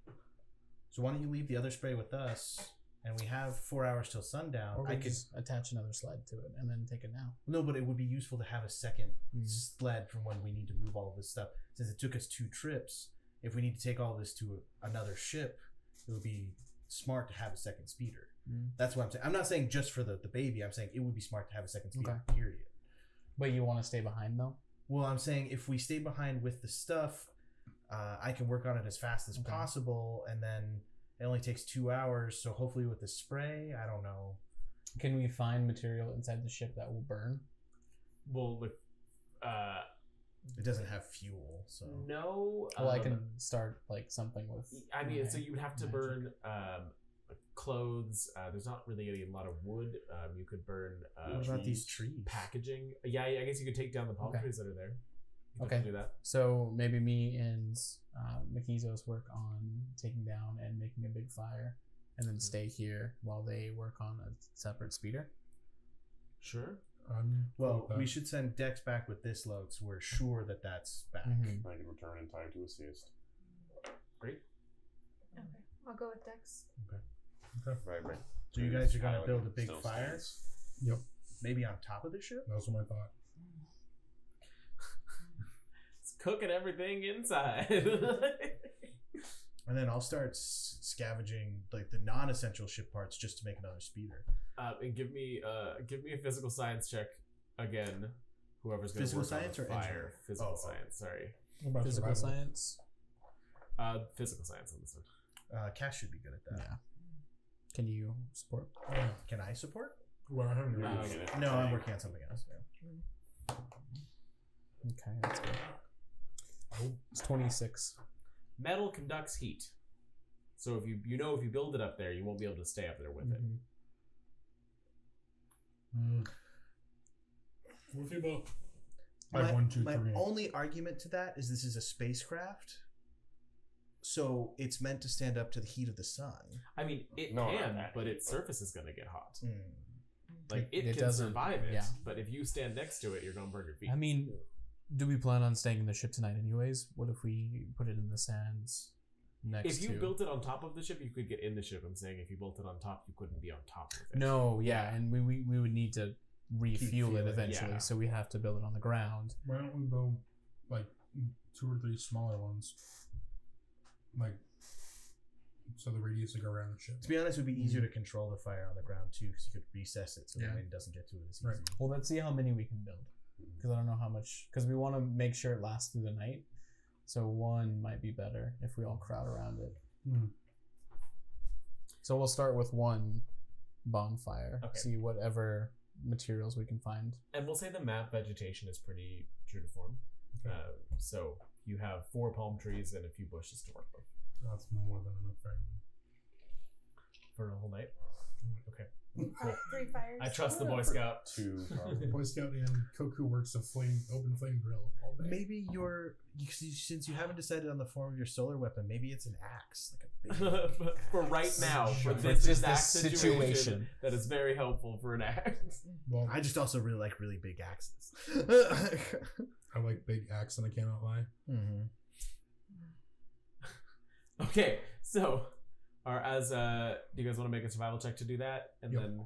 Speaker 2: so why don't you leave the other spray with us? And we have 4 hours till sundown.
Speaker 5: Or
Speaker 2: I
Speaker 5: we
Speaker 2: could
Speaker 5: just attach another sled to it and then take it now.
Speaker 2: no, but it would be useful to have a second
Speaker 5: Mhm.
Speaker 2: sled from when we need to move all of this stuff. Since it took us 2 trips, if we need to take all this to another ship, it would be smart to have a second speeder.
Speaker 5: Mhm.
Speaker 2: That's what I'm saying. I'm not saying just for the baby. I'm saying it would be smart to have a second speeder.
Speaker 5: Okay.
Speaker 2: Period.
Speaker 5: But you want to stay behind though?
Speaker 2: Well, I'm saying if we stay behind with the stuff, I can work on it as fast as
Speaker 5: Okay.
Speaker 2: possible, and then it only takes 2 hours. So hopefully, with the spray, I don't know.
Speaker 5: Can we find material inside the ship that will burn?
Speaker 1: Well, with
Speaker 2: It doesn't have fuel, so
Speaker 1: no.
Speaker 5: Well, I can start like something with.
Speaker 1: I mean, so
Speaker 5: my
Speaker 1: you'd have to
Speaker 5: magic.
Speaker 1: burn clothes. There's not really a lot of wood. You could burn
Speaker 2: what about these trees?
Speaker 1: packaging. Yeah, I guess you could take down the palm
Speaker 5: Okay.
Speaker 1: trees that are there. You could
Speaker 5: Okay.
Speaker 1: do that.
Speaker 5: So maybe me and Makizos work on taking down and making a big fire, and then stay here while they work on a separate speeder.
Speaker 1: Sure.
Speaker 2: Well, we should send Dex back with this load, so we're sure that that's back.
Speaker 5: Mhm.
Speaker 6: I can return in time to assist.
Speaker 3: Okay, I'll go with Dex.
Speaker 6: Right.
Speaker 2: So you guys are gonna
Speaker 6: Island
Speaker 2: build a big
Speaker 6: still
Speaker 2: fire,
Speaker 6: stands.
Speaker 4: Yep.
Speaker 2: maybe on top of the ship.
Speaker 4: That was my thought.
Speaker 1: It's cooking everything inside.
Speaker 2: And then I'll start scavenging like the non-essential ship parts just to make another speeder.
Speaker 1: And give me a physical science check again. Whoever's going to
Speaker 2: Physical
Speaker 1: work
Speaker 2: science
Speaker 1: on
Speaker 2: or
Speaker 1: the fire.
Speaker 2: engineering?
Speaker 1: Physical
Speaker 2: Oh,
Speaker 1: science. Sorry.
Speaker 4: What about
Speaker 5: Physical
Speaker 4: survival?
Speaker 5: science.
Speaker 1: Physical science on this one.
Speaker 2: Cash should be good at that.
Speaker 5: Yeah. Can you support?
Speaker 2: Can I support?
Speaker 4: Well, I haven't
Speaker 1: Um,
Speaker 4: really.
Speaker 6: Doing it.
Speaker 2: No, I'm working on something else. Yeah.
Speaker 5: Okay, that's good. It's 26.
Speaker 1: Metal conducts heat. So if you build it up there, you won't be able to stay up there with it.
Speaker 5: Mhm.
Speaker 4: What if you built like
Speaker 2: My
Speaker 4: 1, 2, 3?
Speaker 2: only argument to that is this is a spacecraft, so it's meant to stand up to the heat of the sun.
Speaker 1: I mean, it
Speaker 6: No, not
Speaker 1: can,
Speaker 6: that
Speaker 1: but
Speaker 6: heat,
Speaker 1: its
Speaker 6: but-
Speaker 1: surface is going to get hot.
Speaker 2: Mm.
Speaker 1: Like it
Speaker 5: It
Speaker 1: can
Speaker 5: doesn't-
Speaker 1: survive it,
Speaker 5: yeah.
Speaker 1: but if you stand next to it, you're going to burn your feet.
Speaker 5: I mean, Do we plan on staying in the ship tonight anyways? What if we put it in the sands next
Speaker 1: If you
Speaker 5: to...
Speaker 1: built it on top of the ship, you could get in the ship. I'm saying if you built it on top, you couldn't be on top of it.
Speaker 5: No, yeah, and we would need to refuel it
Speaker 2: fueling,
Speaker 5: eventually,
Speaker 1: yeah.
Speaker 5: so we have to build it on the ground.
Speaker 4: Why don't we build like 2 or 3 smaller ones, like so the radius would go around the ship.
Speaker 2: To be honest, it would be easier to control the fire on the ground too, because you could recess it so
Speaker 4: Yeah.
Speaker 2: the wind doesn't get to it as easy.
Speaker 4: Right.
Speaker 5: Well, let's see how many we can build, because I don't know how much. Because we want to make sure it lasts through the night, so 1 might be better if we all crowd around it. So we'll start with 1 bonfire.
Speaker 1: Okay.
Speaker 5: See whatever materials we can find.
Speaker 1: And we'll say the map vegetation is pretty true to form.
Speaker 4: Okay.
Speaker 1: So you have 4 palm trees and a few bushes to work with
Speaker 4: That's more than enough firewood.
Speaker 1: for a whole night. Okay.
Speaker 3: 3 fires.
Speaker 1: I trust the Boy Scout.
Speaker 6: 2 probably.
Speaker 4: Boy Scout and Koku works a open flame grill all day.
Speaker 2: Maybe since you haven't decided on the form of your solar weapon, maybe it's an axe, like a big
Speaker 1: For
Speaker 2: axe.
Speaker 1: right now, for
Speaker 4: For
Speaker 1: this
Speaker 5: just
Speaker 1: exact
Speaker 5: this
Speaker 1: situation,
Speaker 5: situation.
Speaker 1: that is very helpful for an axe.
Speaker 4: Well,
Speaker 2: I just also really like really big axes.
Speaker 4: I like big axe and I cannot lie.
Speaker 2: Mm-hmm.
Speaker 1: Okay, so do you guys want to make a survival check to do that, and
Speaker 4: Yep.
Speaker 1: then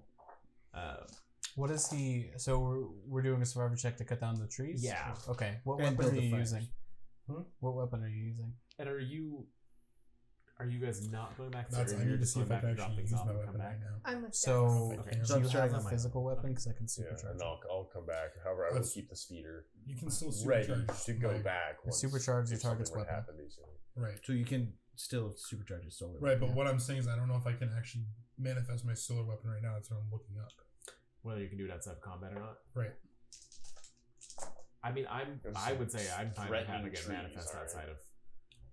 Speaker 5: What is he? So we're doing a survivor check to cut down the trees.
Speaker 1: Yeah.
Speaker 5: Okay. What
Speaker 2: And
Speaker 5: weapon
Speaker 2: build
Speaker 5: are
Speaker 2: the
Speaker 5: you
Speaker 2: fires.
Speaker 5: using? What weapon are you using?
Speaker 1: and are you guys not going back?
Speaker 4: That's,
Speaker 1: or
Speaker 4: I
Speaker 1: you're
Speaker 4: need to
Speaker 1: just
Speaker 4: see if
Speaker 1: going
Speaker 4: I
Speaker 1: back
Speaker 4: can
Speaker 1: to drop
Speaker 4: actually
Speaker 1: things
Speaker 4: use
Speaker 1: off
Speaker 4: my
Speaker 1: and come
Speaker 4: weapon
Speaker 1: back?
Speaker 4: right now.
Speaker 3: I'm with
Speaker 5: So,
Speaker 1: Okay.
Speaker 5: do
Speaker 2: So I'm
Speaker 5: you
Speaker 2: starting
Speaker 5: have
Speaker 2: on
Speaker 5: a
Speaker 2: my
Speaker 5: physical weapon? Because I can
Speaker 6: Yeah,
Speaker 5: supercharge.
Speaker 6: and I'll come back. However, I will
Speaker 4: That's-
Speaker 6: keep the speeder
Speaker 4: You can still
Speaker 6: ready
Speaker 4: supercharge
Speaker 6: to go
Speaker 4: my-
Speaker 6: back. Once
Speaker 5: Supercharge the
Speaker 6: if something
Speaker 5: target's
Speaker 6: were to
Speaker 5: weapon.
Speaker 6: happen, basically.
Speaker 4: Right.
Speaker 2: So you can still supercharge your solar.
Speaker 4: Right, but
Speaker 2: weapon.
Speaker 4: what I'm saying is I don't know if I can actually manifest my solar weapon right now. That's what I'm looking up.
Speaker 1: Whether you can do it outside of combat or not.
Speaker 4: Right.
Speaker 1: I mean, I would say I'm fine with
Speaker 6: Threatening
Speaker 1: having it
Speaker 6: trees,
Speaker 1: manifest
Speaker 6: alright.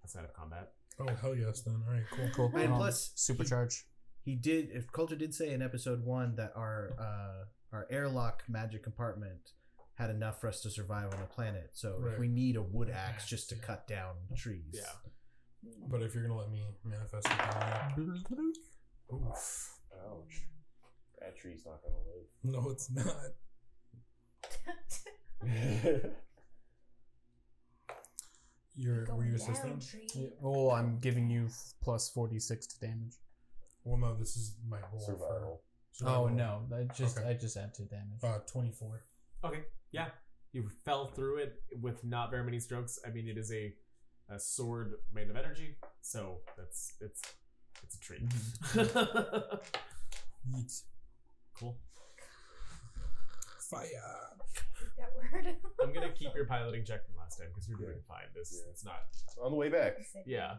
Speaker 1: outside of combat.
Speaker 4: Oh, hell yes, then. All right, cool.
Speaker 5: Cool.
Speaker 2: And plus,
Speaker 5: supercharge.
Speaker 2: He did. If Coulter did say in episode 1 that our airlock magic compartment had enough for us to survive on the planet. So
Speaker 4: Right.
Speaker 2: if we need a wood axe just to
Speaker 4: Yeah.
Speaker 2: cut down trees.
Speaker 1: Yeah.
Speaker 4: But if you're going to let me manifest it, then oof.
Speaker 6: Ouch. That tree's not gonna live.
Speaker 4: No, it's not. Were you assisting?
Speaker 5: Yeah, well, I'm giving you plus 46 to damage.
Speaker 4: Well, no, this is my roll.
Speaker 6: Survival.
Speaker 5: Oh no, I just
Speaker 4: Okay.
Speaker 5: add 2 damage.
Speaker 4: 24.
Speaker 1: Okay. Yeah. You fell through it with not very many strokes. I mean, it is a sword made of energy, so it's a treat.
Speaker 4: Yeet.
Speaker 1: Cool.
Speaker 4: Fire.
Speaker 3: That word.
Speaker 1: I'm gonna keep your piloting check from last time because you're doing fine.
Speaker 6: Yeah.
Speaker 1: It's not.
Speaker 6: On the way back,
Speaker 1: Yeah.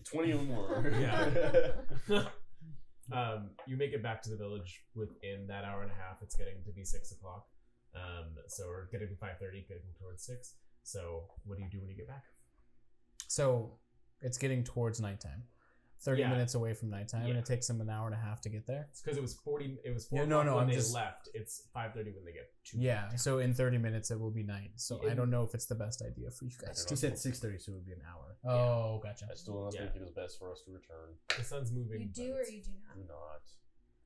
Speaker 6: 20 or more.
Speaker 1: Yeah. You make it back to the village within that hour and a half. It's getting to be 6 o'clock. So we're getting to 5:30, getting towards 6. So what do you do when you get back?
Speaker 5: So it's getting towards nighttime. 30
Speaker 1: Yeah.
Speaker 5: minutes away from nighttime, and
Speaker 1: Yeah.
Speaker 5: it takes them an hour and a half to get there.
Speaker 1: It's because it was 40. It was 4
Speaker 5: Yeah, no,
Speaker 1: o'clock
Speaker 5: no,
Speaker 1: when
Speaker 5: I'm
Speaker 1: they
Speaker 5: just-
Speaker 1: left. It's 5:30 when they get to.
Speaker 5: Yeah, so in 30 minutes it will be night. So I don't know if it's the best idea for you guys.
Speaker 2: He said 6:30, so it would be an hour.
Speaker 5: Oh, gotcha.
Speaker 6: I still do not
Speaker 1: Yeah.
Speaker 6: think it is best for us to return.
Speaker 1: The sun's moving.
Speaker 3: You
Speaker 1: but
Speaker 3: do or
Speaker 1: it's-
Speaker 3: you do not.
Speaker 6: Do not.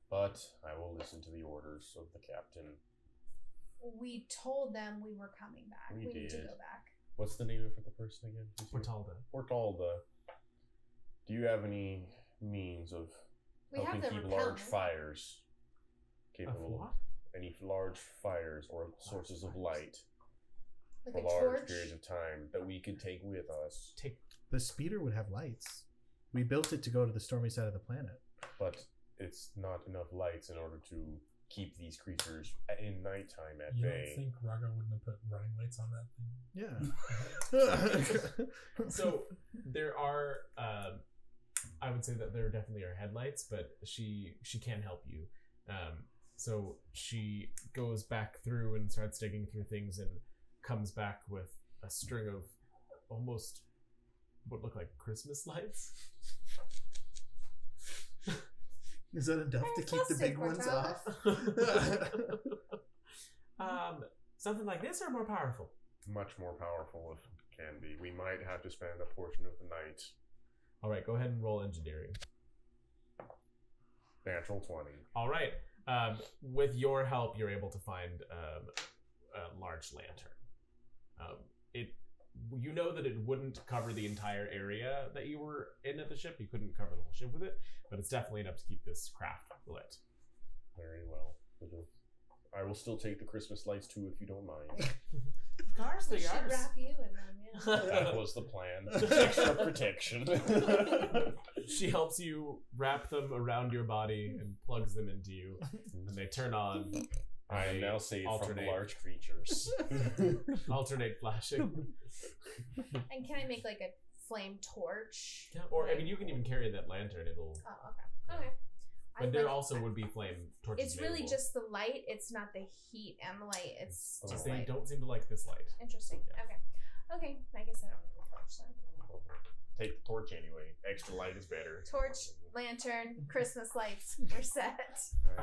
Speaker 6: But I will listen to the orders of the captain.
Speaker 3: We told them we were coming back.
Speaker 6: We
Speaker 3: We need to
Speaker 6: did.
Speaker 3: go back.
Speaker 6: What's the name of the person again?
Speaker 1: Portalda.
Speaker 6: Portalda. Do you have any means of
Speaker 3: We have
Speaker 6: helping
Speaker 3: the
Speaker 6: keep
Speaker 3: repellent.
Speaker 6: large fires
Speaker 1: Of
Speaker 6: capable
Speaker 1: what?
Speaker 6: of any large fires or sources of
Speaker 1: fires.
Speaker 6: light
Speaker 3: Like
Speaker 6: for
Speaker 3: a
Speaker 6: large
Speaker 3: torch.
Speaker 6: periods of time that we could take with us?
Speaker 1: Take.
Speaker 2: The speeder would have lights. We built it to go to the stormy side of the planet.
Speaker 6: But it's not enough lights in order to keep these creatures in nighttime at
Speaker 4: You
Speaker 6: bay.
Speaker 4: don't think Raga wouldn't have put running lights on that thing?
Speaker 2: Yeah.
Speaker 1: So there are. I would say that there definitely are headlights, but she can help you. So she goes back through and starts digging through things and comes back with a string of almost what look like Christmas lights.
Speaker 2: Is that enough to keep the big ones off?
Speaker 1: Something like this or more powerful.
Speaker 6: Much more powerful if it can be. We might have to spend a portion of the night.
Speaker 1: All right, go ahead and roll engineering.
Speaker 6: Natural 20.
Speaker 1: All right. With your help, you're able to find a large lantern. you know that it wouldn't cover the entire area that you were in at the ship. You couldn't cover the whole ship with it, but it's definitely enough to keep this craft lit.
Speaker 6: Very well. I will still take the Christmas lights too, if you don't mind.
Speaker 1: Of course
Speaker 3: We should wrap you in them, yeah.
Speaker 6: That was the plan. Extra protection.
Speaker 1: She helps you wrap them around your body and plugs them into you, and they turn on.
Speaker 6: I am now safe from
Speaker 1: alternate.
Speaker 6: large creatures.
Speaker 1: Alternate flashing.
Speaker 3: And can I make like a flame torch?
Speaker 1: Yeah, or I mean, you can even carry that lantern. It'll.
Speaker 3: Oh, okay. Okay.
Speaker 1: But there also would be flame torches.
Speaker 3: It's really
Speaker 1: available.
Speaker 3: just the light. It's not the heat and the light. It's just
Speaker 1: They
Speaker 3: light.
Speaker 1: don't seem to like this light.
Speaker 3: Interesting.
Speaker 1: Yeah.
Speaker 3: Okay. Okay. I guess I don't need a torch then.
Speaker 6: Take the torch anyway. Extra light is better.
Speaker 3: Torch, lantern, Christmas lights. We're set.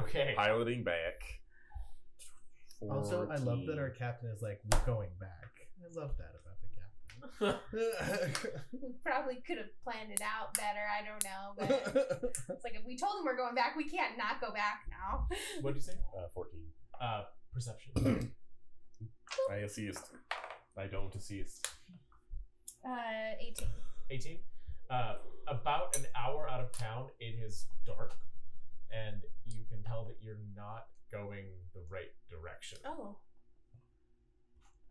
Speaker 1: Okay.
Speaker 6: Piloting back.
Speaker 2: Also, I love that our
Speaker 6: 14.
Speaker 2: captain is like, we're going back. I love that about the captain.
Speaker 3: We probably could have planned it out better. I don't know, but it's like if we told him we're going back, we can't not go back now.
Speaker 1: What did you say?
Speaker 6: 14.
Speaker 1: Perception.
Speaker 6: I assist. I don't assist.
Speaker 3: 18.
Speaker 1: 18. About an hour out of town, it is dark, and you can tell that you're not going the right direction.
Speaker 3: Oh.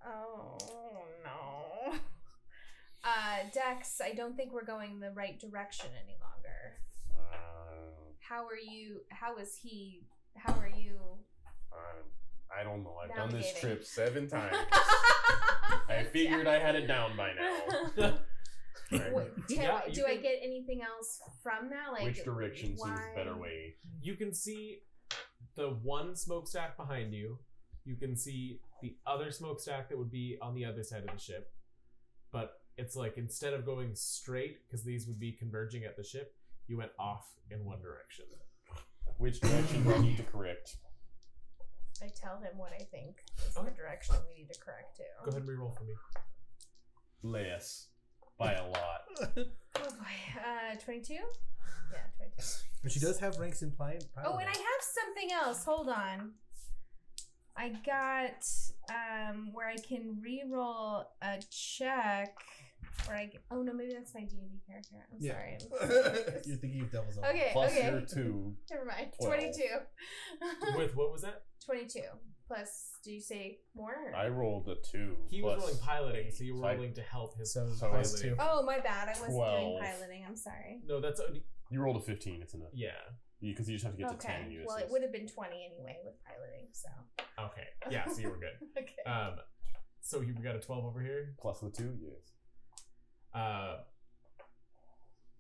Speaker 3: Oh no. Dex, I don't think we're going the right direction any longer. How are you? How is he? How are you?
Speaker 6: I don't know. I've done this
Speaker 3: Navigating.
Speaker 6: trip 7 times. I figured I had it down by now.
Speaker 3: Wait,
Speaker 1: Yeah, you
Speaker 3: do I
Speaker 1: can-
Speaker 3: get anything else from that? Like
Speaker 6: Which direction seems
Speaker 3: why-
Speaker 6: the better way?
Speaker 1: You can see the one smokestack behind you. You can see the other smokestack that would be on the other side of the ship. But it's like instead of going straight, because these would be converging at the ship, you went off in one direction.
Speaker 6: Which direction do I need to correct?
Speaker 3: I tell him what I think is
Speaker 1: Okay.
Speaker 3: the direction we need to correct to.
Speaker 1: Go ahead and reroll for me.
Speaker 6: Less. By a lot.
Speaker 3: Oh boy. 22? Yeah, 22.
Speaker 2: But she does have ranks in pilot.
Speaker 3: Oh, and I have something else. Hold on. I got where I can re-roll a check. Where I get, oh no, maybe that's my D&D character. I'm
Speaker 2: Yeah.
Speaker 3: sorry.
Speaker 2: You're thinking of Devil's Own.
Speaker 3: Okay,
Speaker 6: Plus
Speaker 3: okay.
Speaker 6: your 2.
Speaker 3: Never mind.
Speaker 6: 12.
Speaker 3: 22.
Speaker 1: With what was that?
Speaker 3: 22. Plus, do you say more? Or?
Speaker 6: I rolled a 2.
Speaker 1: He was
Speaker 6: plus-
Speaker 1: rolling piloting, so you were
Speaker 6: So I-
Speaker 1: rolling to help his
Speaker 5: So
Speaker 6: So
Speaker 5: plus
Speaker 1: piloting.
Speaker 5: 2.
Speaker 3: Oh, my bad. I wasn't doing
Speaker 6: 12.
Speaker 3: piloting. I'm sorry.
Speaker 1: No, that's
Speaker 6: You rolled a 15. It's enough.
Speaker 1: yeah.
Speaker 6: Because you just have to get to 10
Speaker 3: Okay.
Speaker 6: and you
Speaker 3: Well, it
Speaker 6: assist.
Speaker 3: would have been 20 anyway with piloting, so.
Speaker 1: Okay. Yeah, so you were good.
Speaker 3: Okay.
Speaker 1: So you got a 12 over here.
Speaker 6: Plus the 2? Yes.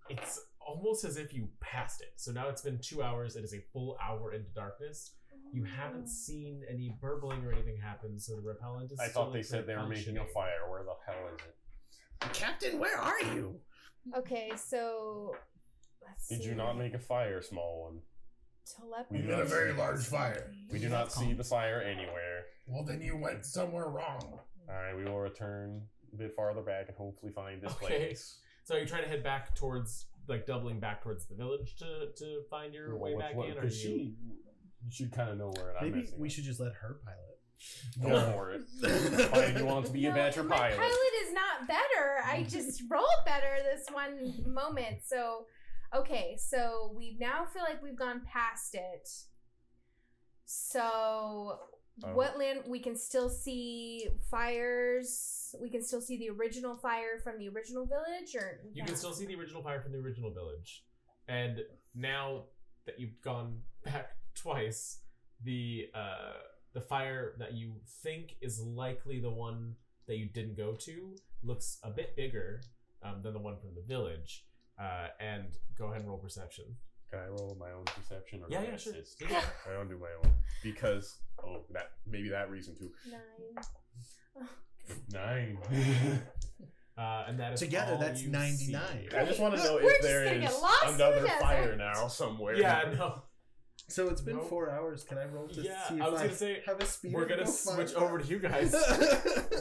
Speaker 1: It's almost as if you passed it. So now it's been 2 hours. It is a full hour into darkness. You haven't seen any burbling or anything happen, so the repellent is.
Speaker 6: I
Speaker 1: still
Speaker 6: thought they said they were making a
Speaker 1: functioning.
Speaker 6: fire. Where the hell is it?
Speaker 2: Captain, where are you?
Speaker 3: Okay, so. Let's
Speaker 6: Did
Speaker 3: see.
Speaker 6: you not make a fire, small one?
Speaker 3: Telepathy.
Speaker 6: We made a very
Speaker 2: large fire.
Speaker 6: We do not see the fire anywhere.
Speaker 2: Well, then you went somewhere wrong.
Speaker 6: Alright, we will return a bit farther back and hopefully find this
Speaker 1: Okay.
Speaker 6: place.
Speaker 1: So you're trying to head back towards, like, doubling back towards the village to find your way back in, or
Speaker 6: Because
Speaker 1: you?
Speaker 6: she kind of know where I'm
Speaker 2: Maybe
Speaker 6: messing
Speaker 2: we
Speaker 6: up.
Speaker 2: should just let her pilot.
Speaker 6: Go for it. Fine, you want to be a better
Speaker 3: my
Speaker 6: pilot.
Speaker 3: pilot is not better. I just rolled better this one moment. So, okay, so we now feel like we've gone past it. So, what land? We can still see fires. We can still see the original fire from the original village, or
Speaker 1: You can still see the original fire from the original village, and now that you've gone back twice, the fire that you think is likely the one that you didn't go to looks a bit bigger than the one from the village. And go ahead and roll perception.
Speaker 6: Can I roll my own perception? Or
Speaker 1: Yeah,
Speaker 6: can I
Speaker 1: yeah, sure.
Speaker 6: assist? I don't do my own because maybe that reason too.
Speaker 3: 9.
Speaker 6: 9.
Speaker 1: And that is
Speaker 2: Together,
Speaker 1: all
Speaker 2: that's
Speaker 1: you
Speaker 2: 99.
Speaker 1: see.
Speaker 6: I just want to know
Speaker 3: We're
Speaker 6: if
Speaker 3: just
Speaker 6: there
Speaker 3: gonna
Speaker 6: is
Speaker 3: get lost in the
Speaker 6: another
Speaker 3: desert.
Speaker 6: fire now somewhere.
Speaker 1: Yeah, no.
Speaker 2: So it's been
Speaker 1: Nope.
Speaker 2: 4 hours. Can I roll to
Speaker 1: Yeah,
Speaker 2: see if
Speaker 1: I was gonna say,
Speaker 2: have a speed?
Speaker 1: We're gonna switch over to you guys.
Speaker 6: I'm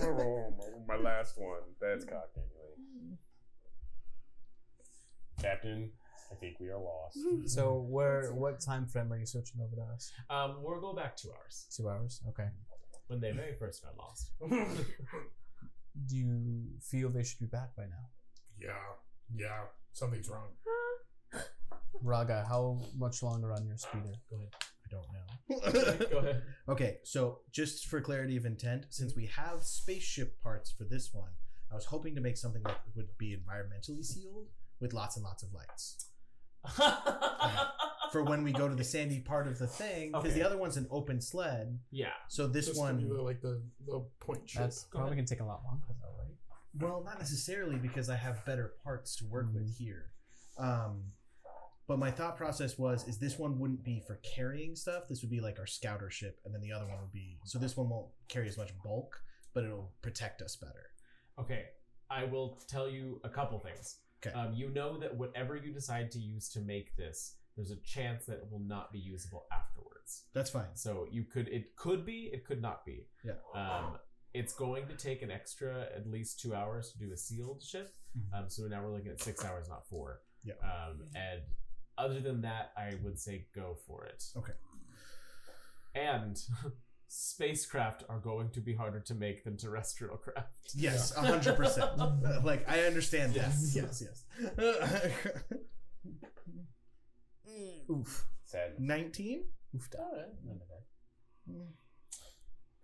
Speaker 6: gonna roll my last one. That's cocked anyway. Captain, I think we are lost.
Speaker 5: So what time frame are you switching over to us?
Speaker 1: We'll go back 2 hours
Speaker 5: 2 hours. Okay.
Speaker 1: when they very first got lost.
Speaker 5: Do you feel they should be back by now?
Speaker 4: Yeah, something's wrong.
Speaker 5: Raga, how much longer on your speeder? Go ahead.
Speaker 2: I don't know.
Speaker 1: Go ahead.
Speaker 2: Okay, so just for clarity of intent, since we have spaceship parts for this one, I was hoping to make something that would be environmentally sealed with lots and lots of lights. For when we go to the sandy part of the thing, because the other one's an open sled.
Speaker 1: Yeah.
Speaker 2: So this
Speaker 4: Just
Speaker 2: one,
Speaker 4: like the point ship.
Speaker 5: That's probably going to take a lot longer, though, right?
Speaker 2: well, not necessarily because I have better parts to work with here. But my thought process was, is this one wouldn't be for carrying stuff. This would be like our scouter ship, and then the other one would be. So this one won't carry as much bulk, but it'll protect us better.
Speaker 1: Okay. I will tell you a couple things.
Speaker 2: Okay.
Speaker 1: You know that whatever you decide to use to make this, there's a chance that it will not be usable afterwards.
Speaker 2: That's fine.
Speaker 1: So it could be, it could not be.
Speaker 2: Yeah.
Speaker 1: It's going to take an extra at least 2 hours to do a sealed ship. So now we're looking at 6 hours, not 4.
Speaker 2: Yeah.
Speaker 1: And other than that, I would say go for it.
Speaker 2: Okay.
Speaker 1: And spacecraft are going to be harder to make than terrestrial craft.
Speaker 2: Yes, 100%. Like, I understand that.
Speaker 1: Yes.
Speaker 2: Yes.
Speaker 5: Oof.
Speaker 6: Sad.
Speaker 2: 19?
Speaker 5: Oof.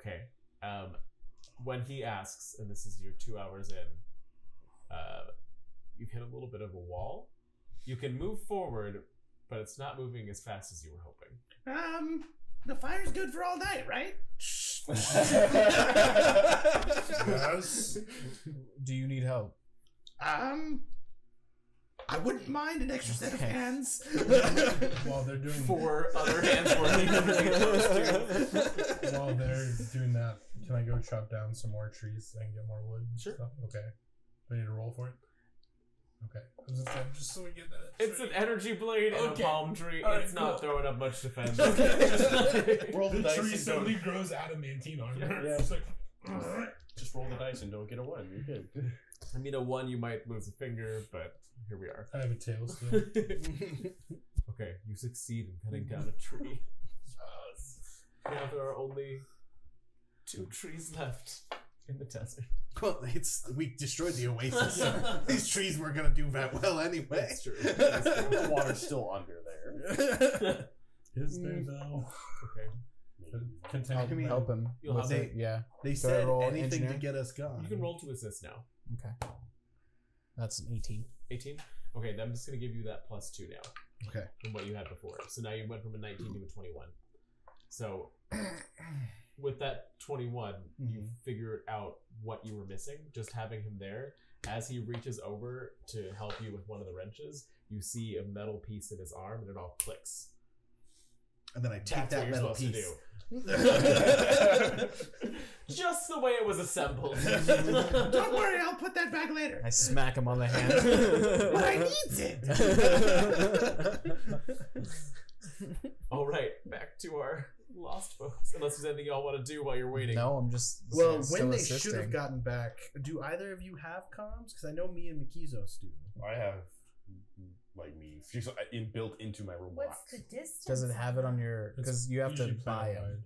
Speaker 1: Okay. When he asks, and this is your 2 hours in, you've hit a little bit of a wall. You can move forward, but it's not moving as fast as you were hoping.
Speaker 2: The fire's good for all night, right?
Speaker 4: Yes.
Speaker 5: Do you need help?
Speaker 2: I wouldn't mind an extra set of hands.
Speaker 4: While they're doing
Speaker 1: 4 other hands working underneath those two.
Speaker 4: while they're doing that, can I go chop down some more trees so I can get more wood? And
Speaker 1: Sure.
Speaker 4: Stuff? Okay. Do I need to roll for it? Okay. I was just saying, just so we get that.
Speaker 1: It's an energy blade and a
Speaker 4: Okay.
Speaker 1: palm tree.
Speaker 4: All right,
Speaker 1: It's not
Speaker 4: cool.
Speaker 1: throwing up much defense.
Speaker 6: Roll the
Speaker 4: The
Speaker 6: dice
Speaker 4: tree
Speaker 6: and
Speaker 4: suddenly grows adamantine armor.
Speaker 6: Yeah.
Speaker 4: It's like,
Speaker 6: just roll the dice and don't get a 1. You're good.
Speaker 1: I mean, a 1 you might lose a finger, but here we are.
Speaker 4: I have a tail still.
Speaker 1: Okay, you succeed in cutting down a tree. Now there are only 2 trees left in the desert.
Speaker 2: Well, we destroyed the oasis. These trees weren't gonna do that well anyway.
Speaker 1: That's true.
Speaker 6: The water's still under there.
Speaker 4: Is there though?
Speaker 1: Okay.
Speaker 4: Continue.
Speaker 5: Help him.
Speaker 1: You'll
Speaker 5: with
Speaker 1: have
Speaker 5: it, yeah.
Speaker 2: They
Speaker 5: So I
Speaker 2: said
Speaker 5: roll
Speaker 2: anything to
Speaker 5: engineering?
Speaker 2: get us gone.
Speaker 1: You can roll to assist now.
Speaker 5: Okay. That's an 18.
Speaker 1: 18? Okay, then I'm just going to give you that +2 now
Speaker 2: Okay.
Speaker 1: from what you had before. So now you went from a 19 to a 21. So with that 21, you figured out what you were missing. Just having him there. As he reaches over to help you with one of the wrenches, you see a metal piece in his arm and it all clicks.
Speaker 2: And then I take
Speaker 1: That's what
Speaker 2: that
Speaker 1: you're
Speaker 2: metal
Speaker 1: supposed
Speaker 2: piece.
Speaker 1: to do. Just the way it was assembled.
Speaker 2: Don't worry, I'll put that back later.
Speaker 5: I smack him on the hand.
Speaker 2: But I need it.
Speaker 1: All right, back to our lost folks. Unless there's anything y'all want to do while you're waiting.
Speaker 5: No, I'm just
Speaker 2: Well,
Speaker 5: still
Speaker 2: when they
Speaker 5: assisting.
Speaker 2: should have gotten back, do either of you have comms? Because I know me and Mikizos do.
Speaker 6: I have like me she's built into my robot.
Speaker 3: What's the distance?
Speaker 5: Does it have it on your? Because you have to
Speaker 4: Usually
Speaker 5: buy
Speaker 4: planet-wide.
Speaker 5: them.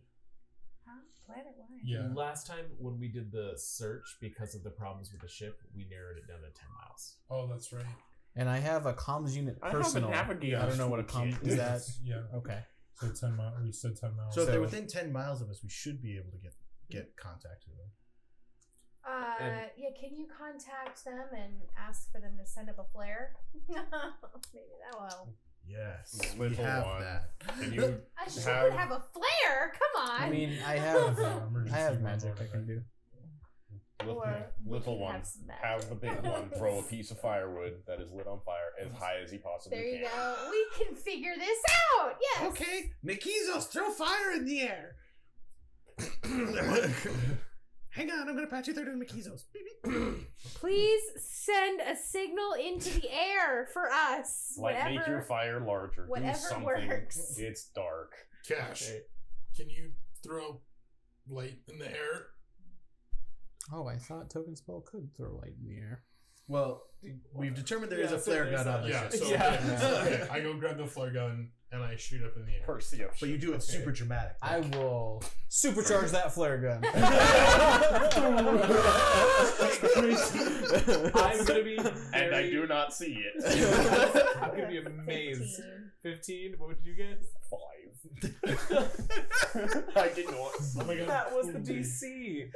Speaker 3: Huh? Planet-wide.
Speaker 4: Yeah.
Speaker 1: Last time when we did the search, because of the problems with the ship, we narrowed it down to 10 miles.
Speaker 4: Oh, that's right.
Speaker 5: And I have a comms unit
Speaker 6: I have a
Speaker 5: personal.
Speaker 6: navigator
Speaker 5: I don't know what a
Speaker 6: toolkit.
Speaker 5: comms is. That
Speaker 4: Yeah.
Speaker 5: okay?
Speaker 4: So 10 miles. We said 10 miles.
Speaker 2: So if they're
Speaker 5: So-
Speaker 2: within 10 miles of us, we should be able to get contact with them.
Speaker 1: And-
Speaker 3: Yeah, can you contact them and ask for them to send up a flare? Maybe that will help.
Speaker 2: Yes,
Speaker 6: Little
Speaker 2: we have
Speaker 6: one.
Speaker 2: that.
Speaker 6: Can you
Speaker 3: A ship
Speaker 6: Have-
Speaker 3: would have a flare. Come on.
Speaker 5: I mean, I
Speaker 4: Have,
Speaker 5: have
Speaker 4: emergency
Speaker 5: I have
Speaker 4: room
Speaker 5: magic
Speaker 4: over
Speaker 5: I can
Speaker 4: there.
Speaker 5: do.
Speaker 6: little,
Speaker 3: Or we
Speaker 6: little
Speaker 3: can
Speaker 6: one
Speaker 3: have some magic.
Speaker 6: have the big one throw a piece of firewood that is lit on fire as high as he possibly
Speaker 3: There you
Speaker 6: can.
Speaker 3: go. We can figure this out. Yes.
Speaker 2: Okay, Mikizos, throw fire in the air. Hang on, I'm gonna patch you through to Mikizos.
Speaker 3: Please send a signal into the air for us.
Speaker 6: Like make your fire larger. Do
Speaker 3: whatever
Speaker 6: something.
Speaker 3: works.
Speaker 6: It's dark.
Speaker 4: Cash.
Speaker 1: Okay.
Speaker 4: Can you throw light in the air?
Speaker 5: Oh, I thought token spell could throw light in the air.
Speaker 2: Well, we've determined there is a flare gun on the
Speaker 4: Yeah,
Speaker 2: ship.
Speaker 4: so okay, I go grab the flare gun and I shoot up in the air.
Speaker 6: Of course, yeah.
Speaker 2: But you do it super dramatic.
Speaker 5: I will supercharge that flare gun.
Speaker 1: I'm gonna be
Speaker 6: And I do not see it.
Speaker 1: I'm gonna be amazed. 15. What did you get?
Speaker 6: 5. I did not.
Speaker 4: Oh my god.
Speaker 1: That was the DC.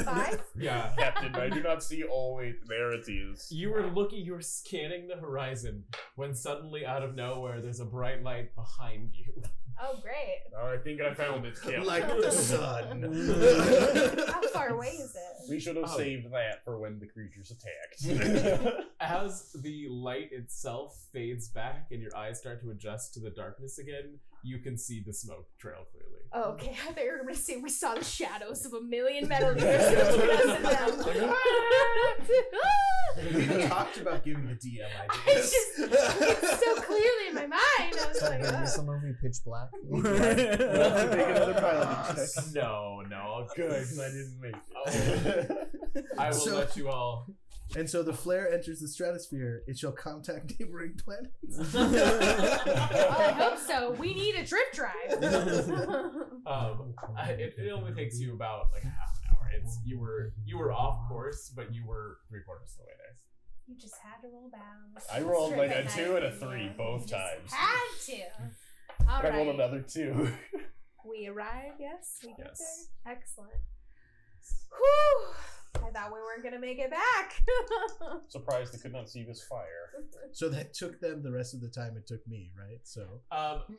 Speaker 3: 5?
Speaker 1: Yeah.
Speaker 6: Captain, I do not see. Oh wait, there it is.
Speaker 1: You were scanning the horizon when suddenly out of nowhere there's a bright light behind you.
Speaker 3: Oh, great.
Speaker 6: I think I found it, Captain.
Speaker 2: Like the sun.
Speaker 3: How far away is it?
Speaker 6: We should have saved that for when the creatures attacked.
Speaker 1: As the light itself fades back and your eyes start to adjust to the darkness again, you can see the smoke trail clearly.
Speaker 3: Oh, okay, I thought you were going to say we saw the shadows of a million metal eaters between us and them.
Speaker 2: We talked about giving the DM
Speaker 3: It's
Speaker 2: ideas.
Speaker 3: it's so clearly in my mind. I was like,
Speaker 5: Is the
Speaker 3: oh.
Speaker 5: movie Pitch Black?
Speaker 6: Make another piloting check.
Speaker 1: No.
Speaker 6: Good, I didn't make it.
Speaker 1: I will
Speaker 2: So-
Speaker 1: let you all.
Speaker 2: And so the flare enters the stratosphere. It shall contact neighboring planets.
Speaker 3: I hope so. We need a trip drive.
Speaker 1: It only takes you about like half an hour. You were off course, but you were 3/4 of the way there.
Speaker 3: You just had to roll bounds.
Speaker 6: I rolled like a
Speaker 3: Trip at
Speaker 6: 2 and a
Speaker 3: night,
Speaker 6: 3
Speaker 3: yeah.
Speaker 6: both
Speaker 3: You just
Speaker 6: times.
Speaker 3: Had to. All
Speaker 6: I rolled
Speaker 3: right.
Speaker 6: another 2.
Speaker 3: We arrive. Yes, we get
Speaker 1: Yes.
Speaker 3: there. Excellent. Whew. I thought we weren't gonna make it back.
Speaker 6: Surprised they could not see this fire.
Speaker 2: So that took them the rest of the time it took me, right? So.
Speaker 1: No.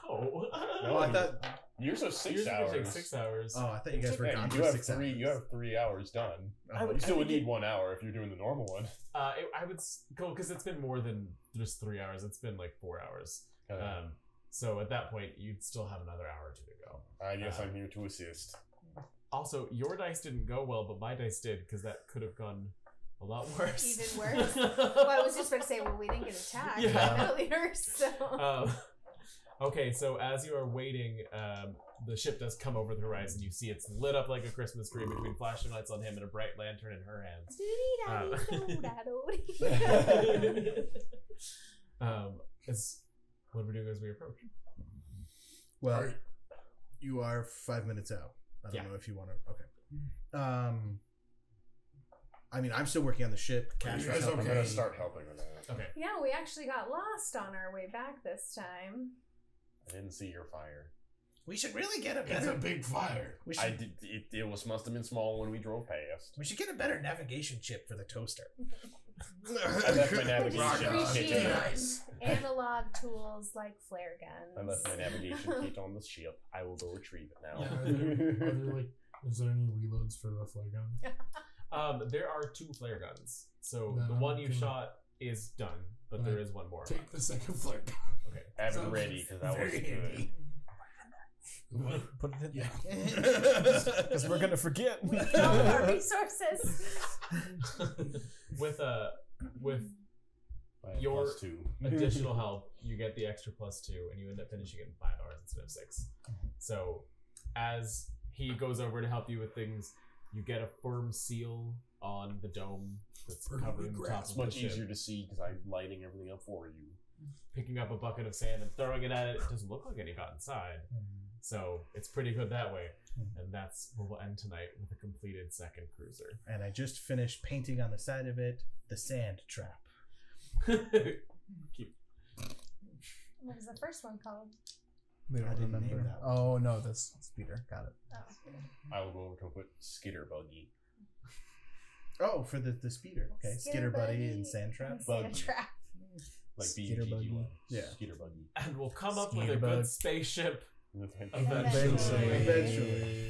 Speaker 2: Oh, I thought.
Speaker 6: Yours are 6
Speaker 1: Yours
Speaker 6: hours.
Speaker 1: take 6 hours.
Speaker 2: Oh, I thought you guys were
Speaker 6: Yeah,
Speaker 2: gone
Speaker 6: you
Speaker 2: for
Speaker 6: have
Speaker 2: 6
Speaker 6: three.
Speaker 2: hours.
Speaker 6: You have 3 hours done.
Speaker 2: Oh,
Speaker 6: You still would
Speaker 1: I think
Speaker 6: need 1 hour if you're doing the normal one.
Speaker 1: I would go because it's been more than just 3 hours. It's been like 4 hours. So at that point, you'd still have another hour or 2 to go.
Speaker 6: I guess I'm here to assist.
Speaker 1: Also, your dice didn't go well, but my dice did because that could have gone a lot worse.
Speaker 3: Even worse. Well, I was just about to say, well, we didn't get attacked by
Speaker 1: Yeah.
Speaker 3: metal eaters, so.
Speaker 1: Okay, so as you are waiting, the ship does come over the horizon. You see it's lit up like a Christmas tree between flashing lights on him and a bright lantern in her hands. What do we do as we approach?
Speaker 2: Well, you are 5 minutes out. I don't know if you want to. Okay. I mean, I'm still working on the ship. Cash
Speaker 4: You guys
Speaker 2: helping
Speaker 6: I'm
Speaker 2: me.
Speaker 6: gonna start helping with that.
Speaker 1: Okay.
Speaker 3: Yeah, we actually got lost on our way back this time.
Speaker 6: I didn't see your fire.
Speaker 2: We should really get a
Speaker 4: It's
Speaker 2: better.
Speaker 4: a big fire.
Speaker 2: We
Speaker 6: I
Speaker 2: should.
Speaker 6: did. It must have been small when we drove past.
Speaker 2: We should get a better navigation chip for the toaster.
Speaker 6: I left my navigation
Speaker 3: Just
Speaker 6: kit.
Speaker 3: appreciate
Speaker 4: Nice.
Speaker 3: analog tools like flare guns.
Speaker 6: I left my navigation kit on the ship. I will go retrieve it now.
Speaker 4: Are there like? Is there any reloads for the flare gun?
Speaker 1: There are 2 flare guns. So
Speaker 4: Then
Speaker 1: the
Speaker 4: I'm
Speaker 1: one you
Speaker 4: gonna-
Speaker 1: shot is done, but there is one more.
Speaker 4: Take the second flare gun.
Speaker 1: Okay.
Speaker 6: Have it ready because that was
Speaker 4: Very
Speaker 6: good.
Speaker 4: handy.
Speaker 5: Put it in
Speaker 4: Yeah.
Speaker 5: because we're gonna forget.
Speaker 3: We need all of our resources.
Speaker 1: With
Speaker 6: I have
Speaker 1: Your-
Speaker 6: +2.
Speaker 1: additional help, you get the extra +2, and you end up finishing it in 5 hours instead of 6. So, as he goes over to help you with things, you get a firm seal on the dome that's covering the top
Speaker 6: It's
Speaker 1: of the
Speaker 6: much
Speaker 1: ship.
Speaker 6: easier to see because I'm lighting everything up for you.
Speaker 1: Picking up a bucket of sand and throwing it at it, it doesn't look like any got inside. So it's pretty good that way. And that's where we'll end tonight with a completed second cruiser.
Speaker 2: And I just finished painting on the side of it the sand trap.
Speaker 1: Keep.
Speaker 3: What was the first one called?
Speaker 5: We don't
Speaker 2: I didn't name
Speaker 5: remember.
Speaker 2: that one.
Speaker 5: Oh no, that's Peter. Got it.
Speaker 3: Oh.
Speaker 6: I will go over to put Skitter Buggy.
Speaker 2: Oh, for the speeder. Okay, Skitter Buddy and Sand Trap.
Speaker 3: Sand trap.
Speaker 6: Like
Speaker 5: Skitter
Speaker 6: BGG.
Speaker 5: Buggy.
Speaker 2: Yeah.
Speaker 6: Skitter Buggy.
Speaker 1: And we'll come up with a
Speaker 5: Skitterbug.
Speaker 1: good spaceship
Speaker 6: Eventually.
Speaker 1: eventually.
Speaker 2: Eventually.